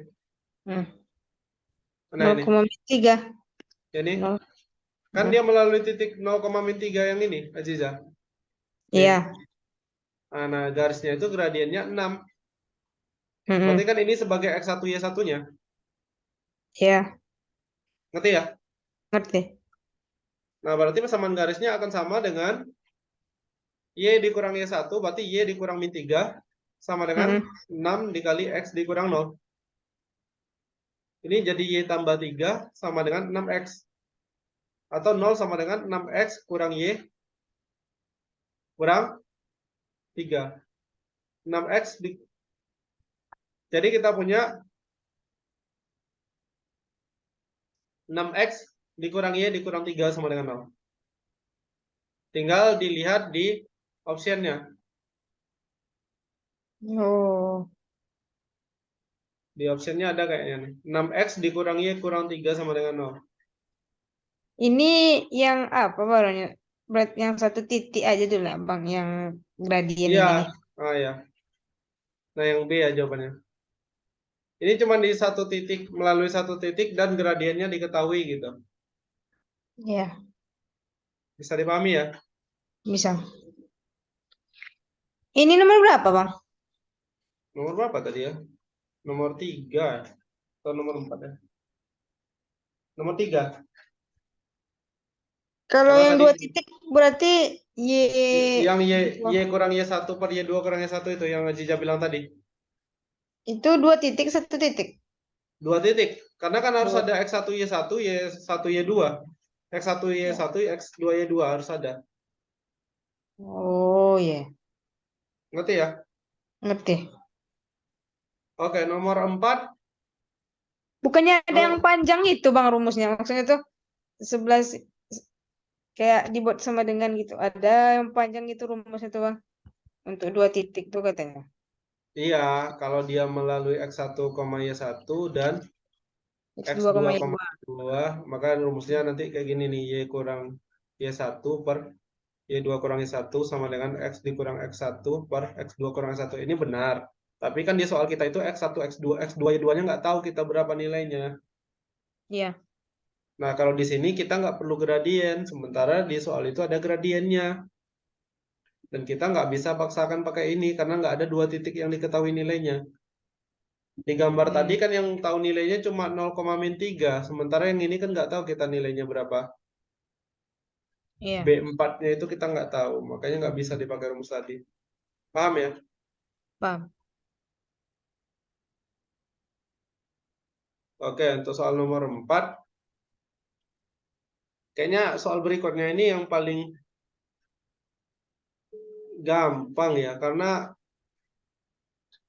[SPEAKER 1] Nah, ini.
[SPEAKER 3] 0,3.
[SPEAKER 1] Ini.
[SPEAKER 3] Nol.
[SPEAKER 1] Kan dia melalui titik 0,-3 yang ini, Aziza.
[SPEAKER 3] Iya.
[SPEAKER 1] Nah, garisnya itu gradiennya 6.
[SPEAKER 3] Mm-mm.
[SPEAKER 1] Berarti kan ini sebagai X1, Y1-nya.
[SPEAKER 3] Iya.
[SPEAKER 1] Ngerti ya?
[SPEAKER 3] Ngerti.
[SPEAKER 1] Nah, berarti persamaan garisnya akan sama dengan Y dikurang Y1, berarti Y dikurang min 3 sama dengan 6 dikali X dikurang 0. Ini jadi Y tambah 3 sama dengan 6X. Atau 0 sama dengan 6X kurang Y kurang 3. 6X jadi kita punya 6X dikurang Y dikurang 3 sama dengan 0. Tinggal dilihat di optionnya.
[SPEAKER 3] Oh.
[SPEAKER 1] Di optionnya ada kayaknya nih. 6X dikurang Y kurang 3 sama dengan 0.
[SPEAKER 3] Ini yang apa barunya? Berarti yang satu titik aja dulu lah, Bang, yang gradien
[SPEAKER 1] Iya.
[SPEAKER 3] ini.
[SPEAKER 1] Ya. Nah, yang B ya jawabannya. Ini cuma di satu titik, melalui satu titik dan gradiennya diketahui gitu.
[SPEAKER 3] Iya.
[SPEAKER 1] Bisa dipahami ya?
[SPEAKER 3] Bisa. Ini nomor berapa, Bang?
[SPEAKER 1] Nomor berapa tadi ya? Nomor 3 atau nomor 4 ya? Nomor 3.
[SPEAKER 3] Kalau yang
[SPEAKER 1] tadi
[SPEAKER 3] 2 titik berarti
[SPEAKER 1] yang Y kurang Y1 per Y2 kurang Y1 itu yang Aziza bilang tadi.
[SPEAKER 3] itu 2 titik 1 titik.
[SPEAKER 1] 2 titik. Karena kan harus
[SPEAKER 2] Dua.
[SPEAKER 1] ada X1 Y1, Y1 Y2. X1 Y1, X2 Y2 harus ada.
[SPEAKER 3] Oh ya,
[SPEAKER 1] Ngerti ya?
[SPEAKER 3] ngerti.
[SPEAKER 1] Oke, nomor 4.
[SPEAKER 3] Bukannya ada yang
[SPEAKER 1] Oh,
[SPEAKER 3] panjang itu Bang rumusnya. Maksudnya tuh 11 kayak dibuat sama dengan gitu. Ada yang panjang itu rumusnya tuh Bang. Untuk 2 titik tuh katanya.
[SPEAKER 1] iya, kalau dia melalui X1, Y1 dan
[SPEAKER 3] X2,
[SPEAKER 1] X2,
[SPEAKER 3] Y2.
[SPEAKER 1] 2, maka rumusnya nanti kayak gini nih, Y kurang Y1 per Y2 kurang Y1 sama dengan X dikurang X1 per X2 kurang X1. Ini benar. Tapi kan di soal kita itu X1, X2, X2, Y2-nya nggak tahu kita berapa nilainya.
[SPEAKER 3] Iya.
[SPEAKER 1] Nah, kalau di sini kita nggak perlu gradien, sementara di soal itu ada gradiennya. Dan kita nggak bisa paksakan pakai ini, karena nggak ada 2 titik yang diketahui nilainya. Di gambar tadi kan yang tahu nilainya cuma 0,-3, sementara yang ini kan nggak tahu kita nilainya berapa.
[SPEAKER 3] Iya.
[SPEAKER 1] B4-nya itu kita nggak tahu, makanya nggak bisa dipakai rumus tadi. Paham ya?
[SPEAKER 3] Paham.
[SPEAKER 1] Oke, untuk soal nomor 4, kayaknya soal berikutnya ini yang paling gampang ya, karena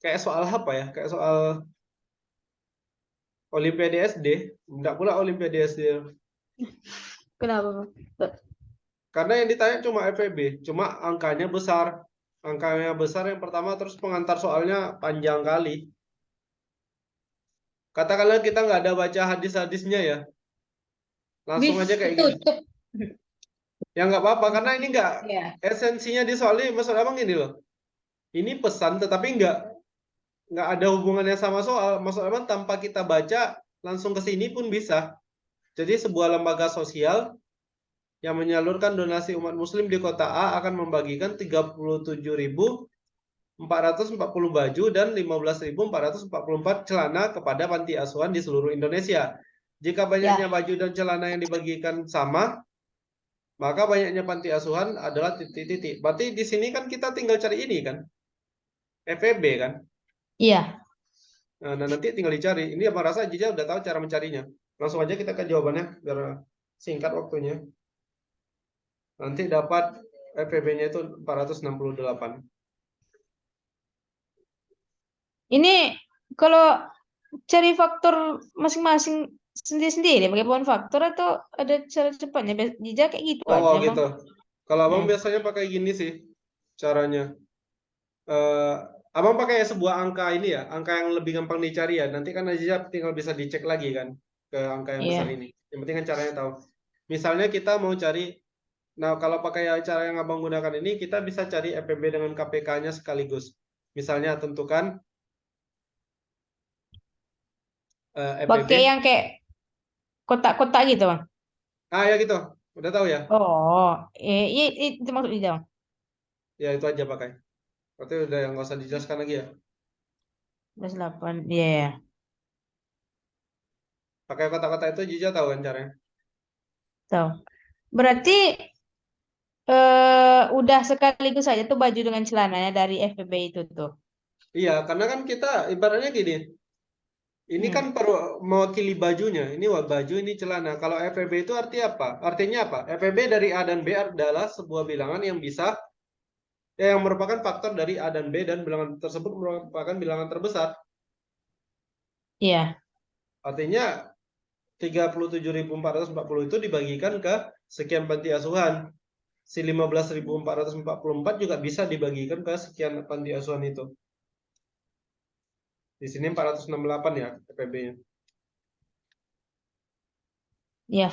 [SPEAKER 1] kayak soal apa ya? Kayak soal Olimpiade SD, enggak pula Olimpiade SD.
[SPEAKER 3] Kenapa Bang?
[SPEAKER 1] Karena yang ditanya cuma FEB, cuma angkanya besar. Angkanya besar yang pertama, terus pengantar soalnya panjang kali. Katakanlah kita nggak ada baca hadis-hadisnya ya, langsung aja kayak gini.
[SPEAKER 2] Ditutup.
[SPEAKER 1] Ya nggak apa-apa, karena ini nggak
[SPEAKER 2] Ya.
[SPEAKER 1] esensinya di soal ini. Maksud abang gini loh, ini pesan tetapi nggak ada hubungannya sama soal. Maksud abang tanpa kita baca langsung ke sini pun bisa. Jadi sebuah lembaga sosial yang menyalurkan donasi umat muslim di kota A akan membagikan 37.440 baju dan 15.444 celana kepada panti asuhan di seluruh Indonesia. Jika banyaknya
[SPEAKER 2] Ya.
[SPEAKER 1] baju dan celana yang dibagikan sama, maka banyaknya panti asuhan adalah titik-titik. Berarti di sini kan kita tinggal cari ini kan, FEB kan.
[SPEAKER 2] Iya.
[SPEAKER 1] Nah, nanti tinggal dicari. Ini apa rasa Jija udah tahu cara mencarinya. Langsung aja kita ke jawabannya biar singkat waktunya. Nanti dapat FEB-nya itu 468.
[SPEAKER 3] Ini kalau cari faktor masing-masing sendiri-sendiri pakai pohon faktor atau ada cara cepatnya? Jejak kayak gitu
[SPEAKER 1] Oh
[SPEAKER 3] aja Bang.
[SPEAKER 1] gitu. Kalau abang
[SPEAKER 3] Hmm.
[SPEAKER 1] biasanya pakai gini sih caranya. Eh, abang pakai sebuah angka ini ya, angka yang lebih gampang dicari ya. Nanti kan aja tinggal bisa dicek lagi kan ke angka yang besar
[SPEAKER 3] Iya.
[SPEAKER 1] ini. Yang penting kan caranya tahu. Misalnya kita mau cari, nah kalau pakai cara yang abang gunakan ini, kita bisa cari FPB dengan KPK-nya sekaligus. Misalnya tentukan FPB.
[SPEAKER 3] Pakai yang kayak kotak-kotak gitu Bang.
[SPEAKER 1] Ah ya gitu, udah tahu ya.
[SPEAKER 3] Oh, itu maksudnya Bang.
[SPEAKER 1] Ya itu aja pakai. Berarti udah yang nggak usah dijelaskan lagi ya.
[SPEAKER 3] 18. Iya, iya.
[SPEAKER 1] Pakai kotak-kotak itu Jija tahu kan caranya.
[SPEAKER 3] Tahu. Berarti udah sekaligus saja tuh baju dengan celananya dari FBB itu tuh.
[SPEAKER 1] Iya, karena kan kita ibaratnya gini, ini kan
[SPEAKER 3] Hmm.
[SPEAKER 1] mewakili bajunya. Ini baju, ini celana. Kalau FEB itu arti apa? Artinya apa? FEB dari A dan B adalah sebuah bilangan yang bisa, yang merupakan faktor dari A dan B, dan bilangan tersebut merupakan bilangan terbesar.
[SPEAKER 3] Iya.
[SPEAKER 1] Artinya 37.440 itu dibagikan ke sekian panti asuhan. Si 15.444 juga bisa dibagikan ke sekian panti asuhan itu. Di sini 468 ya FEB-nya.
[SPEAKER 3] Iya.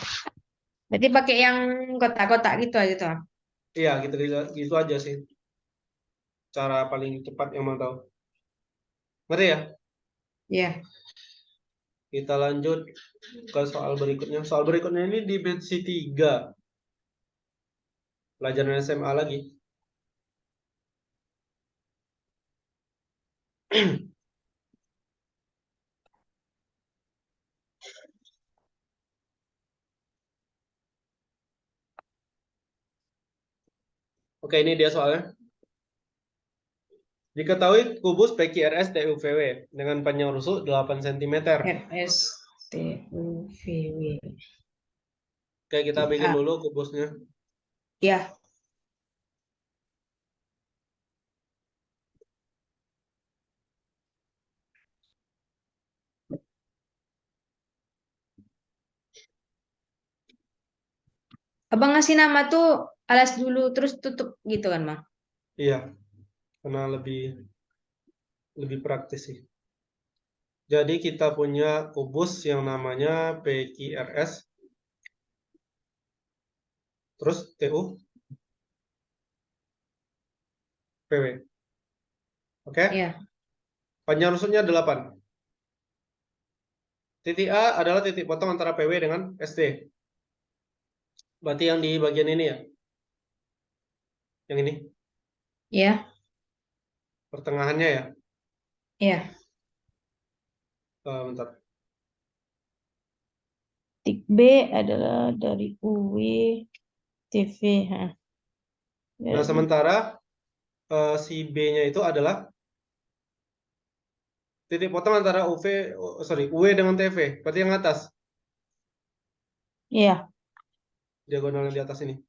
[SPEAKER 3] Berarti pakai yang kotak-kotak gitu aja tuh.
[SPEAKER 1] Iya, gitu, gitu, gitu aja sih. Cara paling cepat yang mau tahu. Ngerti ya?
[SPEAKER 3] Iya.
[SPEAKER 1] Kita lanjut ke soal berikutnya. Soal berikutnya ini di batch 3. Pelajaran SMA lagi. Oke, ini dia soalnya. Diketahui kubus PQRS TUVW dengan panjang rusuk 8 cm.
[SPEAKER 3] RS TUVW.
[SPEAKER 1] Oke, kita bikin dulu kubusnya.
[SPEAKER 3] Ya. Abang ngasih nama tuh alas dulu terus tutup gitu kan, Bang?
[SPEAKER 1] Iya, karena lebih praktis sih. Jadi kita punya kubus yang namanya PQRS. Terus TU PW. Oke?
[SPEAKER 3] Iya.
[SPEAKER 1] Panjang rusuknya 8. Titik A adalah titik potong antara PW dengan SD. Berarti yang di bagian ini ya. Yang ini.
[SPEAKER 3] Iya.
[SPEAKER 1] Pertengahannya ya.
[SPEAKER 3] Iya.
[SPEAKER 1] Bentar.
[SPEAKER 3] Titik B adalah dari UW TV.
[SPEAKER 1] Nah, sementara si B-nya itu adalah titik potong antara UW dengan TV. Berarti yang atas.
[SPEAKER 3] Iya.
[SPEAKER 1] Diagonal yang di atas ini.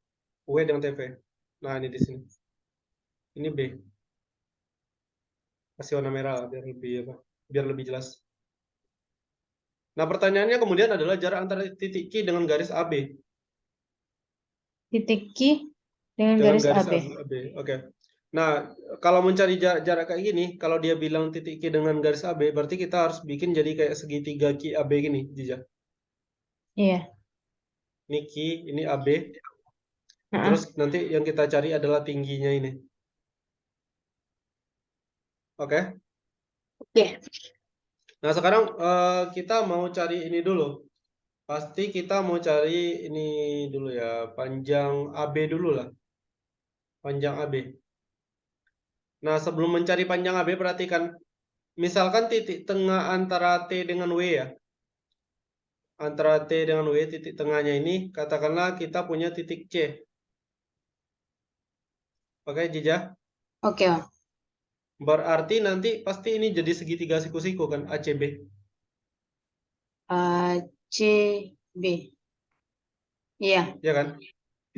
[SPEAKER 1] UW dengan TV. Nah, ini di sini. Ini B. Kasih warna merah biar lebih jelas. Nah, pertanyaannya kemudian adalah jarak antara titik Q dengan garis AB.
[SPEAKER 3] Titik Q dengan
[SPEAKER 1] Dengan
[SPEAKER 3] garis
[SPEAKER 1] garis
[SPEAKER 3] AB.
[SPEAKER 1] AB. Oke. Nah, kalau mencari jarak kayak gini, kalau dia bilang titik Q dengan garis AB, berarti kita harus bikin jadi kayak segitiga Q AB gini, Jija.
[SPEAKER 3] Iya.
[SPEAKER 1] Ini Q, ini AB.
[SPEAKER 3] Heeh.
[SPEAKER 1] Terus nanti yang kita cari adalah tingginya ini. Oke.
[SPEAKER 3] Oke.
[SPEAKER 1] Nah, sekarang kita mau cari ini dulu. Pasti kita mau cari ini dulu ya, panjang AB dulu lah. Panjang AB. Nah, sebelum mencari panjang AB, perhatikan. Misalkan titik tengah antara T dengan W ya. Antara T dengan W, titik tengahnya ini, katakanlah kita punya titik C. Oke, Jija.
[SPEAKER 3] Oke, Bang.
[SPEAKER 1] Berarti nanti pasti ini jadi segitiga siku-siku kan, ACB.
[SPEAKER 3] CB. Iya.
[SPEAKER 1] Ya kan?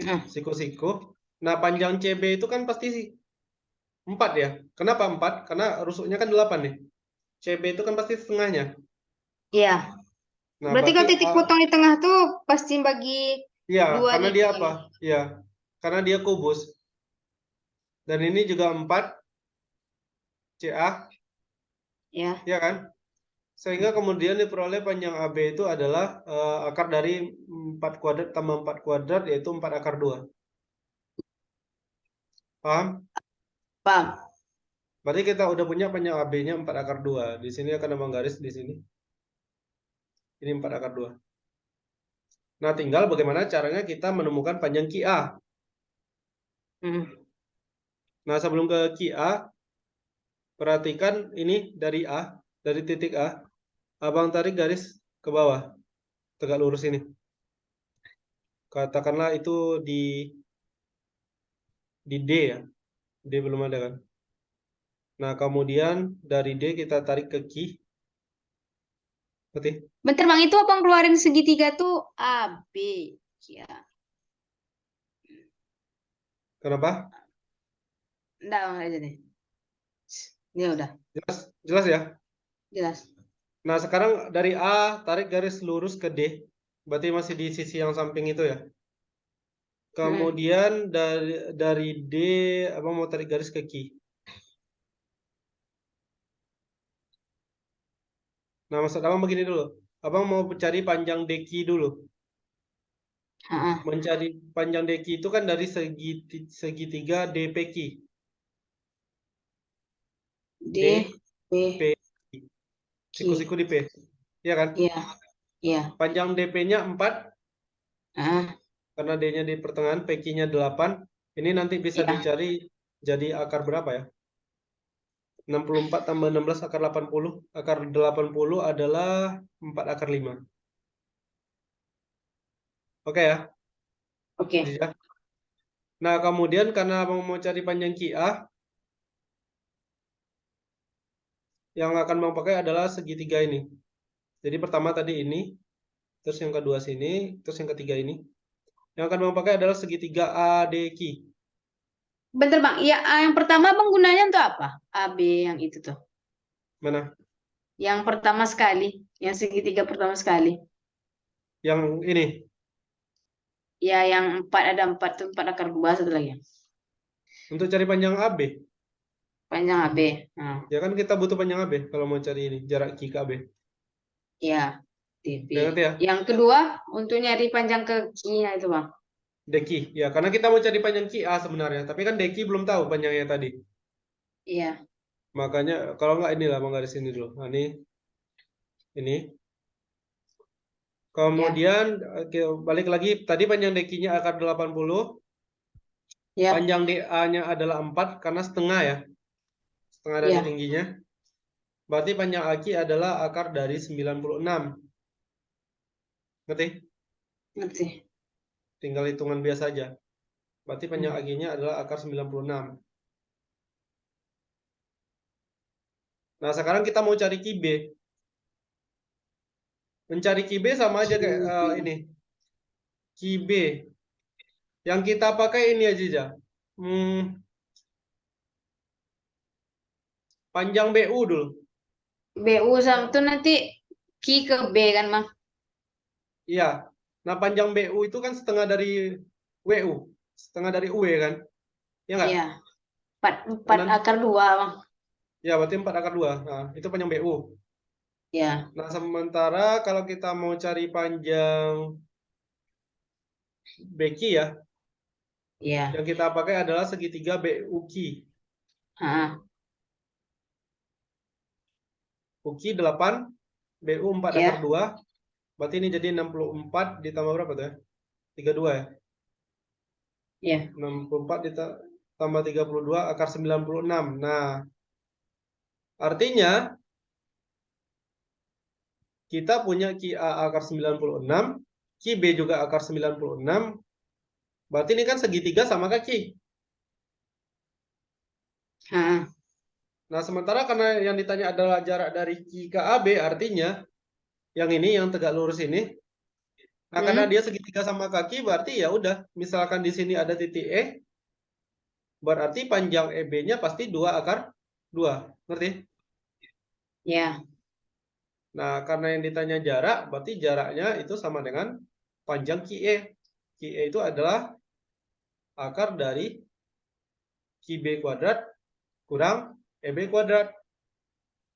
[SPEAKER 3] Heeh.
[SPEAKER 1] Siku-siku. Nah, panjang CB itu kan pasti 4 ya. Kenapa 4? Karena rusuknya kan 8 nih. CB itu kan pasti setengahnya.
[SPEAKER 3] Iya.
[SPEAKER 1] Nah,
[SPEAKER 3] Berarti
[SPEAKER 1] berarti
[SPEAKER 3] kalau titik potong di tengah tuh pasti bagi
[SPEAKER 1] ya,
[SPEAKER 3] dua
[SPEAKER 1] karena
[SPEAKER 3] gitu
[SPEAKER 1] dia
[SPEAKER 3] kan,
[SPEAKER 1] apa?
[SPEAKER 3] Bang?
[SPEAKER 1] Ya, karena dia kubus. Dan ini juga 4 CA,
[SPEAKER 3] Ya.
[SPEAKER 1] ya kan? Sehingga kemudian diperoleh panjang AB itu adalah akar dari 4 kuadrat tambah 4 kuadrat, yaitu 4 akar 2. Paham?
[SPEAKER 3] Paham.
[SPEAKER 1] Berarti kita udah punya panjang AB-nya 4 akar 2. Di sini akan nambah garis di sini. Ini 4 akar 2. Nah, tinggal bagaimana caranya kita menemukan panjang QA. Nah, sebelum ke QA, perhatikan ini dari A, dari titik A. Abang tarik garis ke bawah, tegak lurus ini. Katakanlah itu di D ya. D belum ada kan. Nah, kemudian dari D kita tarik ke Q. Berarti
[SPEAKER 3] Bentar, Bang, itu abang keluarin segitiga tuh AB. Ya.
[SPEAKER 1] kenapa?
[SPEAKER 3] Enggak, Bang, aja deh. Ini udah
[SPEAKER 1] Jelas, jelas ya.
[SPEAKER 3] jelas.
[SPEAKER 1] Nah, sekarang dari A tarik garis lurus ke D. Berarti masih di sisi yang samping itu ya. Kemudian dari D, abang mau tarik garis ke Q. Nah, maksud abang begini dulu. Abang mau cari panjang DQ dulu. Mencari panjang DQ itu kan dari segitiga DPQ.
[SPEAKER 3] D, P,
[SPEAKER 1] Siku-siku di P. Iya kan?
[SPEAKER 3] Iya. Iya.
[SPEAKER 1] Panjang DP-nya 4,
[SPEAKER 3] Ah,
[SPEAKER 1] karena D-nya di pertengahan, PQ-nya 8. Ini nanti bisa
[SPEAKER 3] iya.
[SPEAKER 1] dicari jadi akar berapa ya? 64 tambah 16 akar 80. Akar 80 adalah 4 akar 5. Oke ya?
[SPEAKER 3] Oke.
[SPEAKER 1] Jejak. Nah, kemudian karena abang mau cari panjang QA, yang akan Bang pakai adalah segitiga ini. Jadi pertama tadi ini, terus yang kedua sini, terus yang ketiga ini. Yang akan Bang pakai adalah segitiga ADQ.
[SPEAKER 2] Bentar Bang, ya yang pertama Bang gunanya untuk apa? AB yang itu tuh.
[SPEAKER 1] Mana?
[SPEAKER 2] Yang pertama sekali, yang segitiga pertama sekali.
[SPEAKER 1] Yang ini.
[SPEAKER 2] Ya yang 4 ada 4 tuh 4 akar 2 satu lagi.
[SPEAKER 1] Untuk cari panjang AB.
[SPEAKER 2] Panjang AB. Nah,
[SPEAKER 1] Ya kan kita butuh panjang AB kalau mau cari ini, jarak Q ke AB.
[SPEAKER 2] ya, TP.
[SPEAKER 1] Udah ngerti ya?
[SPEAKER 2] Yang kedua untuk nyari panjang ke Q-nya itu Bang.
[SPEAKER 1] Deki. Ya, karena kita mau cari panjang QA sebenarnya. Tapi kan Deki belum tahu panjangnya tadi.
[SPEAKER 2] Iya.
[SPEAKER 1] Makanya kalau nggak inilah Bang garis ini dulu. Nah, ini. Kemudian oke, balik lagi tadi panjang Dekinya akar 80.
[SPEAKER 2] Ya.
[SPEAKER 1] Panjang DA-nya adalah 4 karena setengah ya. Setengah dari
[SPEAKER 2] Ya.
[SPEAKER 1] tingginya. Berarti panjang AC adalah akar dari 96. Ngerti?
[SPEAKER 2] Ngerti.
[SPEAKER 1] Tinggal hitungan biasa aja. Berarti panjang AC-nya adalah akar 96. Nah, sekarang kita mau cari QB. Mencari QB sama aja kayak ini. QB. Yang kita pakai ini aja. Panjang BU dulu.
[SPEAKER 2] BU sama itu nanti Q ke B kan Bang?
[SPEAKER 1] Iya. Nah, panjang BU itu kan setengah dari WU. Setengah dari UE kan? Ya nggak?
[SPEAKER 2] Iya. 4 akar 2 Bang.
[SPEAKER 1] Ya, berarti 4 akar 2. Nah, itu panjang BU.
[SPEAKER 2] Ya.
[SPEAKER 1] Nah, sementara kalau kita mau cari panjang BQ ya,
[SPEAKER 2] Iya.
[SPEAKER 1] yang kita pakai adalah segitiga BUQ.
[SPEAKER 2] Heeh.
[SPEAKER 1] UQ 8, BU 4
[SPEAKER 2] Ya.
[SPEAKER 1] akar 2. Berarti ini jadi 64 ditambah berapa tuh ya? 32 ya?
[SPEAKER 2] Ya.
[SPEAKER 1] 64 ditambah 32 akar 96. Nah, artinya kita punya QA akar 96, QB juga akar 96. Berarti ini kan segitiga sama kaki.
[SPEAKER 2] Heeh.
[SPEAKER 1] Nah, sementara karena yang ditanya adalah jarak dari Q ke AB, artinya yang ini, yang tegak lurus ini. Nah, karena dia segitiga sama kaki, berarti ya udah. Misalkan di sini ada titik E, berarti panjang EB-nya pasti 2 akar 2. Ngerti?
[SPEAKER 2] Ya.
[SPEAKER 1] Nah, karena yang ditanya jarak, berarti jaraknya itu sama dengan panjang QE. QE itu adalah akar dari QB kuadrat kurang EB kuadrat.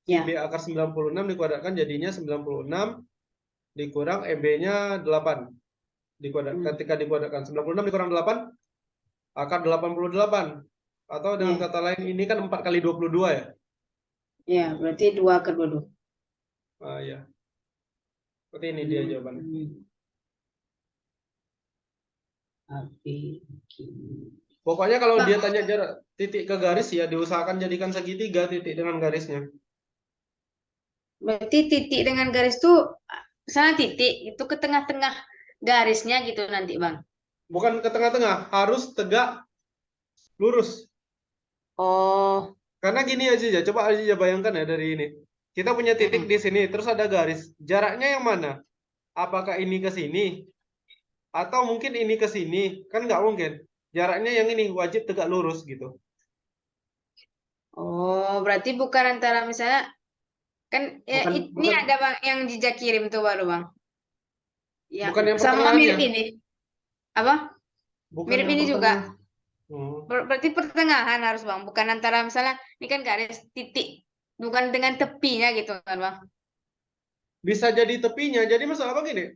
[SPEAKER 2] Ya.
[SPEAKER 1] QB akar 96 dikuadratkan jadinya 96 dikurang EB-nya 8. Ketika dikuadratkan 96 dikurang 8 akar 88. Atau dengan kata lain ini kan 4 kali 22 ya?
[SPEAKER 2] Ya, berarti 2 ke 22.
[SPEAKER 1] Ah, ya. Seperti ini dia jawabannya. Pokoknya kalau dia tanya jarak titik ke garis ya diusahakan jadikan segitiga titik dengan garisnya.
[SPEAKER 2] Berarti titik dengan garis tuh misalnya titik itu ke tengah-tengah garisnya gitu nanti Bang.
[SPEAKER 1] Bukan ke tengah-tengah, harus tegak lurus.
[SPEAKER 2] Oh.
[SPEAKER 1] Karena gini aja ya, coba aja bayangkan ya dari ini. Kita punya titik di sini, terus ada garis. Jaraknya yang mana? Apakah ini ke sini? Atau mungkin ini ke sini? Kan nggak mungkin. Jaraknya yang ini wajib tegak lurus gitu.
[SPEAKER 2] Oh, berarti bukan antara misalnya kan ya, ini ada Bang yang Jejak kirim tuh baru Bang. Ya,
[SPEAKER 1] bukan yang
[SPEAKER 2] sama mirip
[SPEAKER 1] pertengahannya.
[SPEAKER 2] ini. Apa?
[SPEAKER 1] Bukan
[SPEAKER 2] Mirip
[SPEAKER 1] yang
[SPEAKER 2] ini juga.
[SPEAKER 1] pertengahan.
[SPEAKER 2] Berarti pertengahan harus Bang, bukan antara misalnya ini kan garis titik, bukan dengan tepinya gitu kan Bang.
[SPEAKER 1] Bisa jadi tepinya. Jadi masalah apa gini?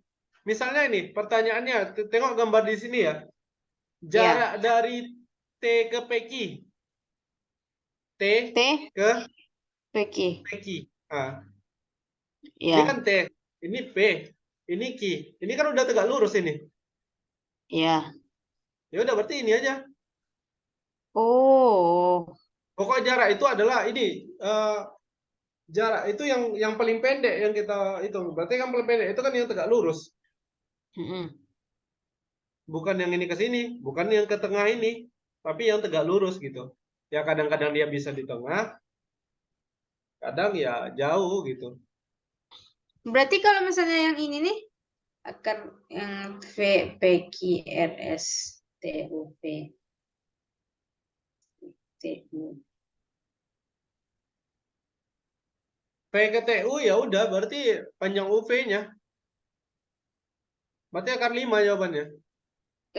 [SPEAKER 1] Misalnya ini pertanyaannya, tengok gambar di sini ya. Jarak dari T ke PQ. T ke
[SPEAKER 2] PQ.
[SPEAKER 1] PQ. Nah,
[SPEAKER 2] Ya.
[SPEAKER 1] ini kan T, ini P, ini Q. Ini kan udah tegak lurus ini.
[SPEAKER 2] Ya.
[SPEAKER 1] Ya udah berarti ini aja.
[SPEAKER 2] Oh.
[SPEAKER 1] Pokok jarak itu adalah ini jarak itu yang paling pendek yang kita hitung. Berarti yang paling pendek itu kan yang tegak lurus. Bukan yang ini ke sini, bukan yang ke tengah ini, tapi yang tegak lurus gitu. Ya kadang-kadang dia bisa di tengah, kadang ya jauh gitu.
[SPEAKER 2] Berarti kalau misalnya yang ini nih, akar yang V, P, Q, R, S, T, U, V, T, U.
[SPEAKER 1] P ke TU ya udah berarti panjang UV-nya. Berarti akar 5 jawabannya.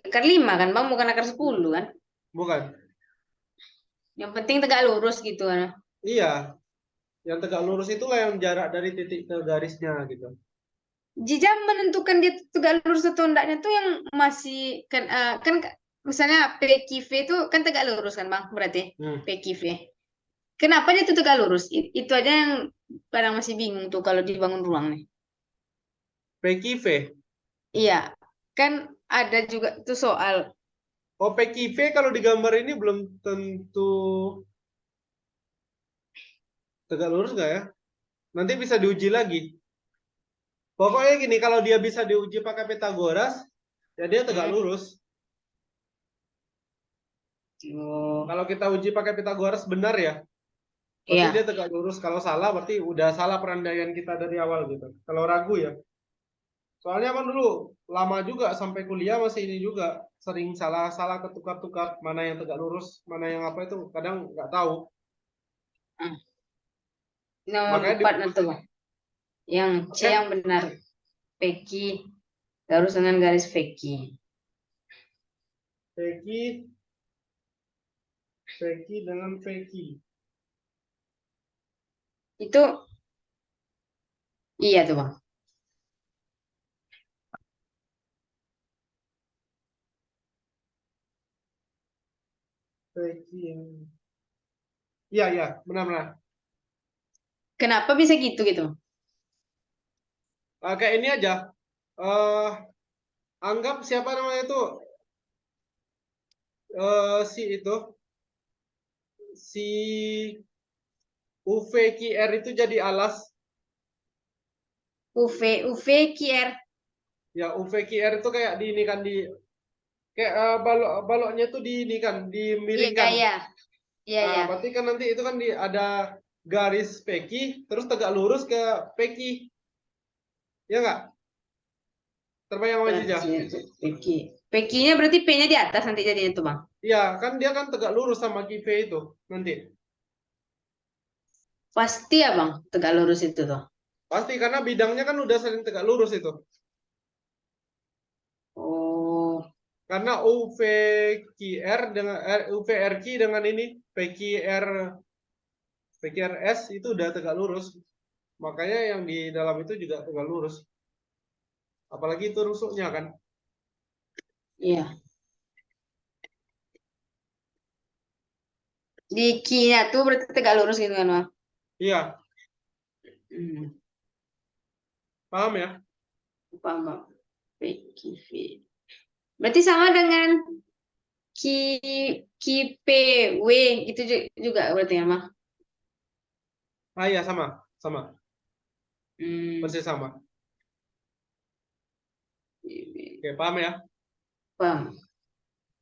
[SPEAKER 2] Akar 5 kan Bang, bukan akar 10 kan?
[SPEAKER 1] Bukan.
[SPEAKER 2] Yang penting tegak lurus gitu kan.
[SPEAKER 1] Iya. Yang tegak lurus itulah yang jarak dari titik ke garisnya gitu.
[SPEAKER 2] Jika menentukan dia tegak lurus atau enggaknya tuh yang masih kan misalnya PQV itu kan tegak lurus kan Bang, berarti
[SPEAKER 1] Hmm.
[SPEAKER 2] PQV. Kenapa dia tuh tegak lurus? Itu aja yang kadang masih bingung tuh kalau dibangun ruang nih.
[SPEAKER 1] PQV.
[SPEAKER 2] Iya, kan ada juga tuh soal.
[SPEAKER 1] Oh, PQV kalau di gambar ini belum tentu tegak lurus nggak ya? Nanti bisa diuji lagi. Pokoknya gini, kalau dia bisa diuji pakai Pitagoras, ya dia tegak lurus.
[SPEAKER 2] Oh,
[SPEAKER 1] Kalau kita uji pakai Pitagoras benar ya, berarti
[SPEAKER 2] iya.
[SPEAKER 1] dia tegak lurus. Kalau salah berarti udah salah perandaian kita dari awal gitu. Kalau ragu ya. Soalnya kan dulu lama juga sampai kuliah masih ini juga sering salah-salah ketukar-tukar mana yang tegak lurus, mana yang apa itu kadang nggak tahu.
[SPEAKER 2] Nomor
[SPEAKER 1] Makanya
[SPEAKER 2] 4 itu Bang. Yang C
[SPEAKER 1] Oke.
[SPEAKER 2] yang benar. PQ harus dengan garis PQ.
[SPEAKER 1] Peki dengan Peki.
[SPEAKER 2] Itu iya tuh Bang.
[SPEAKER 1] Peki. Iya, iya, benar-benar.
[SPEAKER 2] Kenapa bisa gitu gitu?
[SPEAKER 1] Kayak ini aja. eh Anggap siapa namanya itu si itu si UVQR itu jadi alas.
[SPEAKER 2] UV QR.
[SPEAKER 1] Ya UVQR itu kayak di ini kan di kayak baloknya tuh di ini kan
[SPEAKER 2] Iya,
[SPEAKER 1] dimiringkan.
[SPEAKER 2] iya. Iya,
[SPEAKER 1] Nah,
[SPEAKER 2] iya.
[SPEAKER 1] berarti kan nanti itu kan ada garis PQ terus tegak lurus ke PQ. Ya nggak? Terbayang sama Cica?
[SPEAKER 2] Berarti itu PQ. PQ-nya berarti P-nya di atas nanti jadinya tuh Bang.
[SPEAKER 1] Iya, kan dia kan tegak lurus sama QV itu nanti.
[SPEAKER 2] Pasti ya Bang, tegak lurus itu tuh.
[SPEAKER 1] Pasti karena bidangnya kan udah sering tegak lurus itu.
[SPEAKER 2] Oh,
[SPEAKER 1] Karena UVQR dengan UVRQ dengan ini PQRS itu udah tegak lurus. Makanya yang di dalam itu juga tegak lurus. Apalagi itu rusuknya kan.
[SPEAKER 2] iya. Di Q-nya tuh berarti tegak lurus gitu kan Bang.
[SPEAKER 1] Iya,
[SPEAKER 2] Hmm,
[SPEAKER 1] paham ya?
[SPEAKER 2] paham Bang. PQV. Berarti sama dengan Q, QPW itu juga berarti ya Bang.
[SPEAKER 1] Ah iya sama, sama,
[SPEAKER 2] Hmm,
[SPEAKER 1] persis sama. Oke, paham ya?
[SPEAKER 2] paham.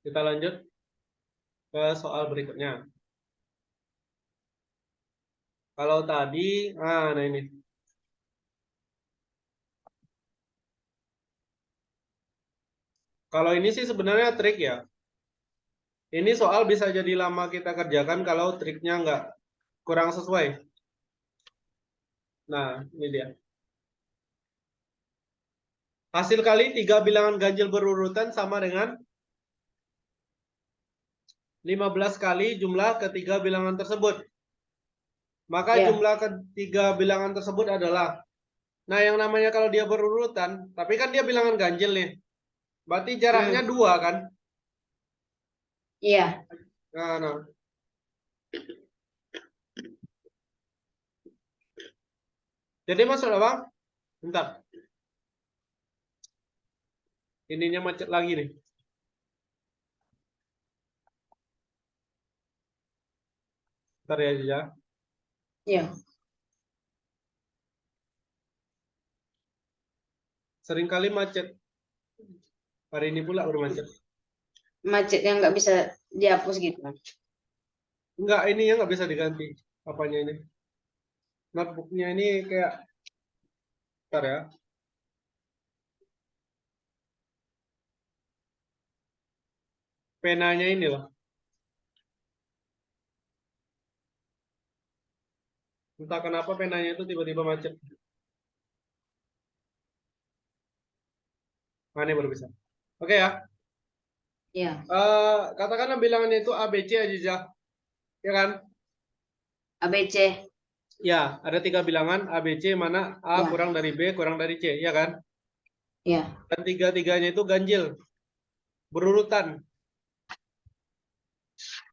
[SPEAKER 1] Kita lanjut ke soal berikutnya. Kalau tadi, nah ini. Kalau ini sih sebenarnya trik ya. Ini soal bisa jadi lama kita kerjakan kalau triknya nggak kurang sesuai. Nah, ini dia. Hasil kali 3 bilangan ganjil berurutan sama dengan 15 kali jumlah ketiga bilangan tersebut. Maka
[SPEAKER 2] Ya.
[SPEAKER 1] jumlah ketiga bilangan tersebut adalah, nah yang namanya kalau dia berurutan, tapi kan dia bilangan ganjil nih. Berarti jaraknya 2 kan?
[SPEAKER 2] Iya.
[SPEAKER 1] Nah. Jadi maksud apa? Bentar. Ininya macet lagi nih. Bentar ya, Jaja.
[SPEAKER 2] Iya.
[SPEAKER 1] Seringkali macet. Hari ini pula baru macet.
[SPEAKER 2] Macet yang nggak bisa dihapus gitu Bang.
[SPEAKER 1] Enggak, ini ya nggak bisa diganti. Apanya ini? notebooknya ini kayak, bentar ya. Penanya ini loh. Entah kenapa penanya itu tiba-tiba macet. Nah, ini baru bisa. Oke ya.
[SPEAKER 2] Ya.
[SPEAKER 1] Katakanlah bilangannya itu ABC aja, ya kan?
[SPEAKER 2] ABC.
[SPEAKER 1] Ya, ada 3 bilangan ABC mana A
[SPEAKER 2] Ya.
[SPEAKER 1] kurang dari B kurang dari C, ya kan?
[SPEAKER 2] Ya.
[SPEAKER 1] Dan tiga-tiganya itu ganjil, berurutan.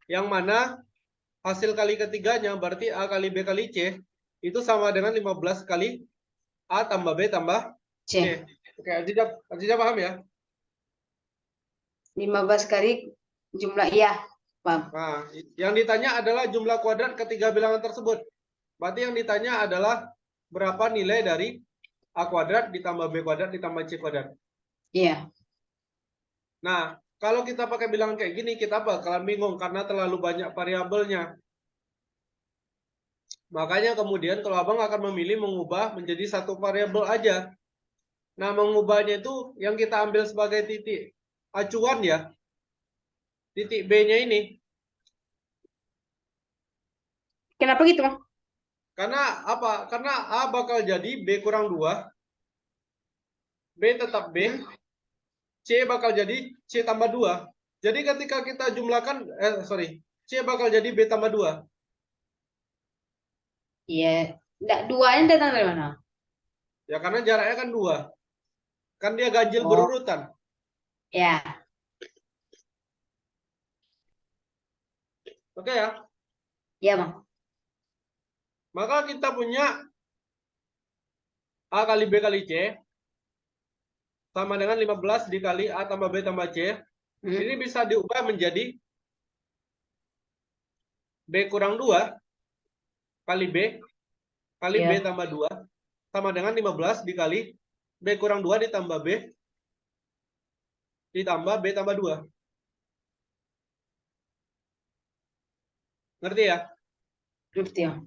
[SPEAKER 1] Yang mana hasil kali ketiganya berarti A kali B kali C itu sama dengan 15 kali A tambah B tambah
[SPEAKER 2] C.
[SPEAKER 1] C. Oke, Aziza paham ya?
[SPEAKER 2] 15 kali jumlah iya. Paham.
[SPEAKER 1] Nah, yang ditanya adalah jumlah kuadrat ketiga bilangan tersebut. Berarti yang ditanya adalah berapa nilai dari A kuadrat ditambah B kuadrat ditambah C kuadrat.
[SPEAKER 2] Iya.
[SPEAKER 1] Nah, kalau kita pakai bilangan kayak gini, kita bakalan bingung karena terlalu banyak variabelnya. Makanya kemudian kalau abang akan memilih mengubah menjadi satu variabel aja. Nah, mengubahnya itu yang kita ambil sebagai titik acuan ya. Titik B-nya ini.
[SPEAKER 2] Kenapa gitu, Bang?
[SPEAKER 1] Karena apa? Karena A bakal jadi B kurang 2. B tetap B. C bakal jadi C tambah 2. Jadi ketika kita jumlahkan, C bakal jadi B tambah 2.
[SPEAKER 2] Iya. Enggak, duanya datang dari mana?
[SPEAKER 1] Ya karena jaraknya kan 2. Kan dia ganjil
[SPEAKER 2] Oh,
[SPEAKER 1] berurutan.
[SPEAKER 2] ya.
[SPEAKER 1] Oke ya.
[SPEAKER 2] Iya, Bang.
[SPEAKER 1] Maka kita punya A kali B kali C sama dengan 15 dikali A tambah B tambah C. Ini bisa diubah menjadi B kurang 2 kali B kali B
[SPEAKER 2] Iya.
[SPEAKER 1] tambah 2 sama dengan 15 dikali B kurang 2 ditambah B ditambah B tambah 2. Ngerti ya?
[SPEAKER 2] Ngerti ya.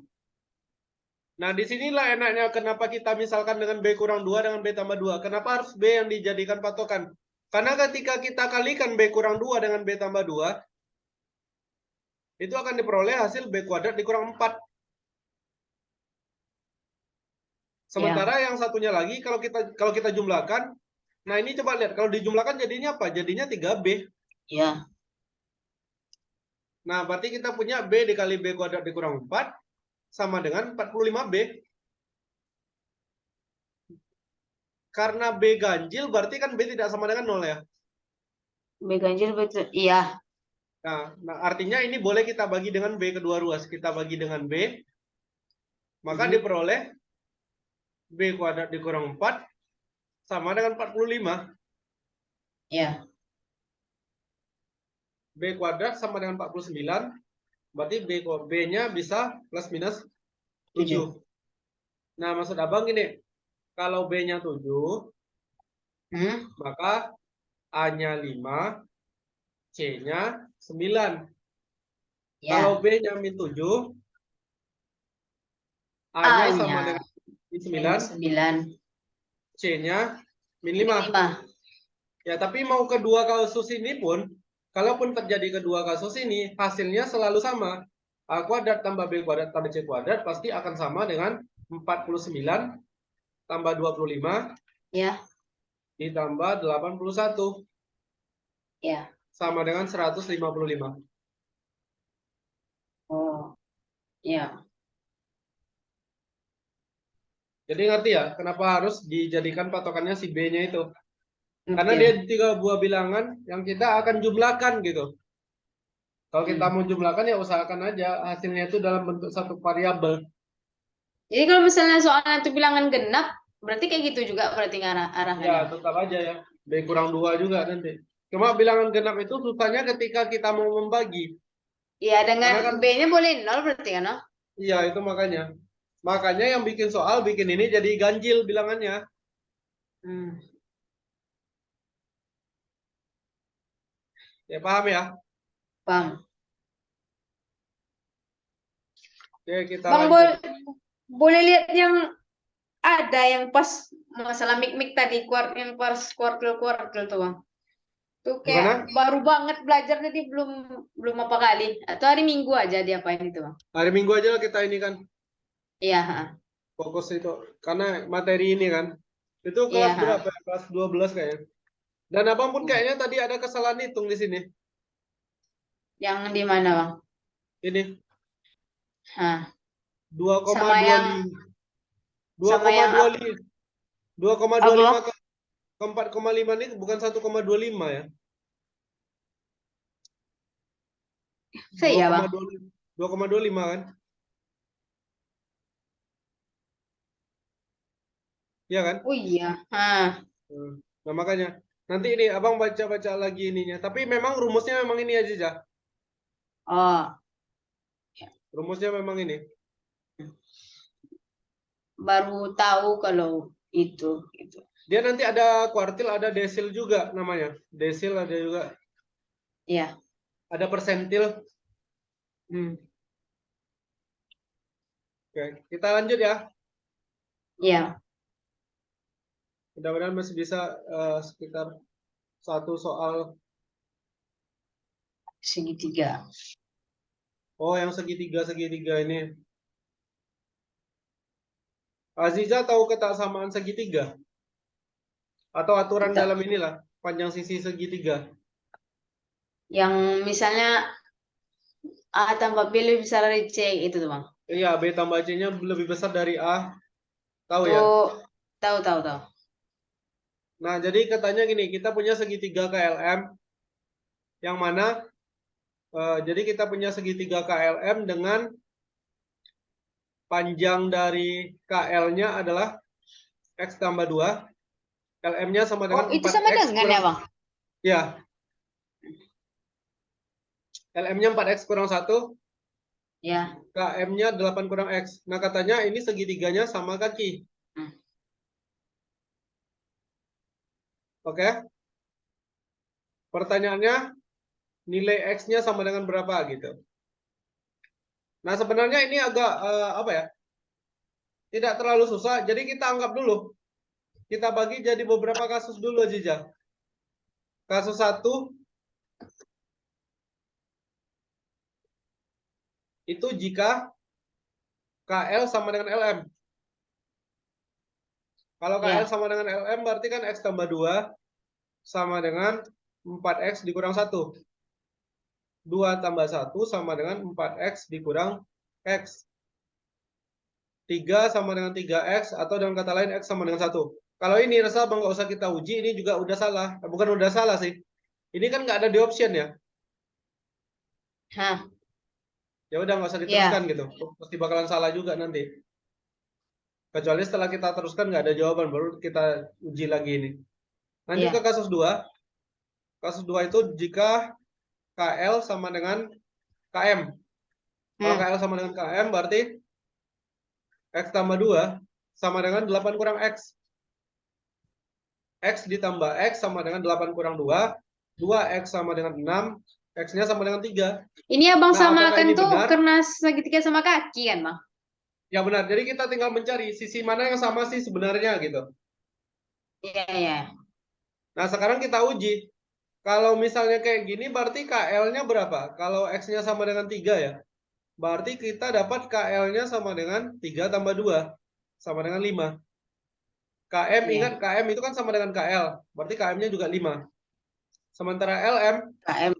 [SPEAKER 1] Nah, disinilah enaknya kenapa kita misalkan dengan B kurang 2 dengan B tambah 2. Kenapa harus B yang dijadikan patokan? Karena ketika kita kalikan B kurang 2 dengan B tambah 2, itu akan diperoleh hasil B kuadrat dikurang 4. Sementara yang satunya lagi kalau kita jumlahkan, nah ini coba lihat kalau dijumlahkan jadinya apa? Jadinya 3B.
[SPEAKER 2] Iya.
[SPEAKER 1] Nah, berarti kita punya B dikali B kuadrat dikurang 4 sama dengan 45B. Karena B ganjil berarti kan B tidak sama dengan 0 ya.
[SPEAKER 2] B ganjil betul. Iya.
[SPEAKER 1] Nah, artinya ini boleh kita bagi dengan B kedua ruas. Kita bagi dengan B, maka diperoleh B kuadrat dikurang 4 sama dengan 45.
[SPEAKER 2] Iya.
[SPEAKER 1] B kuadrat sama dengan 49. Berarti B-nya bisa plus minus 7. Nah, maksud abang gini, kalau B-nya 7, maka A-nya 5, C-nya 9.
[SPEAKER 2] Ya.
[SPEAKER 1] Kalau B-nya min 7, A-nya sama dengan min 9,
[SPEAKER 2] 9.
[SPEAKER 1] C-nya min 5. Ya, tapi mau kedua kasus ini pun, kalaupun terjadi kedua kasus ini, hasilnya selalu sama. A kuadrat tambah B kuadrat tambah C kuadrat pasti akan sama dengan 49 tambah 25
[SPEAKER 2] Ya.
[SPEAKER 1] ditambah 81.
[SPEAKER 2] Ya.
[SPEAKER 1] Sama dengan 155.
[SPEAKER 2] Oh. Ya.
[SPEAKER 1] Jadi ngerti ya, kenapa harus dijadikan patokannya si B-nya itu? Karena
[SPEAKER 2] Ngerti
[SPEAKER 1] dia
[SPEAKER 2] ya.
[SPEAKER 1] 3 buah bilangan yang kita akan jumlahkan gitu. Kalau kita mau jumlahkan ya usahakan aja hasilnya itu dalam bentuk satu variabel.
[SPEAKER 2] Jadi kalau misalnya soalnya itu bilangan genap, berarti kayak gitu juga berarti arahnya.
[SPEAKER 1] Ya, tetap aja ya. B kurang 2 juga nanti. Cuma bilangan genap itu susahnya ketika kita mau membagi.
[SPEAKER 2] Iya, dengan
[SPEAKER 1] Karena kan,
[SPEAKER 2] B-nya boleh 0 berarti kan, no?
[SPEAKER 1] iya itu makanya. Makanya yang bikin soal bikin ini jadi ganjil bilangannya. Ya paham ya?
[SPEAKER 2] Paham.
[SPEAKER 1] Oke, kita
[SPEAKER 2] Bang,
[SPEAKER 1] lanjut.
[SPEAKER 2] boleh lihat yang ada yang pas masalah mik-mik tadi, yang pas kuartil tuh Bang. Tuh kayak
[SPEAKER 1] Gimana?
[SPEAKER 2] baru banget belajar jadi belum belum apa kali. Atau hari Minggu aja diapain itu Bang.
[SPEAKER 1] Hari Minggu aja lah kita ini kan
[SPEAKER 2] Iya, ha.
[SPEAKER 1] fokus itu karena materi ini kan. Itu
[SPEAKER 2] Iya,
[SPEAKER 1] kelas
[SPEAKER 2] ha.
[SPEAKER 1] berapa? Kelas 12 kayaknya. Dan abang pun
[SPEAKER 2] Hmm.
[SPEAKER 1] kayaknya tadi ada kesalahan hitung di sini.
[SPEAKER 2] Yang di mana Bang?
[SPEAKER 1] Ini
[SPEAKER 2] Hah.
[SPEAKER 1] 2,25
[SPEAKER 2] Sama yang
[SPEAKER 1] 2,25 2,25
[SPEAKER 2] apa?
[SPEAKER 1] ke 4,5 ini bukan 1,25 ya.
[SPEAKER 2] Saya Bang.
[SPEAKER 1] 2,25 kan? Iya kan?
[SPEAKER 2] Oh iya. Hah.
[SPEAKER 1] Nah, makanya nanti ini abang baca-baca lagi ininya. Tapi memang rumusnya memang ini aja, Jah.
[SPEAKER 2] Oh,
[SPEAKER 1] Rumusnya memang ini.
[SPEAKER 2] baru tahu kalau itu gitu.
[SPEAKER 1] Dia nanti ada kuartil, ada desil juga namanya. Desil ada juga.
[SPEAKER 2] Iya.
[SPEAKER 1] Ada persentil.
[SPEAKER 2] Hmm.
[SPEAKER 1] Oke, kita lanjut ya.
[SPEAKER 2] Iya.
[SPEAKER 1] Mudah-mudahan masih bisa sekitar satu soal.
[SPEAKER 2] Segitiga.
[SPEAKER 1] Oh, yang segitiga ini. Aziza tahu kesamaan segitiga? Atau aturan
[SPEAKER 2] Kita
[SPEAKER 1] dalam inilah, panjang sisi segitiga.
[SPEAKER 2] yang misalnya A tambah B lebih besar dari C itu tuh Bang.
[SPEAKER 1] Iya, B tambah C-nya lebih besar dari A. Tahu ya?
[SPEAKER 2] Tuh tahu.
[SPEAKER 1] Nah, jadi katanya gini, kita punya segitiga KLM. Yang mana, jadi kita punya segitiga KLM dengan panjang dari KL-nya adalah X tambah 2. LM-nya sama
[SPEAKER 2] Oh,
[SPEAKER 1] dengan
[SPEAKER 2] itu sama
[SPEAKER 1] 4X
[SPEAKER 2] dengan ya
[SPEAKER 1] kurang.
[SPEAKER 2] Bang?
[SPEAKER 1] Ya, LM-nya 4X kurang 1.
[SPEAKER 2] Ya.
[SPEAKER 1] KM-nya 8 kurang X. Nah, katanya ini segitiganya sama kaki.
[SPEAKER 2] Hmm.
[SPEAKER 1] Oke? Pertanyaannya, nilai X-nya sama dengan berapa gitu. Nah, sebenarnya ini agak, apa ya, tidak terlalu susah. Jadi kita anggap dulu. Kita bagi jadi beberapa kasus dulu, Jija. Kasus 1, itu jika KL sama dengan LM. Kalau KL
[SPEAKER 2] Ya.
[SPEAKER 1] sama dengan LM berarti kan X tambah 2 sama dengan 4X dikurang 1. 2 tambah 1 sama dengan 4X dikurang X. 3 sama dengan 3X atau dengan kata lain X sama dengan 1. Kalau ini rasa abang nggak usah kita uji, ini juga udah salah. Bukan udah salah sih. Ini kan nggak ada di option ya.
[SPEAKER 2] Hah.
[SPEAKER 1] Ya udah nggak usah
[SPEAKER 2] Ya.
[SPEAKER 1] diteruskan gitu. Pasti bakalan salah juga nanti. Kecuali setelah kita teruskan nggak ada jawaban, baru kita uji lagi ini. Lanjut
[SPEAKER 2] Ya.
[SPEAKER 1] ke kasus 2. Kasus 2 itu jika KL sama dengan KM. Kalau
[SPEAKER 2] Hmm.
[SPEAKER 1] KL sama dengan KM berarti X tambah 2 sama dengan 8 kurang X. X ditambah X sama dengan 8 kurang 2. 2X sama dengan 6. X-nya sama dengan 3.
[SPEAKER 2] Ini Abang
[SPEAKER 1] Nah, apakah
[SPEAKER 2] samakan
[SPEAKER 1] ini
[SPEAKER 2] tuh
[SPEAKER 1] benar?
[SPEAKER 2] karena segitiga sama kaki kan Bang?
[SPEAKER 1] Ya benar. Jadi kita tinggal mencari sisi mana yang sama sih sebenarnya gitu.
[SPEAKER 2] Iya.
[SPEAKER 1] Nah, sekarang kita uji. Kalau misalnya kayak gini berarti KL-nya berapa? Kalau X-nya sama dengan 3 ya. Berarti kita dapat KL-nya sama dengan 3 tambah 2. Sama dengan 5. KM,
[SPEAKER 2] Iya.
[SPEAKER 1] ingat KM itu kan sama dengan KL. Berarti KM-nya juga 5. Sementara LM
[SPEAKER 2] KM.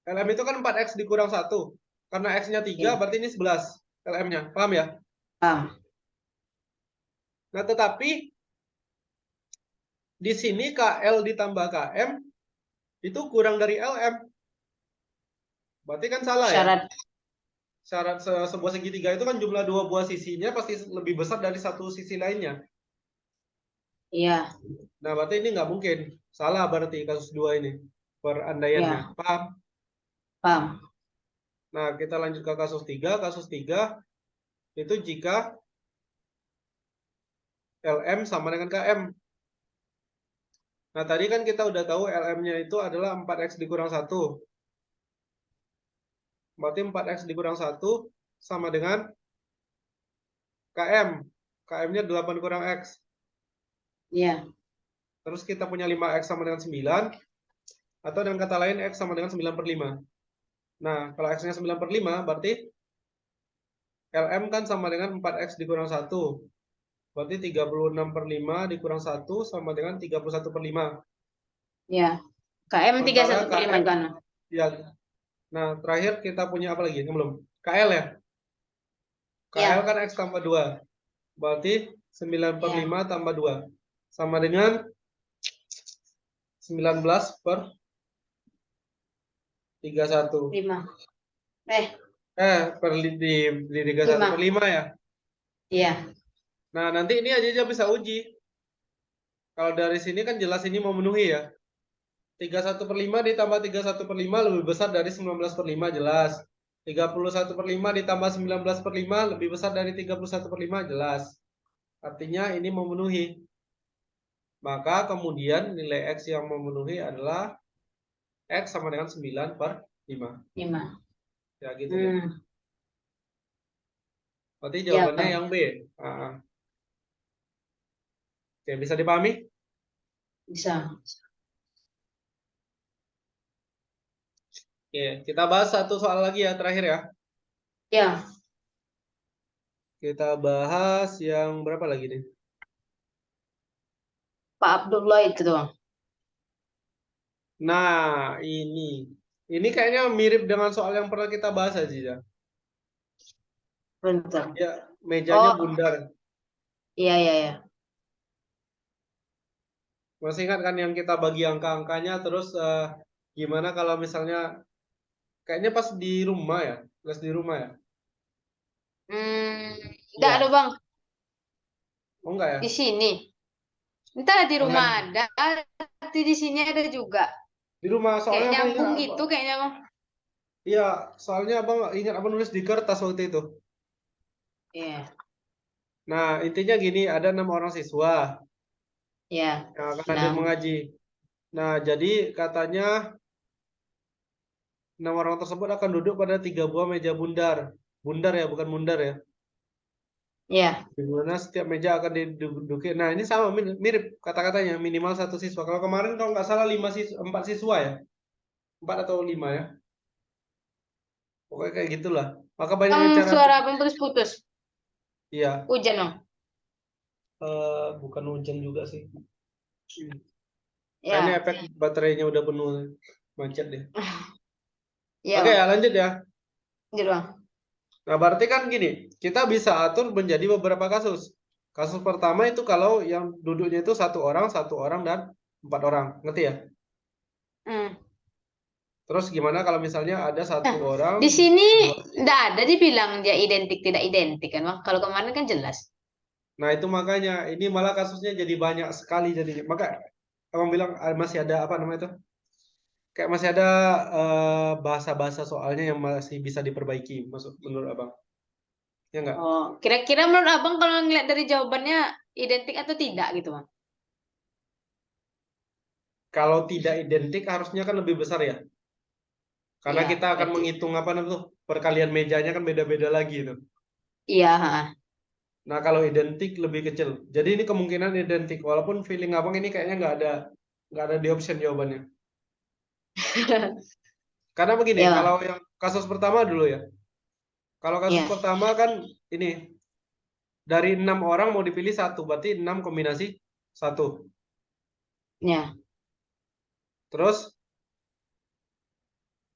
[SPEAKER 1] itu kan 4X dikurang 1. Karena X-nya 3
[SPEAKER 2] Iya.
[SPEAKER 1] berarti ini 11 LM-nya. Paham ya?
[SPEAKER 2] Paham.
[SPEAKER 1] Nah, tetapi di sini KL ditambah KM itu kurang dari LM. Berarti kan salah ya?
[SPEAKER 2] Syarat.
[SPEAKER 1] Syarat sebuah segitiga itu kan jumlah 2 buah sisinya pasti lebih besar dari satu sisi lainnya.
[SPEAKER 2] Iya.
[SPEAKER 1] Nah, berarti ini nggak mungkin. Salah berarti kasus 2 ini. Perandaiannya.
[SPEAKER 2] Iya.
[SPEAKER 1] Paham?
[SPEAKER 2] Paham.
[SPEAKER 1] Nah, kita lanjut ke kasus 3. Kasus 3 itu jika LM sama dengan KM. Nah, tadi kan kita udah tahu LM-nya itu adalah 4X dikurang 1. Berarti 4X dikurang 1 sama dengan KM. KM-nya 8 kurang X.
[SPEAKER 2] Iya.
[SPEAKER 1] Terus kita punya 5X sama dengan 9. Atau dengan kata lain, X sama dengan 9/5. Nah, kalau X-nya 9/5, berarti LM kan sama dengan 4X dikurang 1. Berarti 36/5 dikurang 1 sama dengan 31/5.
[SPEAKER 2] Iya. KM
[SPEAKER 1] Sementara
[SPEAKER 2] 31/5
[SPEAKER 1] KM,
[SPEAKER 2] kan.
[SPEAKER 1] ya. Nah, terakhir kita punya apa lagi? Yang belum. KL ya? KL
[SPEAKER 2] Ya.
[SPEAKER 1] kan X tambah 2. Berarti 9/5 tambah 2. Sama dengan 19/31.
[SPEAKER 2] 5.
[SPEAKER 1] Di 31/5 ya.
[SPEAKER 2] Iya.
[SPEAKER 1] Nah, nanti ini aja bisa uji. Kalau dari sini kan jelas ini memenuhi ya. 31/5 ditambah 31/5 lebih besar dari 19/5 jelas. 31/5 ditambah 19/5 lebih besar dari 31/5 jelas. Artinya ini memenuhi. Maka kemudian nilai X yang memenuhi adalah X sama dengan 9/5.
[SPEAKER 2] 5.
[SPEAKER 1] Ya gitu deh. Berarti
[SPEAKER 2] Ya,
[SPEAKER 1] jawabannya
[SPEAKER 2] Pak.
[SPEAKER 1] yang B. Oke, bisa dipahami?
[SPEAKER 2] Bisa.
[SPEAKER 1] Oke, kita bahas satu soal lagi ya terakhir ya.
[SPEAKER 2] Ya.
[SPEAKER 1] Kita bahas yang berapa lagi nih?
[SPEAKER 2] Pak Abdullah itu doang.
[SPEAKER 1] Nah, ini kayaknya mirip dengan soal yang pernah kita bahas aja ya.
[SPEAKER 2] Bentar.
[SPEAKER 1] Ya, mejanya
[SPEAKER 2] Oh,
[SPEAKER 1] bundar.
[SPEAKER 2] iya, iya, iya.
[SPEAKER 1] Masih ingat kan yang kita bagi angka-angkanya terus gimana kalau misalnya kayaknya pas di rumah ya, kelas di rumah ya?
[SPEAKER 2] Enggak
[SPEAKER 1] Iya.
[SPEAKER 2] ada, Bang.
[SPEAKER 1] Oh enggak ya?
[SPEAKER 2] Di sini. Entah di
[SPEAKER 1] Oh,
[SPEAKER 2] rumah
[SPEAKER 1] enggak.
[SPEAKER 2] ada, di sini ada juga.
[SPEAKER 1] Di rumah
[SPEAKER 2] Kayak
[SPEAKER 1] soalnya abang
[SPEAKER 2] nyambung
[SPEAKER 1] ingat
[SPEAKER 2] gitu kayaknya, Bang.
[SPEAKER 1] Iya, soalnya abang ingat apa nulis di kertas waktu itu.
[SPEAKER 2] Iya.
[SPEAKER 1] Nah, intinya gini, ada 6 orang siswa
[SPEAKER 2] Ya.
[SPEAKER 1] yang akan hadir mengaji. Nah, jadi katanya 6 orang tersebut akan duduk pada 3 buah meja bundar. Bundar ya, bukan mundar ya.
[SPEAKER 2] Iya.
[SPEAKER 1] Di mana setiap meja akan diduduki. Nah, ini sama mirip kata-katanya minimal 1 siswa. Kalau kemarin kalau nggak salah 4 siswa ya. 4 atau 5 ya. Pokoknya kayak gitulah. Maka banyak cara.
[SPEAKER 2] Suara abang putus-putus.
[SPEAKER 1] Iya,
[SPEAKER 2] Hujan, Bang.
[SPEAKER 1] bukan hujan juga sih.
[SPEAKER 2] Ya.
[SPEAKER 1] Kayaknya efek baterainya udah penuh. Macet deh.
[SPEAKER 2] Iya,
[SPEAKER 1] Oke,
[SPEAKER 2] Bang.
[SPEAKER 1] ya lanjut ya.
[SPEAKER 2] Lanjut, Bang.
[SPEAKER 1] Nah, berarti kan gini, kita bisa atur menjadi beberapa kasus. Kasus pertama itu kalau yang duduknya itu 1 orang, dan 4 orang. Ngerti ya? Terus gimana kalau misalnya ada 1
[SPEAKER 2] Nah,
[SPEAKER 1] orang,
[SPEAKER 2] di sini
[SPEAKER 1] 2.
[SPEAKER 2] enggak ada dibilang dia identik tidak identik kan, Bang. Kalau kemarin kan jelas.
[SPEAKER 1] Nah, itu makanya ini malah kasusnya jadi banyak sekali jadi. Maka abang bilang masih ada apa namanya itu? Kayak masih ada bahasa-bahasa soalnya yang masih bisa diperbaiki, menurut abang. Ya enggak?
[SPEAKER 2] Oh, kira-kira menurut abang kalau ngeliat dari jawabannya identik atau tidak gitu, Bang?
[SPEAKER 1] Kalau tidak identik harusnya kan lebih besar ya. Karena
[SPEAKER 2] Iya,
[SPEAKER 1] kita akan
[SPEAKER 2] berarti.
[SPEAKER 1] menghitung apa namanya tuh perkalian mejanya kan beda-beda lagi itu.
[SPEAKER 2] Iya, ha.
[SPEAKER 1] Nah, kalau identik lebih kecil. Jadi ini kemungkinan identik. Walaupun feeling abang ini kayaknya nggak ada di option jawabannya. Karena begini,
[SPEAKER 2] Iya,
[SPEAKER 1] kalau
[SPEAKER 2] Bang.
[SPEAKER 1] yang kasus pertama dulu ya. Kalau kasus
[SPEAKER 2] Iya.
[SPEAKER 1] pertama kan ini dari 6 orang mau dipilih 1, berarti 6 kombinasi 1.
[SPEAKER 2] Iya.
[SPEAKER 1] Terus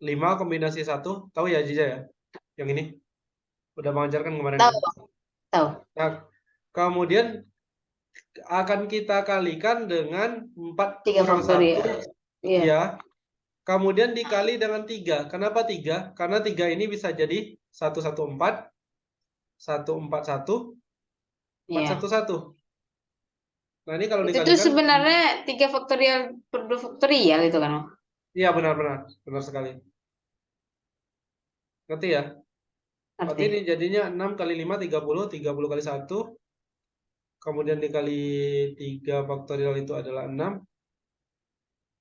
[SPEAKER 1] 5 kombinasi 1, tahu ya Jiza ya? Yang ini udah mengajarkan kemarin
[SPEAKER 2] Tahu,
[SPEAKER 1] kan.
[SPEAKER 2] Bang. Tahu.
[SPEAKER 1] Nah, kemudian akan kita kalikan dengan 4
[SPEAKER 2] Tiga
[SPEAKER 1] kurang
[SPEAKER 2] faktorial.
[SPEAKER 1] 1.
[SPEAKER 2] Iya.
[SPEAKER 1] Ya. Kemudian dikali dengan 3. Kenapa 3? Karena 3 ini bisa jadi 114, 141,
[SPEAKER 2] Iya.
[SPEAKER 1] 411. Nah, ini kalau
[SPEAKER 2] Itu tuh
[SPEAKER 1] dikalikan,
[SPEAKER 2] sebenarnya 3 faktorial itu kan, Bang?
[SPEAKER 1] iya benar-benar, benar sekali. Ngerti ya? Berarti
[SPEAKER 2] Arti.
[SPEAKER 1] ini jadinya 6 kali 5, 30, 30 kali 1. Kemudian dikali 3 faktorial itu adalah 6.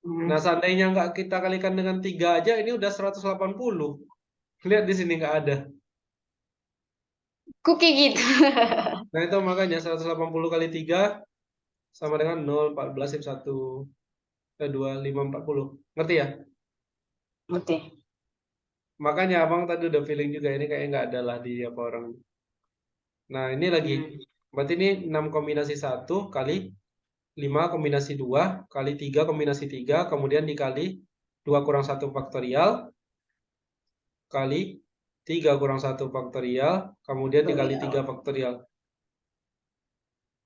[SPEAKER 1] Nah, seandainya nggak kita kalikan dengan 3 aja, ini udah 180. Lihat di sini nggak ada.
[SPEAKER 2] Kok kayak gitu?
[SPEAKER 1] Nah, itu makanya 180 kali 3 sama dengan 0, 14, 1, 2, 5, 40. Ngerti ya?
[SPEAKER 2] Oke.
[SPEAKER 1] Makanya abang tadi udah feeling juga ini kayak nggak ada lah di apa orang. Nah, ini lagi. Berarti ini 6 kombinasi 1 kali 5 kombinasi 2 kali 3 kombinasi 3, kemudian dikali 2 kurang 1 faktorial, kali 3 kurang 1 faktorial, kemudian dikali 3 faktorial.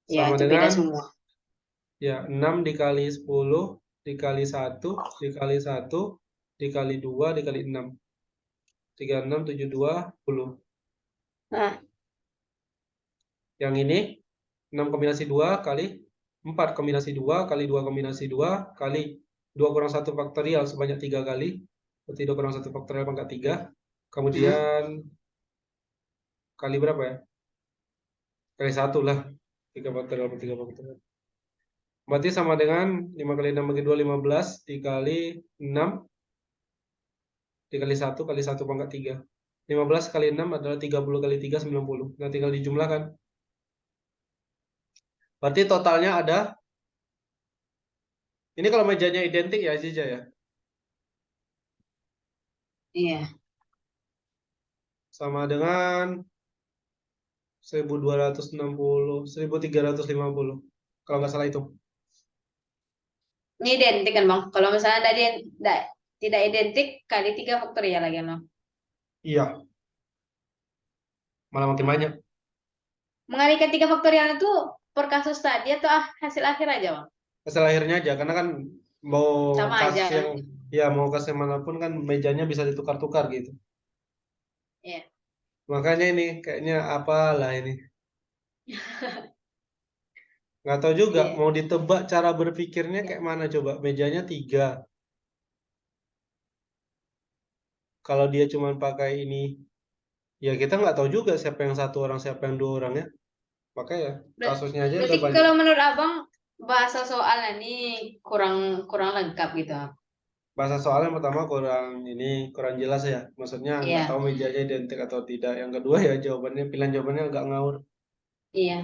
[SPEAKER 2] Ya,
[SPEAKER 1] Sama
[SPEAKER 2] itu beda
[SPEAKER 1] dengan,
[SPEAKER 2] semua.
[SPEAKER 1] ya, 6 dikali 10, dikali 1, dikali 1, dikali 2, dikali 6. 36, 72, 10.
[SPEAKER 2] Nah,
[SPEAKER 1] Yang ini 6 kombinasi 2 kali 4 kombinasi 2 kali 2 kombinasi 2 kali 2 kurang 1 faktorial sebanyak 3 kali. Berarti 2 kurang 1 faktorial pangkat 3. Kemudian kali berapa ya? Kali 1 lah. 3 faktorial per 3 faktorial. Berarti sama dengan 5 kali 6 bagi 2, 15. Dikali 6. Dikali 1 kali 1 pangkat 3. 15 kali 6 adalah 30 kali 3, 90. Nah, tinggal dijumlahkan. Berarti totalnya ada. Ini kalau mejanya identik ya, Ziza ya.
[SPEAKER 2] iya.
[SPEAKER 1] Sama dengan 1260, 1350. Kalau nggak salah itu.
[SPEAKER 2] Ini identik kan, Bang? Kalau misalnya tidak identik, kali 3 faktorial lagi, Bang.
[SPEAKER 1] Iya, malah makin banyak.
[SPEAKER 2] Mengalikan 3 faktorial itu per kasus tadi atau hasil akhir aja, Bang?
[SPEAKER 1] Hasil akhirnya aja, karena kan mau
[SPEAKER 2] Sama
[SPEAKER 1] kasus
[SPEAKER 2] aja.
[SPEAKER 1] yang, ya mau kasus yang manapun kan mejanya bisa ditukar-tukar gitu.
[SPEAKER 2] Iya.
[SPEAKER 1] Makanya ini kayaknya apalah ini. Nggak tahu juga,
[SPEAKER 2] Iya.
[SPEAKER 1] mau ditebak cara berpikirnya kayak mana coba. Mejanya 3. Kalau dia cuma pakai ini, ya kita nggak tahu juga siapa yang satu orang, siapa yang dua orang ya. Makanya
[SPEAKER 2] Ber-
[SPEAKER 1] kasusnya aja
[SPEAKER 2] Berarti
[SPEAKER 1] udah banyak.
[SPEAKER 2] kalau menurut Abang, bahasa soalnya ini kurang kurang lengkap gitu.
[SPEAKER 1] Bahasa soal yang pertama kurang jelas ya. Maksudnya nggak
[SPEAKER 2] Iya.
[SPEAKER 1] tahu mejanya identik atau tidak. Yang kedua ya jawabannya, pilihan jawabannya agak ngawur.
[SPEAKER 2] Iya.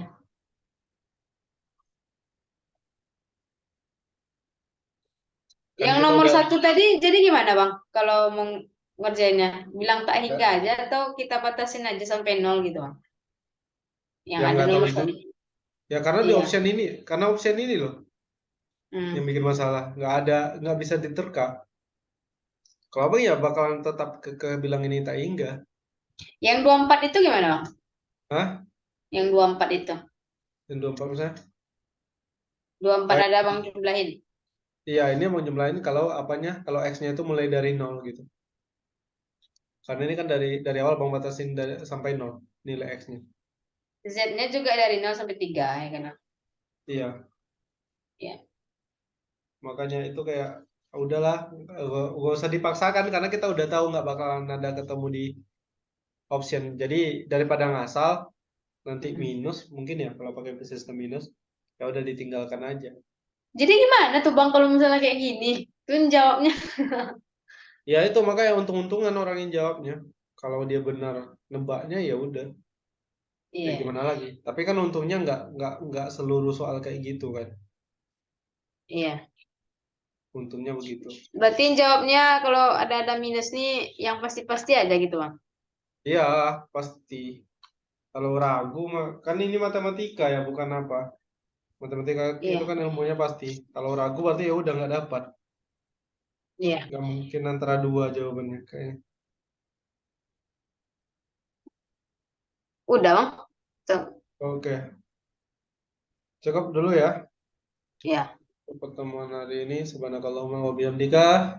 [SPEAKER 1] Kan
[SPEAKER 2] Yang
[SPEAKER 1] kita
[SPEAKER 2] nomor
[SPEAKER 1] udah,
[SPEAKER 2] 1 tadi jadi gimana, Bang? Kalau mau ngerjainnya, bilang tak hingga
[SPEAKER 1] ya,
[SPEAKER 2] aja atau kita batasin aja sampai 0 gitu, Bang? Yang
[SPEAKER 1] yang
[SPEAKER 2] ada
[SPEAKER 1] nggak tahu
[SPEAKER 2] nomor
[SPEAKER 1] itu.
[SPEAKER 2] 1.
[SPEAKER 1] Ya karena di
[SPEAKER 2] Iya.
[SPEAKER 1] option ini loh yang
[SPEAKER 2] Hmm.
[SPEAKER 1] bikin masalah. Nggak bisa diterka. Kalau abang ya bakalan tetap ke bilang ini tak hingga.
[SPEAKER 2] Yang 24 itu gimana, Bang?
[SPEAKER 1] Hah?
[SPEAKER 2] Yang 24 itu.
[SPEAKER 1] Dan 24 misalnya?
[SPEAKER 2] 24
[SPEAKER 1] Oh,
[SPEAKER 2] ada Bang jumlahin.
[SPEAKER 1] iya, ini mau jumlahin kalau apanya, kalau X-nya itu mulai dari 0 gitu. Karena ini kan dari awal bang batasin sampai 0 nilai X-nya.
[SPEAKER 2] Z-nya juga dari 0 sampai 3 ya kan, Bang?
[SPEAKER 1] Iya.
[SPEAKER 2] Iya.
[SPEAKER 1] Makanya itu kayak udahlah, gak usah dipaksakan karena kita udah tahu nggak bakalan ada ketemu di option. Jadi daripada ngasal nanti
[SPEAKER 2] Mm-mm.
[SPEAKER 1] minus mungkin ya kalau pakai sistem minus ya udah ditinggalkan aja.
[SPEAKER 2] Jadi gimana tuh, Bang, kalau misalnya kayak gini? Tuh jawabnya.
[SPEAKER 1] Ya itu makanya untung-untungan orang yang jawabnya. Kalau dia benar nebaknya ya udah. Ya
[SPEAKER 2] Iya.
[SPEAKER 1] gimana lagi? Tapi kan untungnya nggak seluruh soal kayak gitu kan.
[SPEAKER 2] Iya.
[SPEAKER 1] Untungnya begitu.
[SPEAKER 2] Berarti jawabnya kalau ada minus nih yang pasti-pasti aja gitu, Bang.
[SPEAKER 1] Iya pasti. Kalau ragu mah kan ini matematika ya bukan apa. Matematika itu
[SPEAKER 2] Iya.
[SPEAKER 1] kan ilmunya pasti. Kalau ragu berarti ya udah nggak dapat.
[SPEAKER 2] Iya.
[SPEAKER 1] Nggak mungkin antara dua jawabannya kayaknya.
[SPEAKER 2] Udah, Bang. Tuh.
[SPEAKER 1] Oke, cukup dulu ya
[SPEAKER 2] Iya.
[SPEAKER 1] pertemuan hari ini. Subhanakallahumma wa bihamdika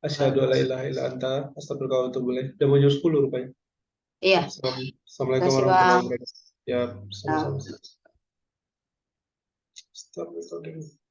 [SPEAKER 1] asyhadu an la ilaha illa anta astaghfiruka wa atubu ilaik. Udah mau jam 10 rupanya.
[SPEAKER 2] Iya. Terima
[SPEAKER 1] Assalamualaikum
[SPEAKER 2] kasih,
[SPEAKER 1] warahmatullahi
[SPEAKER 2] Bang.
[SPEAKER 1] wabarakatuh. Ya,
[SPEAKER 2] Nah.
[SPEAKER 1] sama-sama. Stop recording.